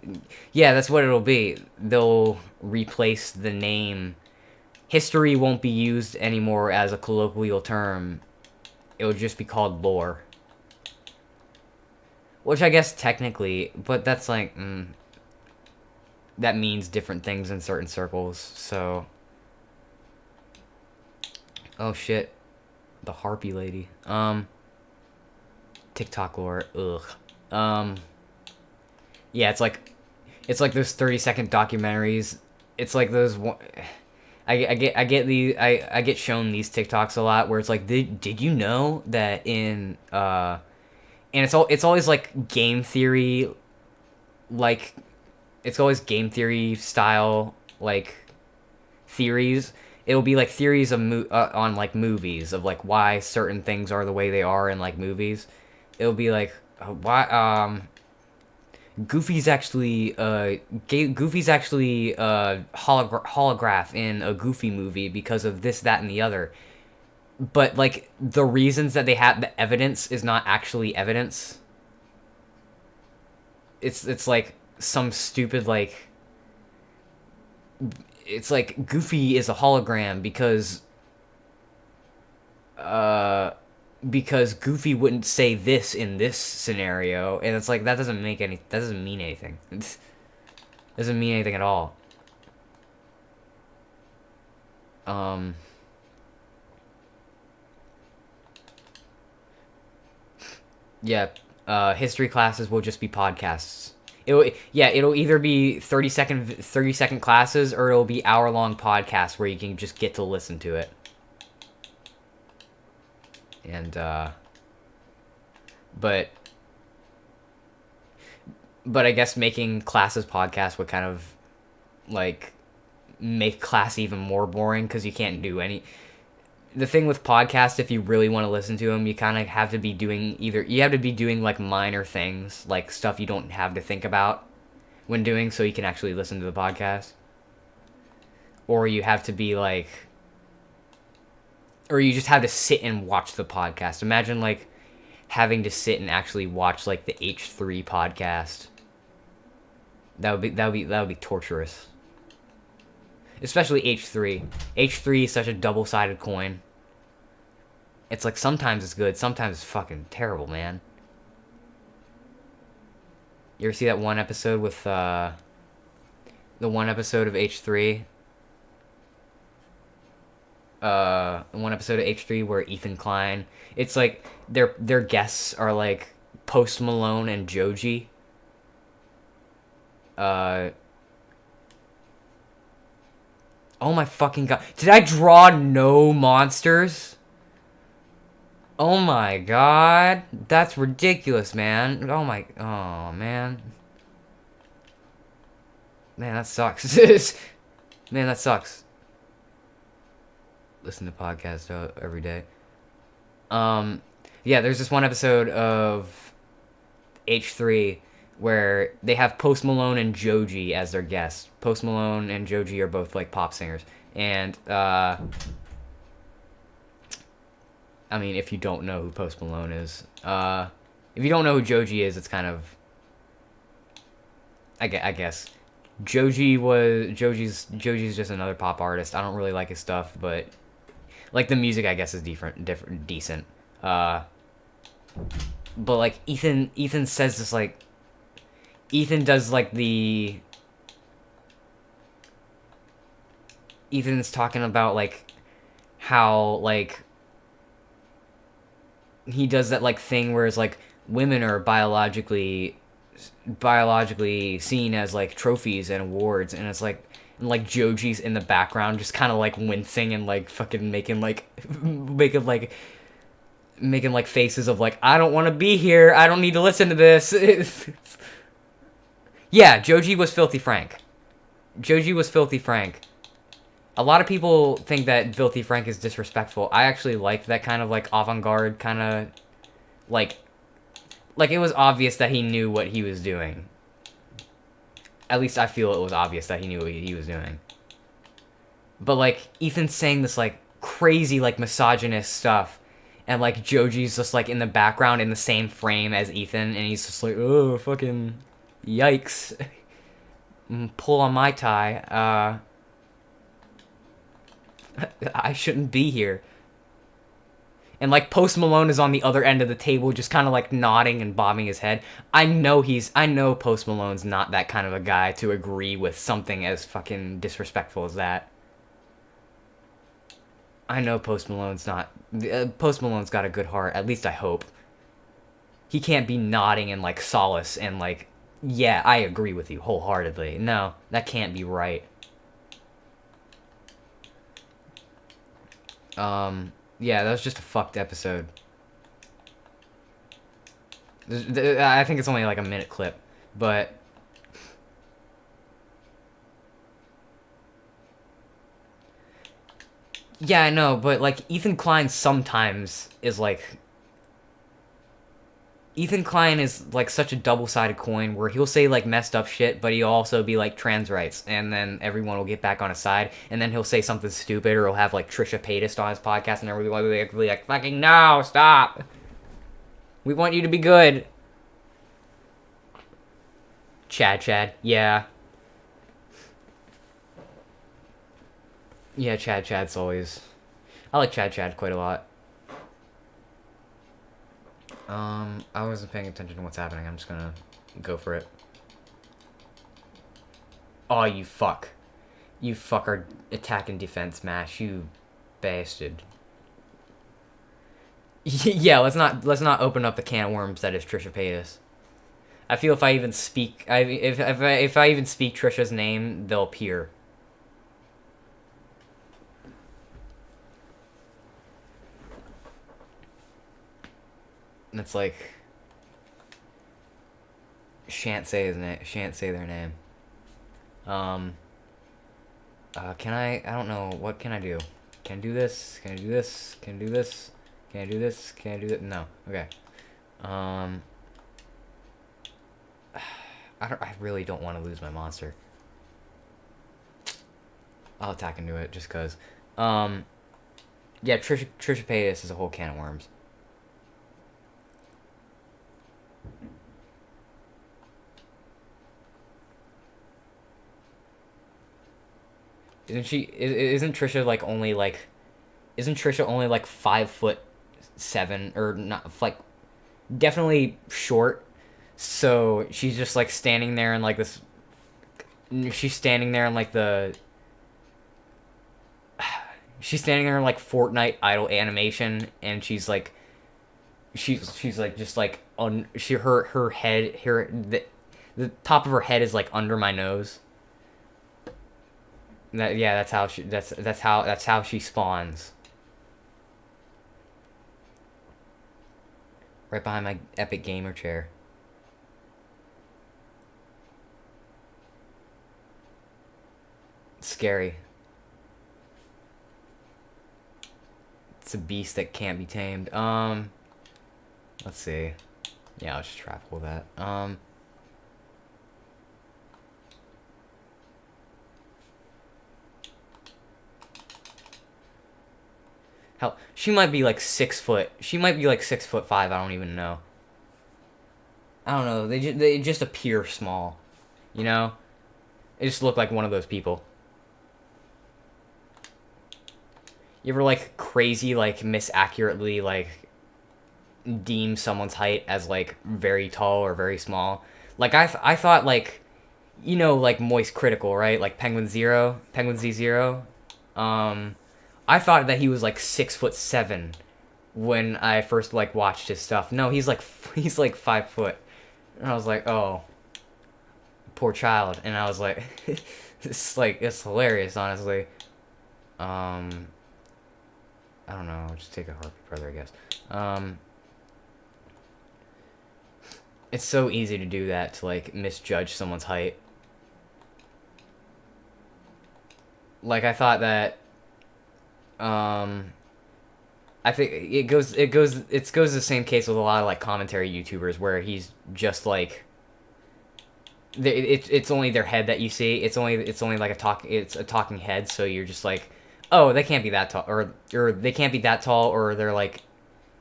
that's what it'll be. They'll replace the name. History won't be used anymore as a colloquial term. It'll just be called lore. Which I guess technically, but that's like... that means different things in certain circles, so... Oh shit. The Harpy lady. TikTok lore. Ugh. Yeah, it's like those 30-second documentaries. It's like those I get shown these TikToks a lot where it's like, did you know that in and it's always like game theory, like it's always game theory style like theories. It'll be like theories of on like movies of like why certain things are the way they are in like movies. It'll be like why Goofy's actually holograph in a Goofy movie because of this, that, and the other. But like the reasons that they have the evidence is not actually evidence. It's like some stupid like. It's like Goofy is a hologram because Goofy wouldn't say this in this scenario, and it's like that doesn't mean anything. It doesn't mean anything at all. Yeah, history classes will just be podcasts. It'll either be 30-second classes, or it'll be hour-long podcasts where you can just get to listen to it. And but I guess making classes podcasts would kind of like make class even more boring because you can't do any. The thing with podcasts, if you really want to listen to them, you kind of have to be doing like minor things, like stuff you don't have to think about when doing, so you can actually listen to the podcast. Or you have to be like, or you just have to sit and watch the podcast. Imagine like having to sit and actually watch like the H3 podcast. That would be torturous. Especially H3. H3 is such a double-sided coin. It's like sometimes it's good, sometimes it's fucking terrible, man. You ever see that one episode with the one episode of H3? One episode of H3 where Ethan Klein, it's like their guests are like Post Malone and Joji. Oh my fucking god. Did I draw no monsters? Oh my god. That's ridiculous, man. Oh man. Man, that sucks. Man, that sucks. Listen to podcasts every day. Yeah, there's this one episode of H3 where they have Post Malone and Joji as their guests. Post Malone and Joji are both like pop singers, and I mean, if you don't know who Post Malone is. If you don't know who Joji is, it's kind of... I guess. Joji's just another pop artist. I don't really like his stuff, but... Like, the music, I guess, is decent. But, like, Ethan says this, like... Ethan does, like, the... Ethan's talking about, like, how, like... He does that, like, thing where it's, like, women are biologically seen as, like, trophies and awards, and it's, like... And, like, Joji's in the background just kind of, like, wincing and, like, fucking making, like... making, like, faces of, like, I don't want to be here, I don't need to listen to this. Yeah, Joji was Filthy Frank. A lot of people think that Filthy Frank is disrespectful. I actually like that kind of, like, avant-garde kind of, like, it was obvious that he knew what he was doing. At least I feel it was obvious that he knew what he was doing. But, like, Ethan's saying this, like, crazy, like, misogynist stuff. And, like, Joji's just, like, in the background in the same frame as Ethan. And he's just like, oh, fucking yikes. Pull on my tie. I shouldn't be here. And, like, Post Malone is on the other end of the table just kind of, like, nodding and bobbing his head. I know Post Malone's not that kind of a guy to agree with something as fucking disrespectful as that. I know Post Malone's not... Post Malone's got a good heart. At least I hope. He can't be nodding in, like, solace and, like, yeah, I agree with you wholeheartedly. No, that can't be right. Yeah, that was just a fucked episode. I think it's only like a minute clip, but... Yeah, I know, but, like, Ethan Klein sometimes is, like... Ethan Klein is, like, such a double-sided coin where he'll say, like, messed up shit, but he'll also be, like, trans rights, and then everyone will get back on his side, and then he'll say something stupid, or he'll have, like, Trisha Paytas on his podcast, and everyone will be like, fucking no, stop! We want you to be good. Chad, yeah. Yeah, Chad's always... I like Chad quite a lot. I wasn't paying attention to what's happening. I'm just gonna go for it. Oh, you fuck. You fuck our attack and defense mash, you bastard. Yeah, let's not open up the can of worms that is Trisha Paytas. I feel if I even speak if I even speak Trisha's name, they'll appear. And it's like shan't say their name. Can I don't know, what can I do? Can I do this? Can I do this? Can I do this? Can I do this? Can I do that? No. Okay. I really don't want to lose my monster. I'll attack into it just cause. Yeah, Trisha Paytas is a whole can of worms. Isn't Trisha like only like... Isn't Trisha only like 5'7", or not, like, definitely short? So she's just like standing there in like this... She's standing there in like the... She's standing there in like Fortnite idle animation, and she's like... She's like just like on her head, the top of her head is like under my nose. Yeah, that's how she spawns. Right behind my epic gamer chair. It's scary. It's a beast that can't be tamed. Let's see. Yeah, I'll just travel that. Hell, she might be like 6 foot. She might be like 6'5". I don't even know. I don't know. They just appear small, you know. They just look like one of those people. You ever like crazy like misaccurately like deem someone's height as like very tall or very small? Like I thought like, you know, like Moist Critical, right? Like Penguin Z0. I thought that he was like 6'7" when I first like watched his stuff. No, he's like he's like 5 foot. And I was like, oh, poor child. And I was like, it's hilarious, honestly. I don't know. I'll just take a heartbeat brother, I guess. It's so easy to do that, to like misjudge someone's height. Like I thought that. I think it goes the same case with a lot of like commentary YouTubers where he's just like. It's only their head that you see. It's only like it's a talking head, so you're just like, oh, they can't be that tall, or they can't be that tall, or they're like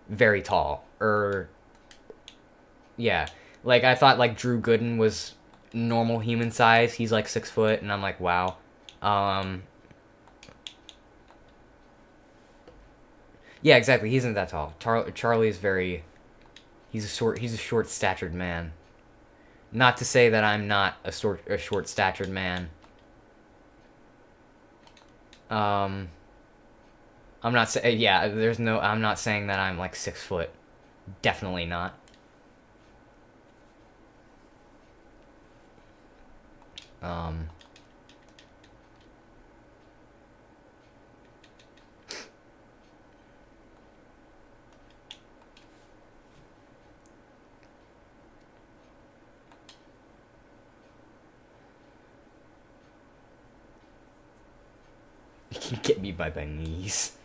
very tall, or yeah. Like I thought like Drew Gooden was normal human size. He's like 6 foot, and I'm like, wow. Yeah, exactly. He isn't that tall. Charlie is very. He's a short statured man. Not to say that I'm not a short statured man. I'm not saying, yeah, I'm not saying that I'm like 6 foot. Definitely not. You can get me by my knees.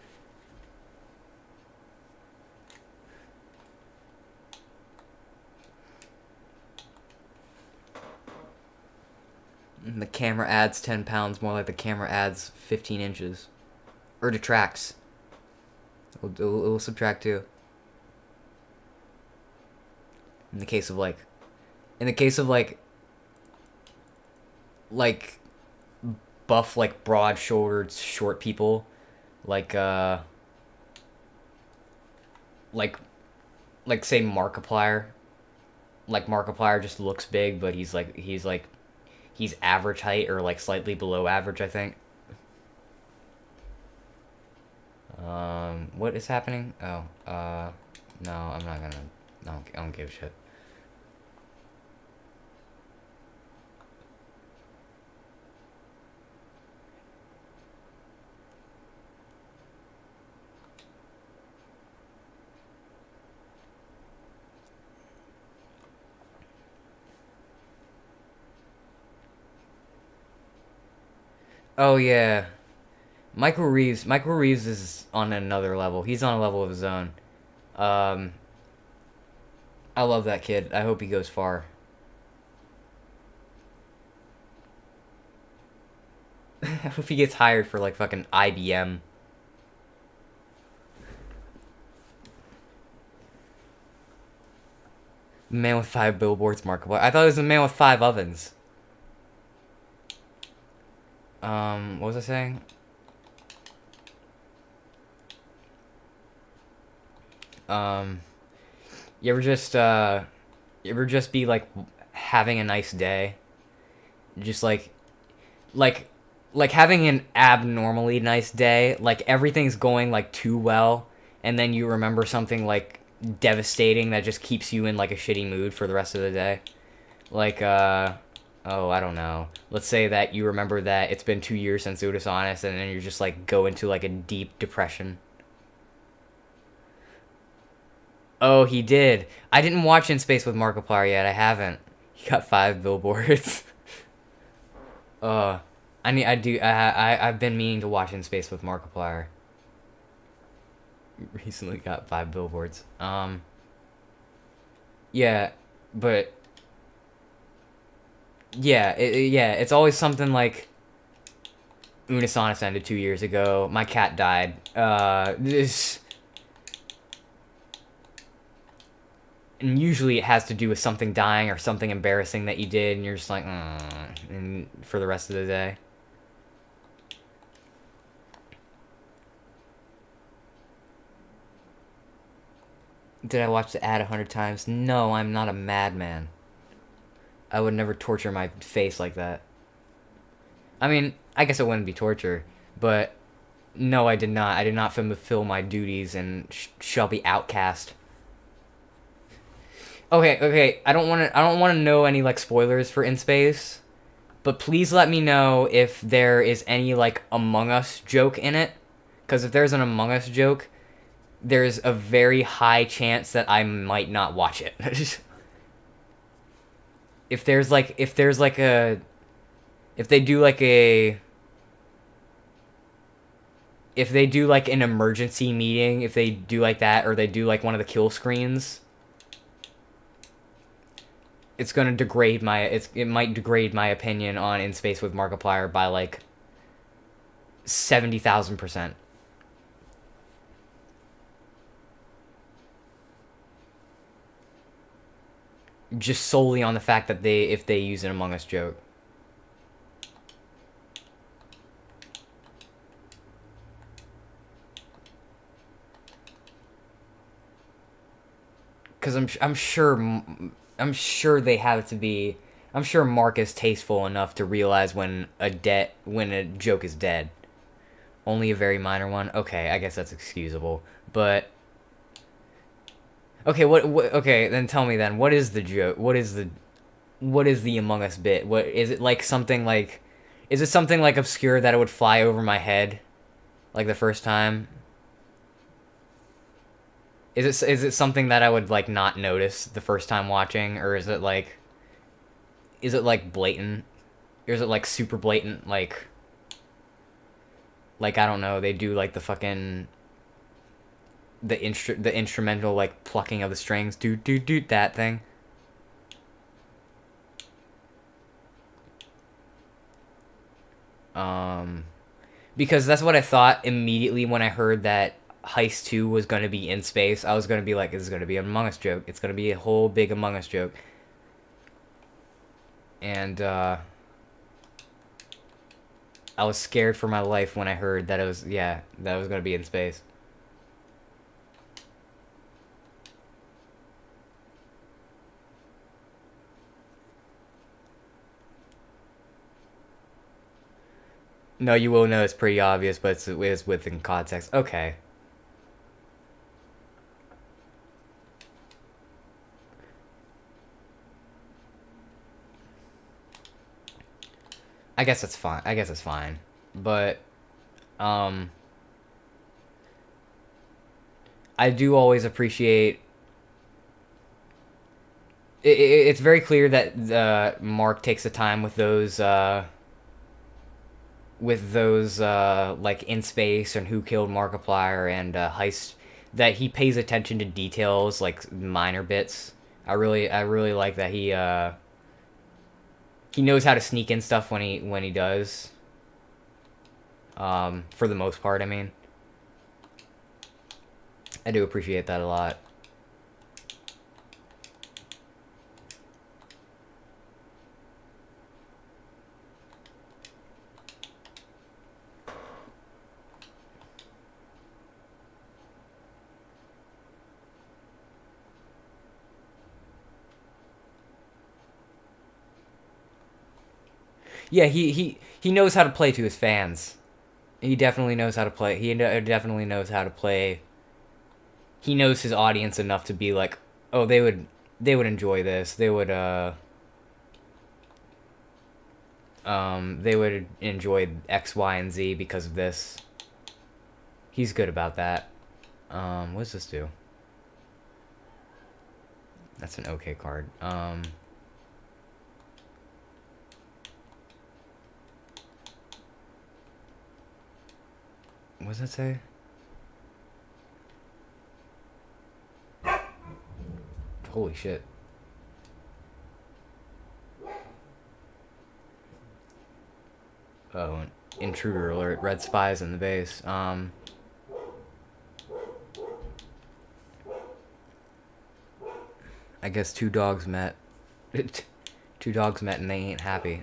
The camera adds 10 pounds, more like the camera adds 15 inches. Or detracts. It'll subtract too. In the case of like buff, like broad-shouldered, short people, like say Markiplier. Like Markiplier just looks big, but he's average height or like slightly below average, I think. What is happening? Oh, no, I'm not gonna. I don't give a shit. Oh yeah, Michael Reeves. Michael Reeves is on another level. He's on a level of his own. Um, I love that kid. I hope he goes far. I hope he gets hired for like fucking IBM. Man with 5 billboards, Markiplier. I thought it was a man with 5 ovens. What was I saying? You ever just be like having a nice day? Just like having an abnormally nice day, like everything's going like too well, and then you remember something like devastating that just keeps you in like a shitty mood for the rest of the day. Like oh, I don't know. Let's say that you remember that it's been 2 years since Duelist Soul, and then you're just like go into like a deep depression. Oh, he did. I didn't watch In Space with Markiplier yet. I haven't. He got 5 billboards. I've been meaning to watch In Space with Markiplier. Recently got 5 billboards. Yeah, but yeah, it's always something like Unisonus ended 2 years ago. My cat died. This... And usually it has to do with something dying or something embarrassing that you did, and you're just like, and for the rest of the day. Did I watch the ad 100 times? No, I'm not a madman. I would never torture my face like that. I mean, I guess it wouldn't be torture, but no, I did not. I did not fulfill my duties and shall be outcast. Okay. I don't want to know any like spoilers for In Space, but please let me know if there is any like Among Us joke in it, because if there's an Among Us joke, there's a very high chance that I might not watch it. if they do like an emergency meeting, if they do like that, or they do like one of the kill screens, it's gonna degrade it might degrade my opinion on In Space with Markiplier by like 70,000%. Just solely on the fact that if they use an Among Us joke. Because I'm sure they have to be. I'm sure Mark is tasteful enough to realize when a joke is dead. Only a very minor one. Okay, I guess that's excusable. But okay, okay, then tell me then. What is the joke? What is the Among Us bit? What is it like? Something like, is it something like obscure that it would fly over my head, like the first time? Is it something that I would like not notice the first time watching, or is it like blatant, or is it like super blatant, like I don't know, they do like the fucking the instrumental like plucking of the strings, do that thing. Because that's what I thought immediately when I heard that Heist 2 was going to be In Space. I was going to be like, this is going to be an Among Us joke. It's going to be a whole big Among Us joke. And, I was scared for my life when I heard that it was going to be In Space. No, you will know it's pretty obvious, but it's within context. Okay. I guess that's fine. But, I do always appreciate... It's very clear that Mark takes the time with those like In Space and Who Killed Markiplier and Heist, that he pays attention to details, like minor bits. I really like that he knows how to sneak in stuff when he does. For the most part, I mean. I do appreciate that a lot. Yeah, he knows how to play to his fans. He definitely knows how to play. He definitely knows how to play. He knows his audience enough to be like, oh, they would enjoy this. They would enjoy X, Y, and Z because of this. He's good about that. What does this do? That's an okay card. What does that say? Holy shit. Oh, Intruder alert. Red spies in the base. I guess two dogs met. Two dogs met and they ain't happy.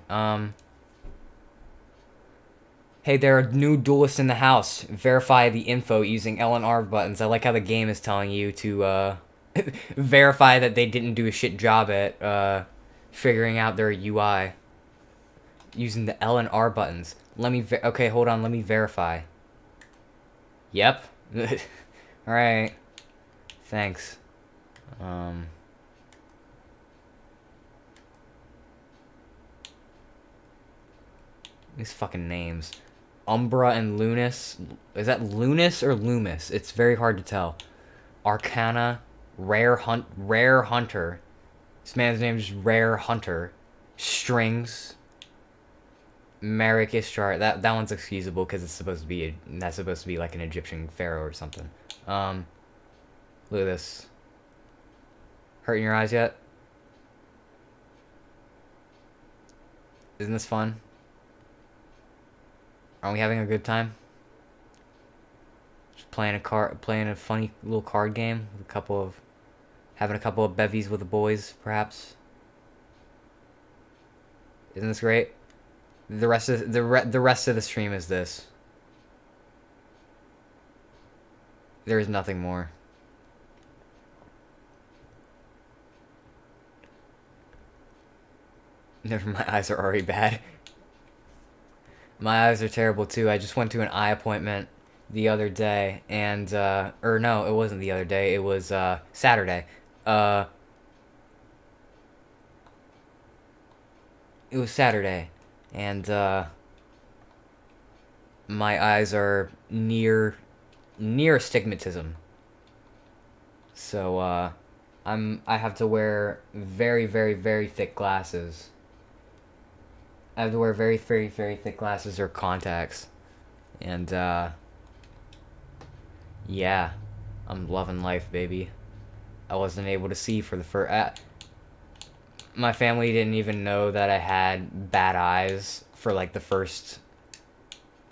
Hey, there are new duelists in the house. Verify the info using L and R buttons. I like how the game is telling you to verify that they didn't do a shit job at figuring out their UI using the L and R buttons. Okay, hold on. Let me verify. Yep. All right. Thanks. These fucking names. Umbra and Lunas. Is that Lunas or Loomis? It's very hard to tell. Arcana. Rare Hunter. This man's name is Rare Hunter. Strings. Merrick Ishtar. That one's excusable because it's supposed to be that's supposed to be like an Egyptian pharaoh or something. Look at this. Hurting your eyes yet? Isn't this fun? Aren't we having a good time? Just playing a funny little card game with having a couple of bevies with the boys, perhaps. Isn't this great? The rest of the stream is this. There is nothing more. Never, my eyes are already bad. My eyes are terrible too. I just went to an eye appointment the other day, and or no, it wasn't the other day. It was Saturday. It was Saturday, and my eyes are near astigmatism. So I have to wear very, very, very thick glasses. I have to wear very, very, very thick glasses or contacts. And, yeah. I'm loving life, baby. I wasn't able to see for the first... my family didn't even know that I had bad eyes for, like, the first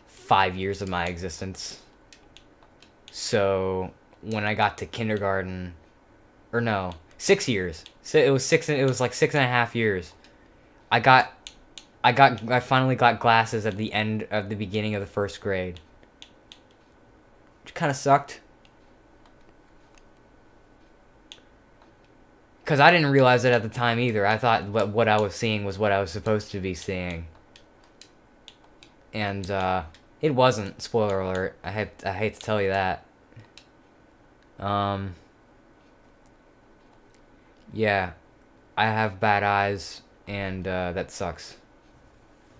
5 years of my existence. So, when I got to kindergarten... Or no, 6 years. So it was like 6.5 years. I finally got glasses at the beginning of the first grade. Which kind of sucked. Because I didn't realize it at the time either. I thought what I was seeing was what I was supposed to be seeing. And, it wasn't. Spoiler alert. I hate to tell you that. Yeah. I have bad eyes, and, that sucks.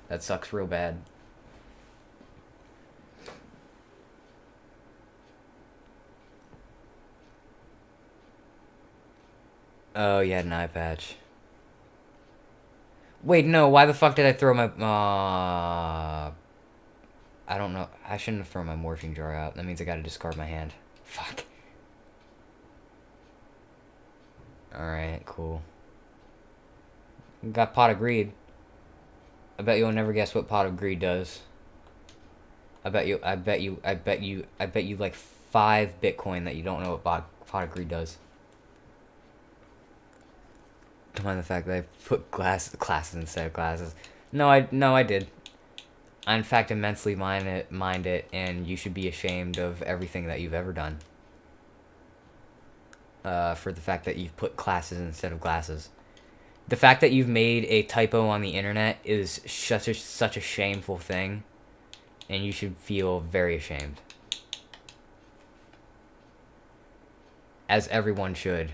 That sucks real bad. Oh, you had an eye patch. Wait, no, why the fuck did I throw my... I don't know. I shouldn't have thrown my morphine jar out. That means I gotta discard my hand. Fuck. Alright, cool. Got Pot of Greed. I bet you'll never guess what Pot of Greed does. I bet you like 5 Bitcoin that you don't know what Pot of Greed does. Don't mind the fact that I put classes instead of glasses. No, I did. I, in fact, immensely mind it, and you should be ashamed of everything that you've ever done. For the fact that you've put classes instead of glasses. The fact that you've made a typo on the internet is such a shameful thing, and you should feel very ashamed. As everyone should.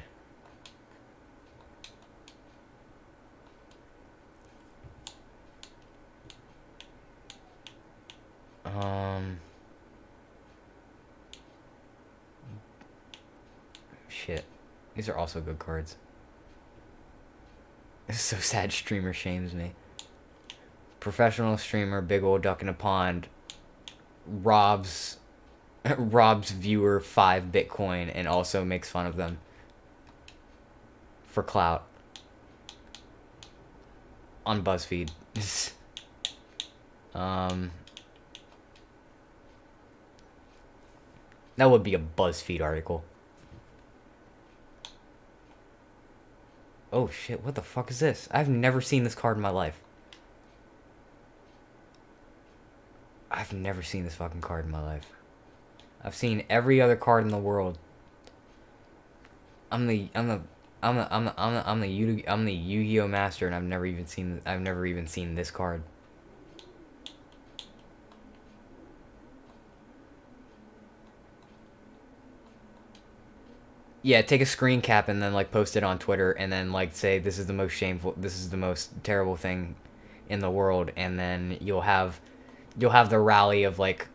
Shit. These are also good cards. It's so sad streamer shames me. Professional streamer, big old duck in a pond, robs viewer 5 Bitcoin and also makes fun of them. For clout. On BuzzFeed. That would be a BuzzFeed article. Oh shit, what the fuck is this? I've never seen this card in my life. I've never seen this fucking card in my life. I've seen every other card in the world. I'm the Yu-Gi-Oh master, and I've never even seen this card. Yeah, take a screen cap and then like post it on Twitter and then like say this is the most terrible thing in the world, and then you'll have the rally of like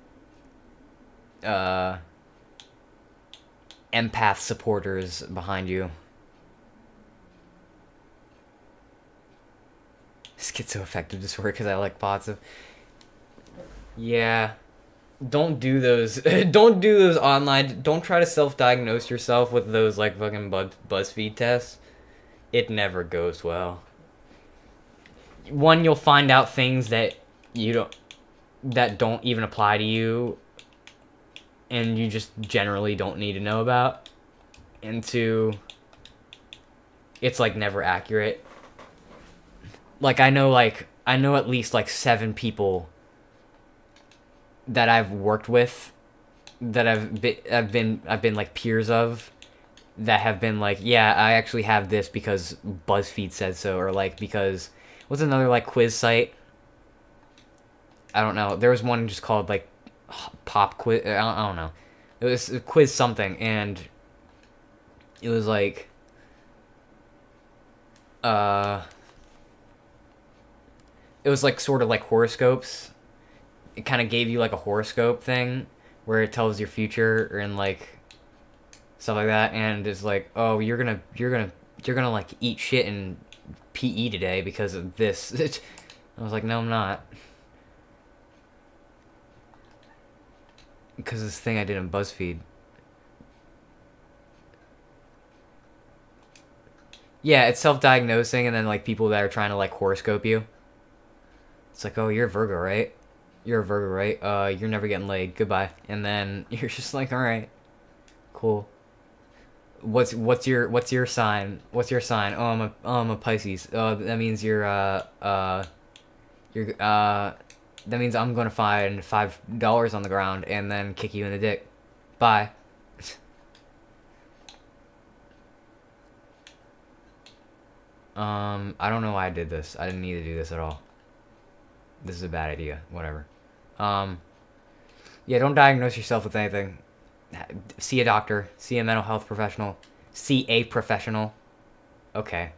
empath supporters behind you. Schizoaffective disorder because I like bots of. Yeah. Don't do those. Don't do those online. Don't try to self-diagnose yourself with those like fucking BuzzFeed tests. It never goes well. One, you'll find out things that don't even apply to you, and you just generally don't need to know about. And two, it's like never accurate. Like I know at least like 7 people that I've worked with, that I've been like peers of, that have been like, yeah, I actually have this because BuzzFeed said so, or like because what's another like quiz site? I don't know. There was one just called like Pop Quiz. I don't know. It was a quiz something, and it was like it was like sort of like horoscopes. It kind of gave you like a horoscope thing where it tells your future and like stuff like that, and it's like, oh, you're gonna like eat shit in PE today because of this. I was like, no, I'm not, because of this thing I did in BuzzFeed. Yeah, it's self-diagnosing, and then like people that are trying to like horoscope you. It's like, oh, you're a Virgo, right? You're a Virgo, right? You're never getting laid. Goodbye. And then you're just like, all right, cool. What's your sign? What's your sign? Oh, I'm a Pisces. That means that means I'm gonna find $5 on the ground and then kick you in the dick. Bye. I don't know why I did this. I didn't need to do this at all. This is a bad idea. Whatever. Yeah, don't diagnose yourself with anything. See a doctor. See a mental health professional. See a professional. Okay.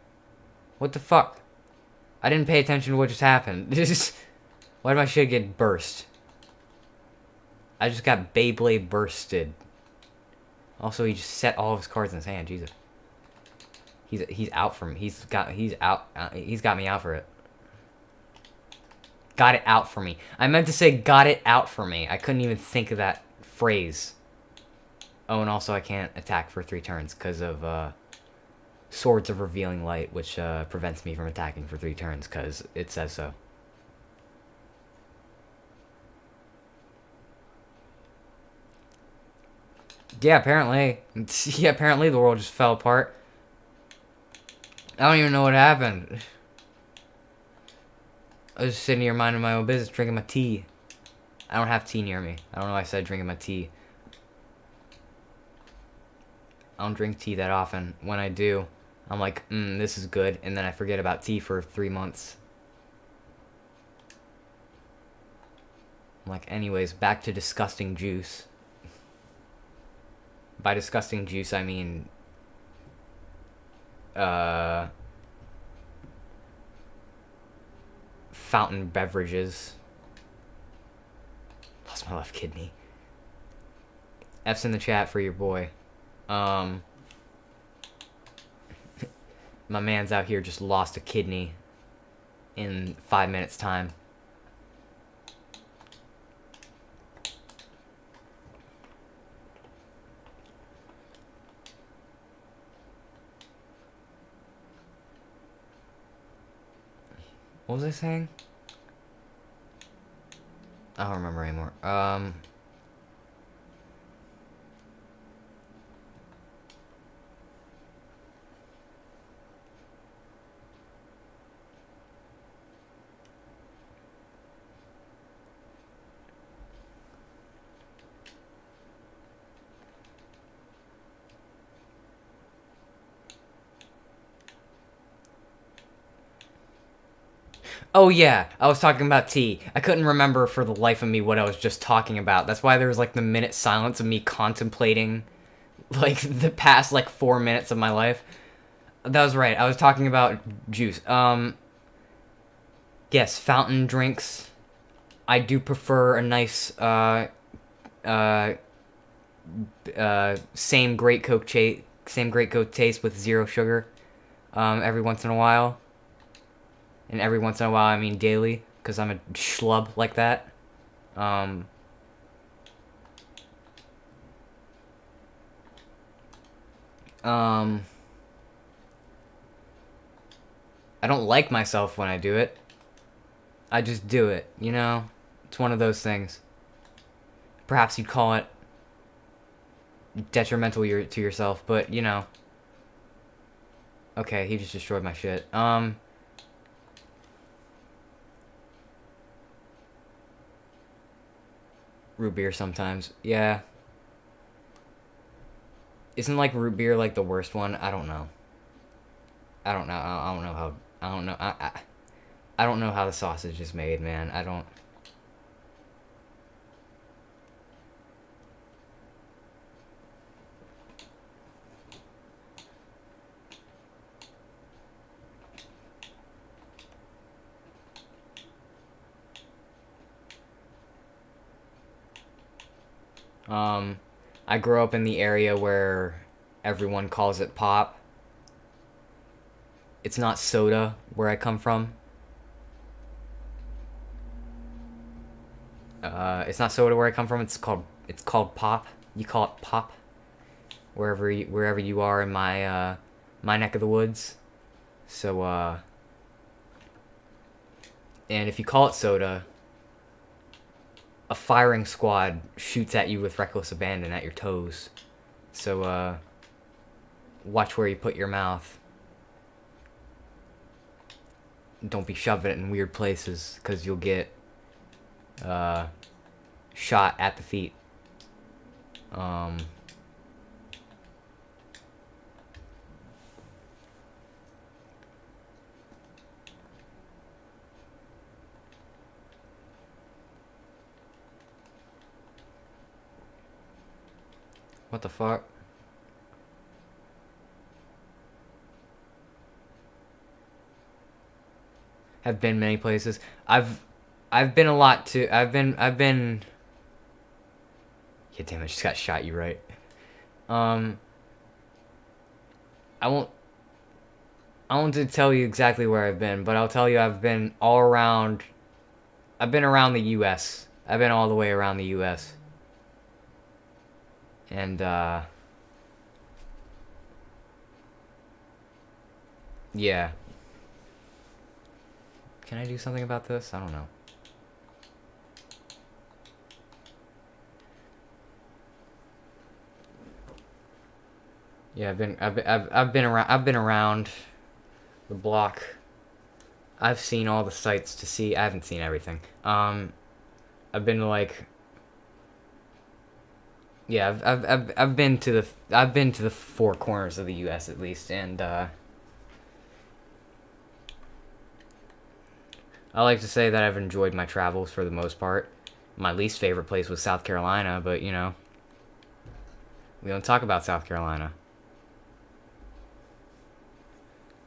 What the fuck? I didn't pay attention to what just happened. Why did my shit get burst? I just got Beyblade bursted. Also, he just set all of his cards in his hand. Jesus. He's out for me. He's got me out for it. Got it out for me. I meant to say got it out for me. I couldn't even think of that phrase. Oh, and also I can't attack for 3 turns because of Swords of Revealing Light, which prevents me from attacking for 3 turns because it says so. Yeah, apparently. Yeah, apparently the world just fell apart. I don't even know what happened. I was just sitting here minding my own business, drinking my tea. I don't have tea near me. I don't know why I said drinking my tea. I don't drink tea that often. When I do, I'm like, this is good. And then I forget about tea for 3 months. I'm like, anyways, back to disgusting juice. By disgusting juice, I mean... fountain beverages. Lost my left kidney. F's in the chat for your boy. My man's out here just lost a kidney in 5 minutes time. What was I saying? I don't remember anymore. Oh yeah, I was talking about tea. I couldn't remember for the life of me what I was just talking about. That's why there was like the minute silence of me contemplating like the past like 4 minutes of my life. That was right. I was talking about juice. Yes, fountain drinks. I do prefer a nice uh same great same great Coke taste with zero sugar. Every once in a while. And every once in a while, I mean daily, because I'm a schlub like that. Um, um, I don't like myself when I do it. I just do it, you know? It's one of those things. Perhaps you'd call it detrimental to yourself, but, you know. Okay, he just destroyed my shit. Root beer sometimes. Yeah. Isn't like root beer like the worst one? I don't know. I don't know. I don't know how. I don't know. I don't know how the sausage is made, man. I don't. I grew up in the area where everyone calls it pop. It's not soda where I come from. It's not soda where I come from. It's called pop. You call it pop wherever you are in my neck of the woods. So and if you call it soda, a firing squad shoots at you with reckless abandon at your toes. So watch where you put your mouth. Don't be shoving it in weird places, because you'll get shot at the feet. What the fuck? Have been many places. I've been a lot too. I've been. Yeah, damn! I just got shot. You right. Um. I won't. I won't tell you exactly where I've been, but I'll tell you I've been all around. I've been around the U.S. I've been all the way around the U.S. And yeah. Can I do something about this? I don't know. Yeah, I've been around the block. I've seen all the sights to see. I haven't seen everything. I've been to like. Yeah, I've been to the four corners of the U.S. at least, and I like to say that I've enjoyed my travels for the most part. My least favorite place was South Carolina, but you know, we don't talk about South Carolina.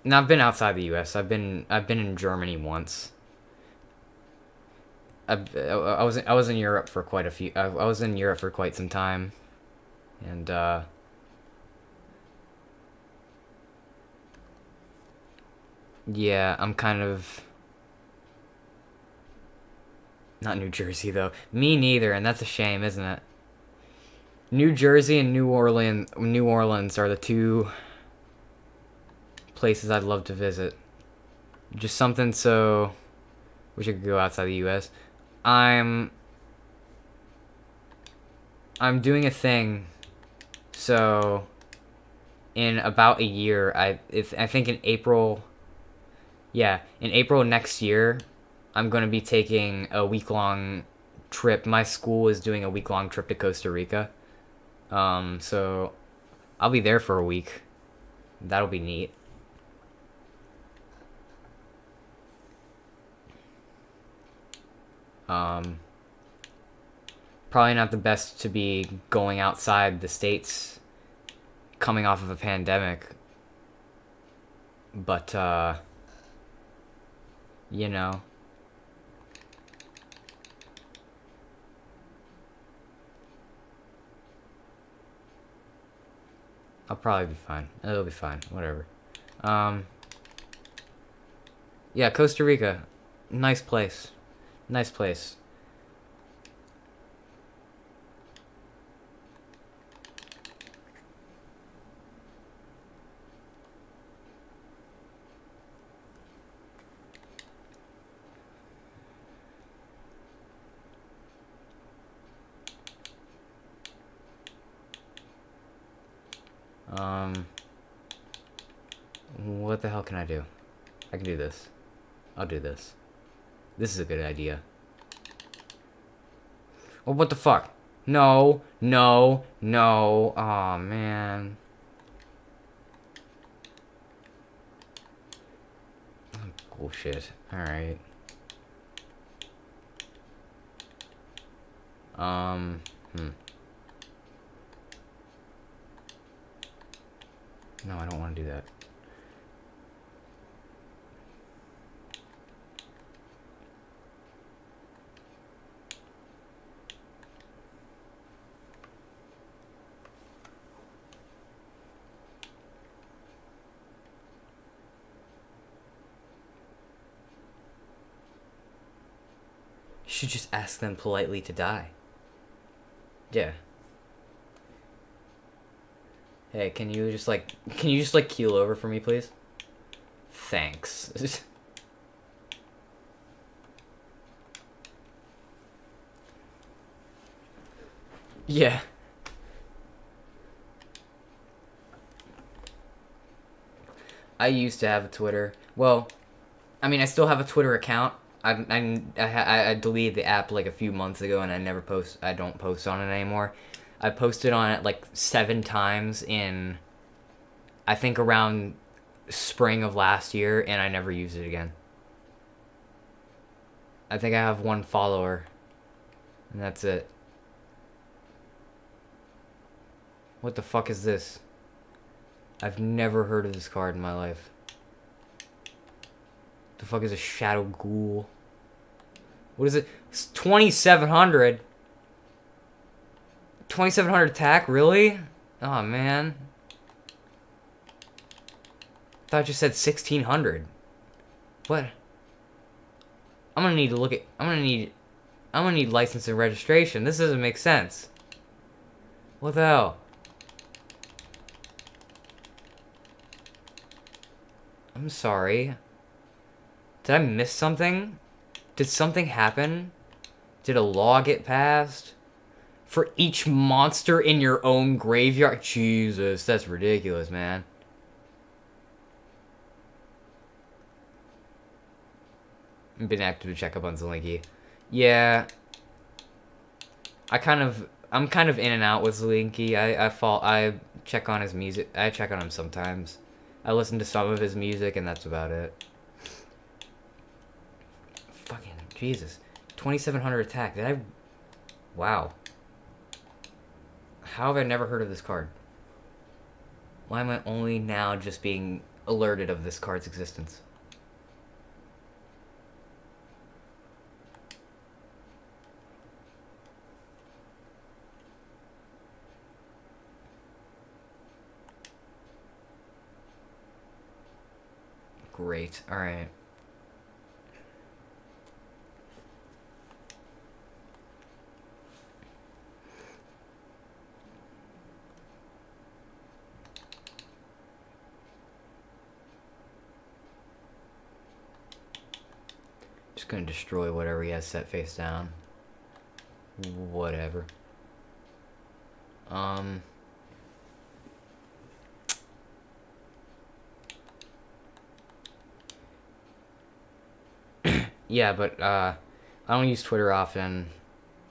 And I've been outside the U.S. I've been in Germany once. I was in Europe for quite a few. I was in Europe for quite some time, and yeah, I'm kind of not New Jersey though. Me neither, and that's a shame, isn't it? New Jersey and New Orleans are the two places I'd love to visit. Just something so. Wish I could go outside the U.S. I'm doing a thing, so in about a year, I think in April, yeah, in April next year, I'm going to be taking a week-long trip. My school is doing a week-long trip to Costa Rica, so I'll be there for a week. That'll be neat. Probably not the best to be going outside the States coming off of a pandemic. But, you know. I'll probably be fine. It'll be fine. Whatever. Yeah, Costa Rica. Nice place. Nice place. What the hell can I do? I can do this. I'll do this. This is a good idea. Oh, what the fuck? No, no, no. Aw, man. Bullshit. Alright. No, I don't want to do that. You should just ask them politely to die. Yeah. Hey, can you just keel over for me, please? Thanks. Yeah. I used to have a Twitter. Well, I mean, I still have a Twitter account. I deleted the app like a few months ago, and I don't post on it anymore. I posted on it like 7 times in, I think, around spring of last year, and I never used it again. I think I have 1 follower, and that's it. What the fuck is this? I've never heard of this card in my life. The fuck is a Shadow Ghoul? What is it? It's 2,700. 2,700 attack? Really? Oh man. I thought you said 1,600. What? I'm gonna need to look at. I'm gonna need license and registration. This doesn't make sense. What the hell? I'm sorry. Did I miss something? Did something happen? Did a law get passed? For each monster in your own graveyard? Jesus, that's ridiculous, man. I've been active to check up on Zelinki. Yeah. I'm kind of in and out with Zelinki. I check on his music. I check on him sometimes. I listen to some of his music, and that's about it. Fucking Jesus. 2,700 attack. Did I... Wow. How have I never heard of this card? Why am I only now just being alerted of this card's existence? Great. Alright. Just gonna destroy whatever he has set face down. Whatever. Yeah, but I don't use Twitter often.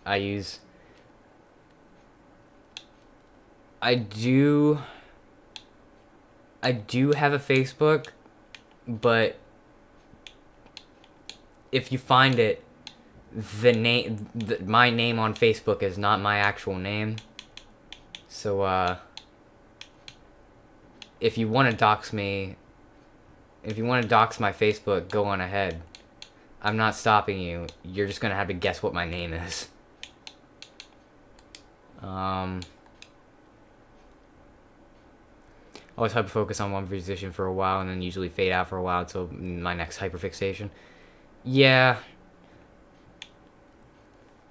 I do have a Facebook, but if you find it, my name on Facebook is not my actual name. So, if you want to dox me, if you want to dox my Facebook, go on ahead. I'm not stopping you. You're just gonna have to guess what my name is. I always hyper-focus on one position for a while and then usually fade out for a while until my next hyperfixation. Yeah.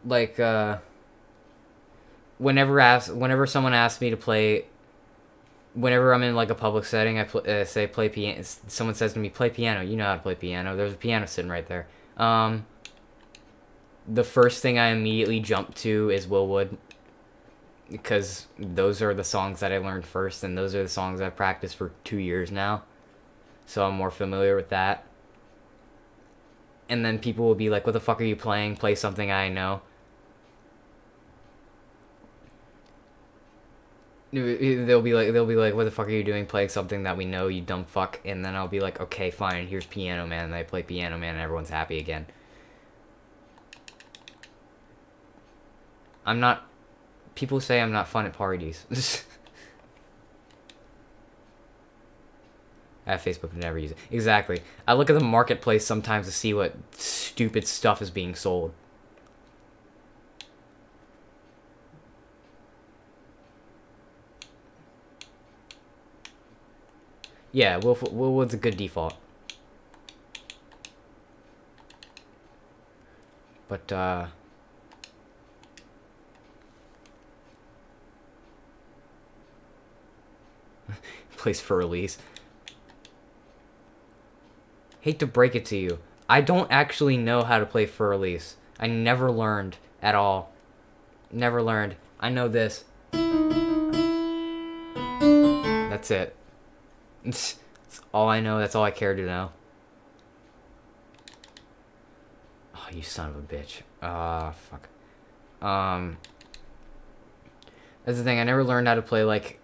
Like, whenever someone asks me to play, whenever I'm in like a public setting, I say play piano. Someone says to me, "Play piano." You know how to play piano. There's a piano sitting right there. The first thing I immediately jump to is Willwood, because those are the songs that I learned first, and those are the songs I've practiced for 2 years now, so I'm more familiar with that. And then people will be like, "What the fuck are you playing? Play something I know." They'll be like, "What the fuck are you doing playing something that we know, you dumb fuck?" And then I'll be like, "Okay, fine, here's Piano Man," and I play Piano Man and everyone's happy again. People say I'm not fun at parties. I have Facebook, but never use it. Exactly. I look at the marketplace sometimes to see what stupid stuff is being sold. Yeah, Willwood's a good default. But, place for release. Hate to break it to you. I don't actually know how to play for release. I never learned at all. Never learned. I know this. That's it. That's all I know. That's all I care to know. Oh, you son of a bitch. Fuck. That's the thing. I never learned how to play, like,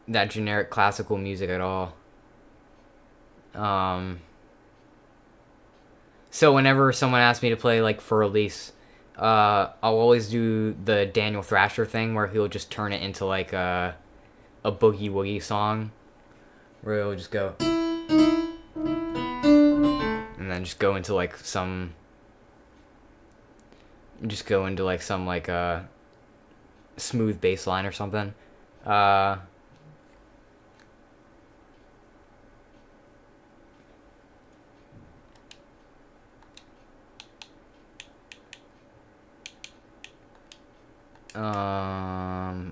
that generic classical music at all. So whenever someone asks me to play, like, for release, I'll always do the Daniel Thrasher thing where he'll just turn it into, like, a boogie woogie song, where he'll just go, and then just go into, like, some, smooth bass line or something.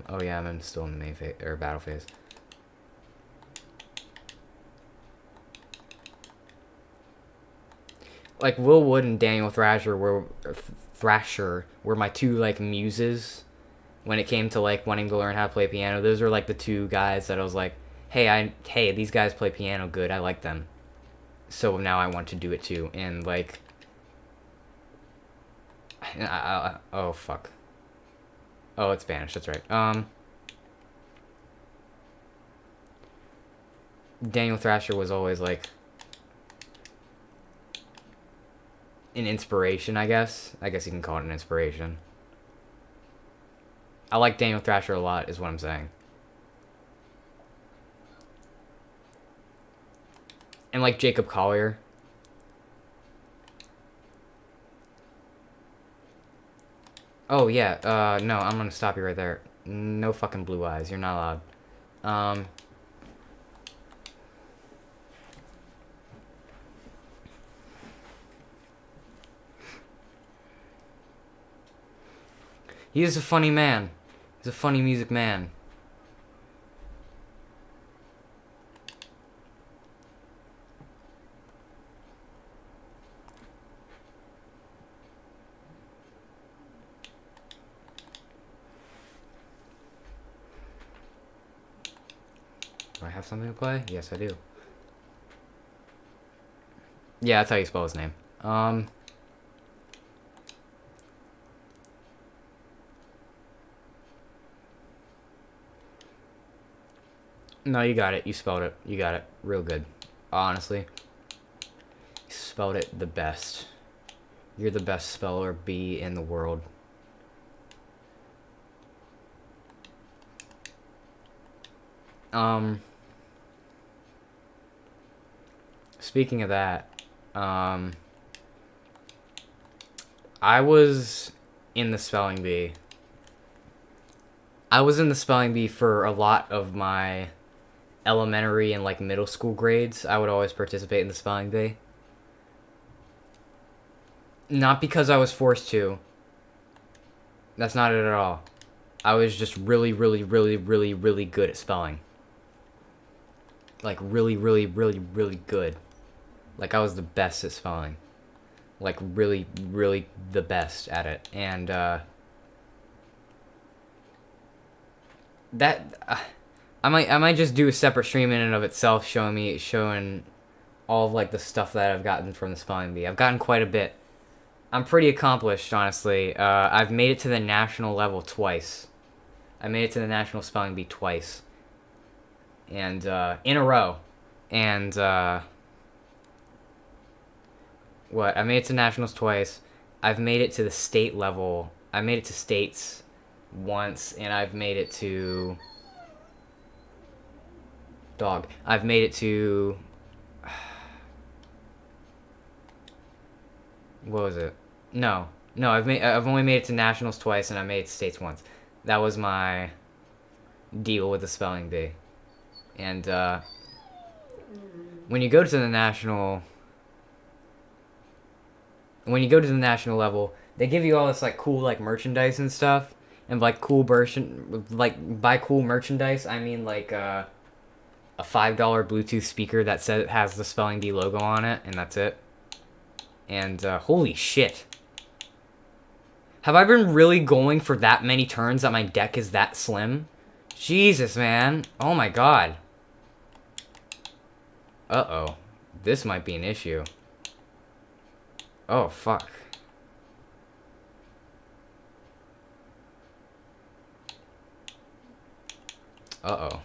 Oh yeah, I'm still in the main phase, or battle phase. Like, Will Wood and Daniel Thrasher were my two, like, muses when it came to, like, wanting to learn how to play piano. Those were, like, the two guys that I was like, hey, these guys play piano good, I like them. So now I want to do it too. And, like, oh fuck. Oh, it's Spanish, that's right. Daniel Thrasher was always, like, an inspiration, I guess. I guess you can call it an inspiration. I like Daniel Thrasher a lot, is what I'm saying. And, like, Jacob Collier. Oh, yeah, no, I'm gonna stop you right there. No fucking blue eyes, you're not allowed. He is a funny man. He's a funny music man. Do I have something to play? Yes, I do. Yeah, that's how you spell his name. No, you got it. You spelled it. You got it. Real good. Honestly. You spelled it the best. You're the best speller bee in the world. Speaking of that, I was in the spelling bee. I was in the spelling bee for a lot of my elementary and like middle school grades. I would always participate in the spelling bee. Not because I was forced to. That's not it at all. I was just really, really, really, really, really good at spelling. Like really, really, really, really good. Like I was the best at spelling. Like really, really the best at it. And I might just do a separate stream in and of itself showing all of like the stuff that I've gotten from the spelling bee. I've gotten quite a bit. I'm pretty accomplished, honestly. I've made it to the national level twice. I made it to the national spelling bee twice. And in a row. And what? I made it to nationals twice. I've made it to the state level. I made it to states once, and I've made it to I've made it to what was it? No, I've only made it to nationals twice, and I made it to states once. That was my deal with the spelling bee. And when you go to the national level, they give you all this like cool like merchandise and stuff, and like cool by cool merchandise I mean like a $5 Bluetooth speaker that has the spelling bee logo on it, and that's it. And holy shit, have I been really going for that many turns that my deck is that slim? Jesus, man. Oh my god. Uh-oh. This might be an issue. Oh, fuck. Uh-oh.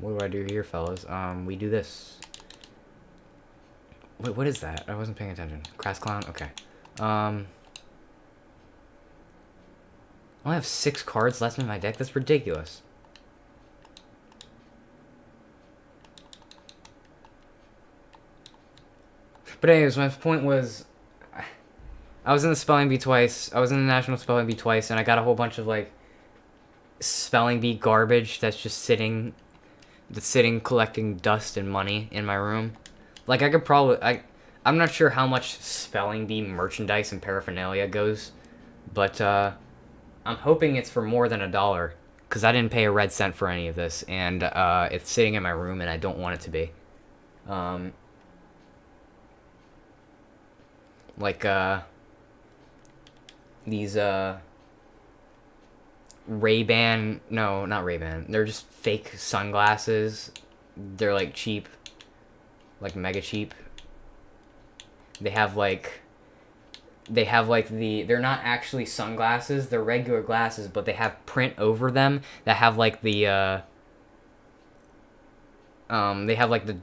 What do I do here, fellas? We do this. Wait, what is that? I wasn't paying attention. Crass Clown? Okay. I only have 6 cards left in my deck? That's ridiculous. But anyways, my point was, I was in the spelling bee twice. I was in the national spelling bee twice, and I got a whole bunch of like spelling bee garbage that's sitting collecting dust and money in my room. Like I could probably I'm not sure how much spelling bee merchandise and paraphernalia goes, but I'm hoping it's for more than $1, because I didn't pay a red cent for any of this, and it's sitting in my room and I don't want it to be. Like these Ray-Ban, no, not Ray-Ban, they're just fake sunglasses. They're like cheap, like mega cheap. They're not actually sunglasses, they're regular glasses, but they have print over them that have like the they have like the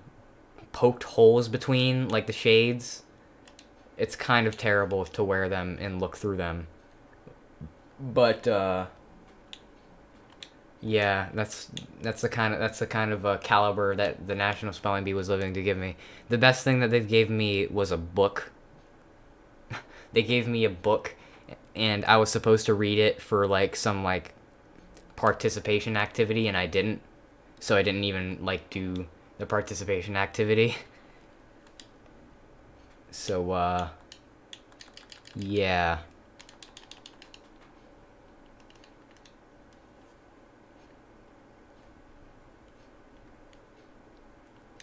poked holes between like the shades. It's kind of terrible to wear them and look through them. But yeah, that's the kind of caliber that the National Spelling Bee was living to give me. The best thing that they've gave me was a book. They gave me a book, and I was supposed to read it for like some like participation activity, and I didn't. So I didn't even like do the participation activity. So yeah.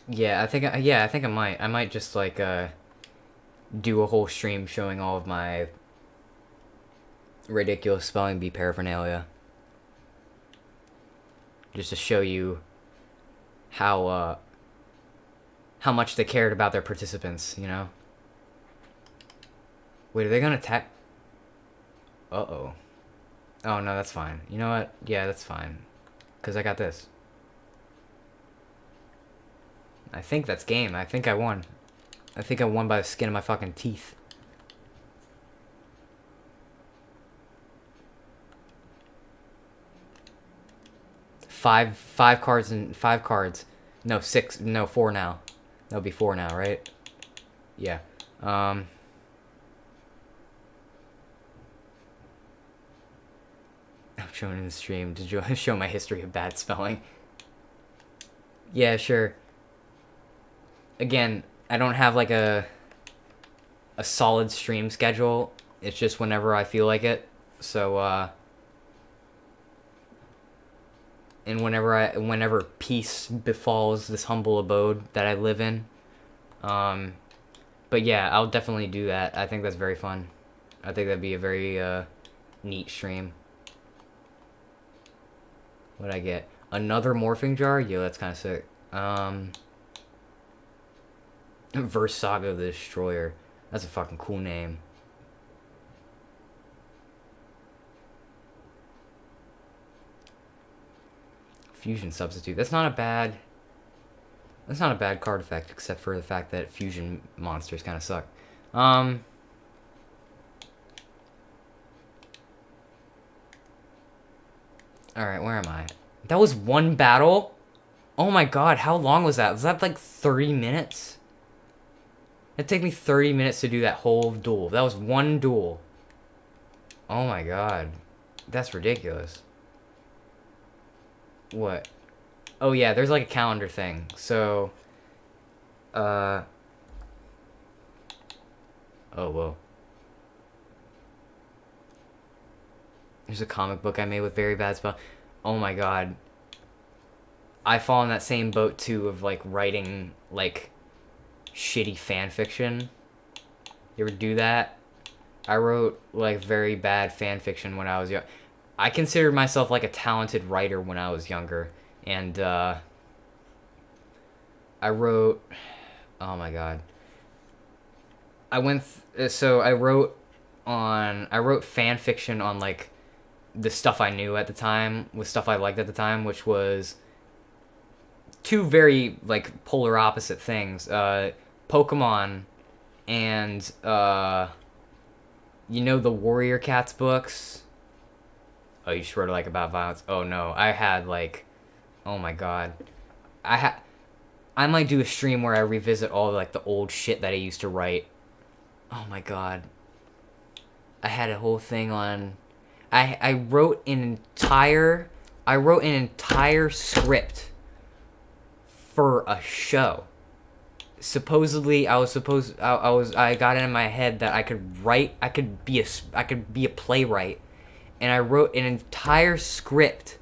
Yeah, I think I might. I might just like do a whole stream showing all of my ridiculous spelling bee paraphernalia. Just to show you how much they cared about their participants, you know? Wait, are they gonna attack? Uh-oh. Oh, no, that's fine. You know what? Yeah, that's fine. 'Cause I got this. I think that's game. I think I won. I think I won by the skin of my fucking teeth. Five cards and 5 cards. No, 6. No, 4 now. That'll be 4 now, right? Yeah. I'm showing in the stream to show my history of bad spelling. Yeah, sure. Again, I don't have like a solid stream schedule. It's just whenever I feel like it. So and whenever peace befalls this humble abode that I live in. But yeah, I'll definitely do that. I think that's very fun. I think that'd be a very neat stream. What'd I get? Another morphing jar? Yo, that's kind of sick. Verse Saga the Destroyer. That's a fucking cool name. Fusion Substitute. That's not a bad card effect, except for the fact that fusion monsters kind of suck. Alright, where am I? That was one battle? Oh my god, how long was that? Was that like 30 minutes? It'd take me 30 minutes to do that whole duel. That was one duel. Oh my god. That's ridiculous. What? Oh yeah, there's like a calendar thing. So, oh whoa. There's a comic book I made with very bad spell. Oh my god. I fall in that same boat too of like writing like shitty fan fiction. You ever do that? I wrote like very bad fan fiction when I was young. I considered myself like a talented writer when I was younger, and I wrote, oh my god, I wrote fan fiction on like the stuff I knew at the time, with stuff I liked at the time, which was two very like polar opposite things, Pokemon and you know the Warrior Cats books. Oh, you just wrote like about violence. Oh no, I had like, oh my god, I might do a stream where I revisit all like the old shit that I used to write. Oh my god, I had a whole thing on. I wrote an entire script for a show. Supposedly, I got it in my head that I could write. I could be a playwright. And I wrote an entire script.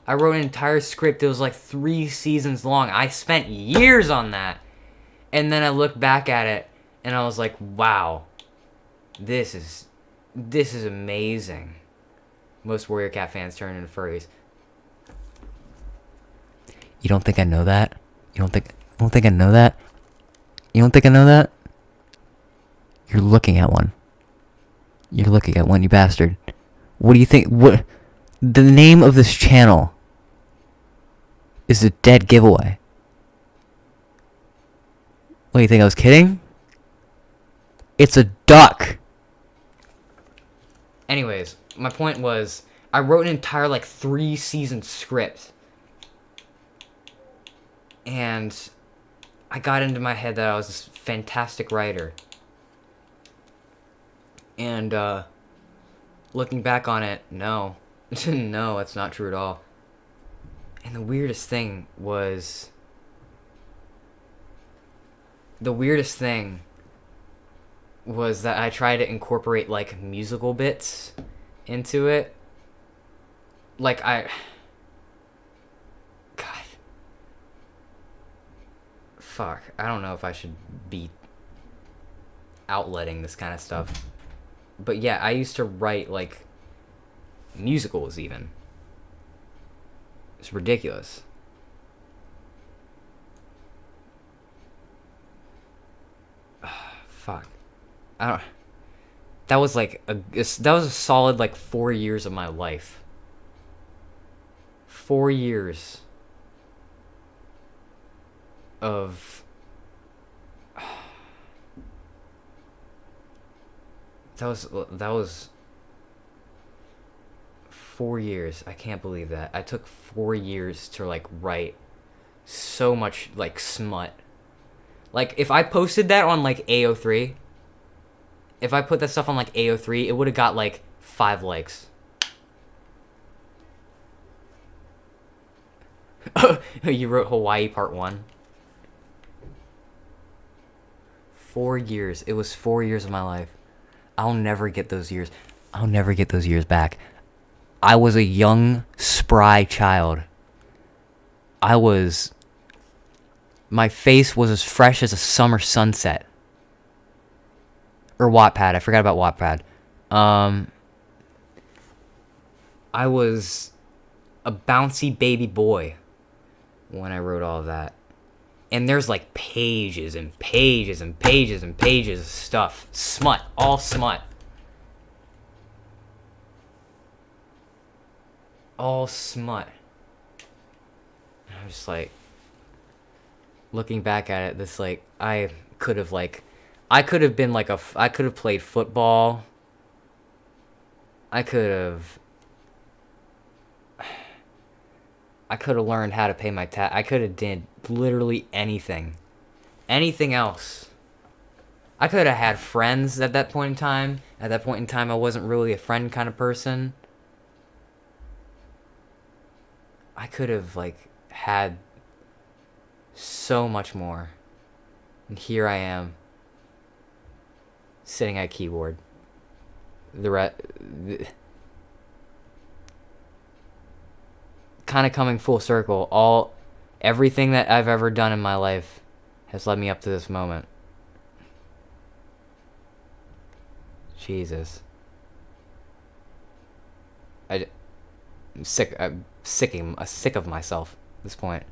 It was like 3 seasons long. I spent years on that. And then I looked back at it and I was like, wow. This is amazing. Most Warrior Cat fans turn into furries. You don't think I know that? You don't think I know that? You don't think I know that? You're looking at one. You're looking at one, you bastard. What do you think? What? The name of this channel is a dead giveaway. What, you think I was kidding? It's a duck. Anyways, my point was, I wrote an entire like 3-season script. And I got into my head that I was this fantastic writer. And, looking back on it, no. No, it's not true at all. And the weirdest thing was that I tried to incorporate, like, musical bits into it. Like, God. Fuck. I don't know if I should be outletting this kind of stuff. But yeah, I used to write, like, musicals even. It's ridiculous. Fuck. I don't... That was, like, that was a solid, like, 4 years of my life. 4 years of... that was 4 years. I can't believe that. I took 4 years to like write so much like smut. Like if I posted that on like AO3, if I put that stuff on like AO3, it would have got like 5 likes. You wrote Hawaii Part 1. 4 years. It was 4 years of my life. I'll never get those years. I'll never get those years back. I was a young, spry child. My face was as fresh as a summer sunset. Or Wattpad. I forgot about Wattpad. I was a bouncy baby boy when I wrote all of that. And there's like pages and pages and pages and pages of stuff. Smut. All smut. All smut. I'm just like, looking back at it, this like, I could have been like I could have played football. I could have learned how to pay my tax. I could have did literally anything. Anything else. I could have had friends at that point in time. At that point in time, I wasn't really a friend kind of person. I could have, like, had so much more. And here I am, sitting at a keyboard. Kind of coming full circle. Everything that I've ever done in my life has led me up to this moment. Jesus. I'm sick of myself at this point.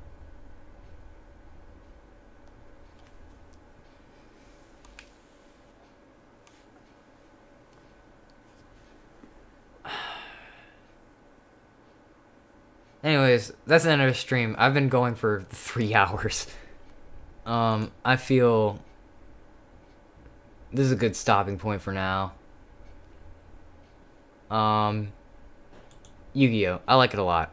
Anyways, that's the end of the stream. I've been going for 3 hours. I feel this is a good stopping point for now. Yu-Gi-Oh! I like it a lot.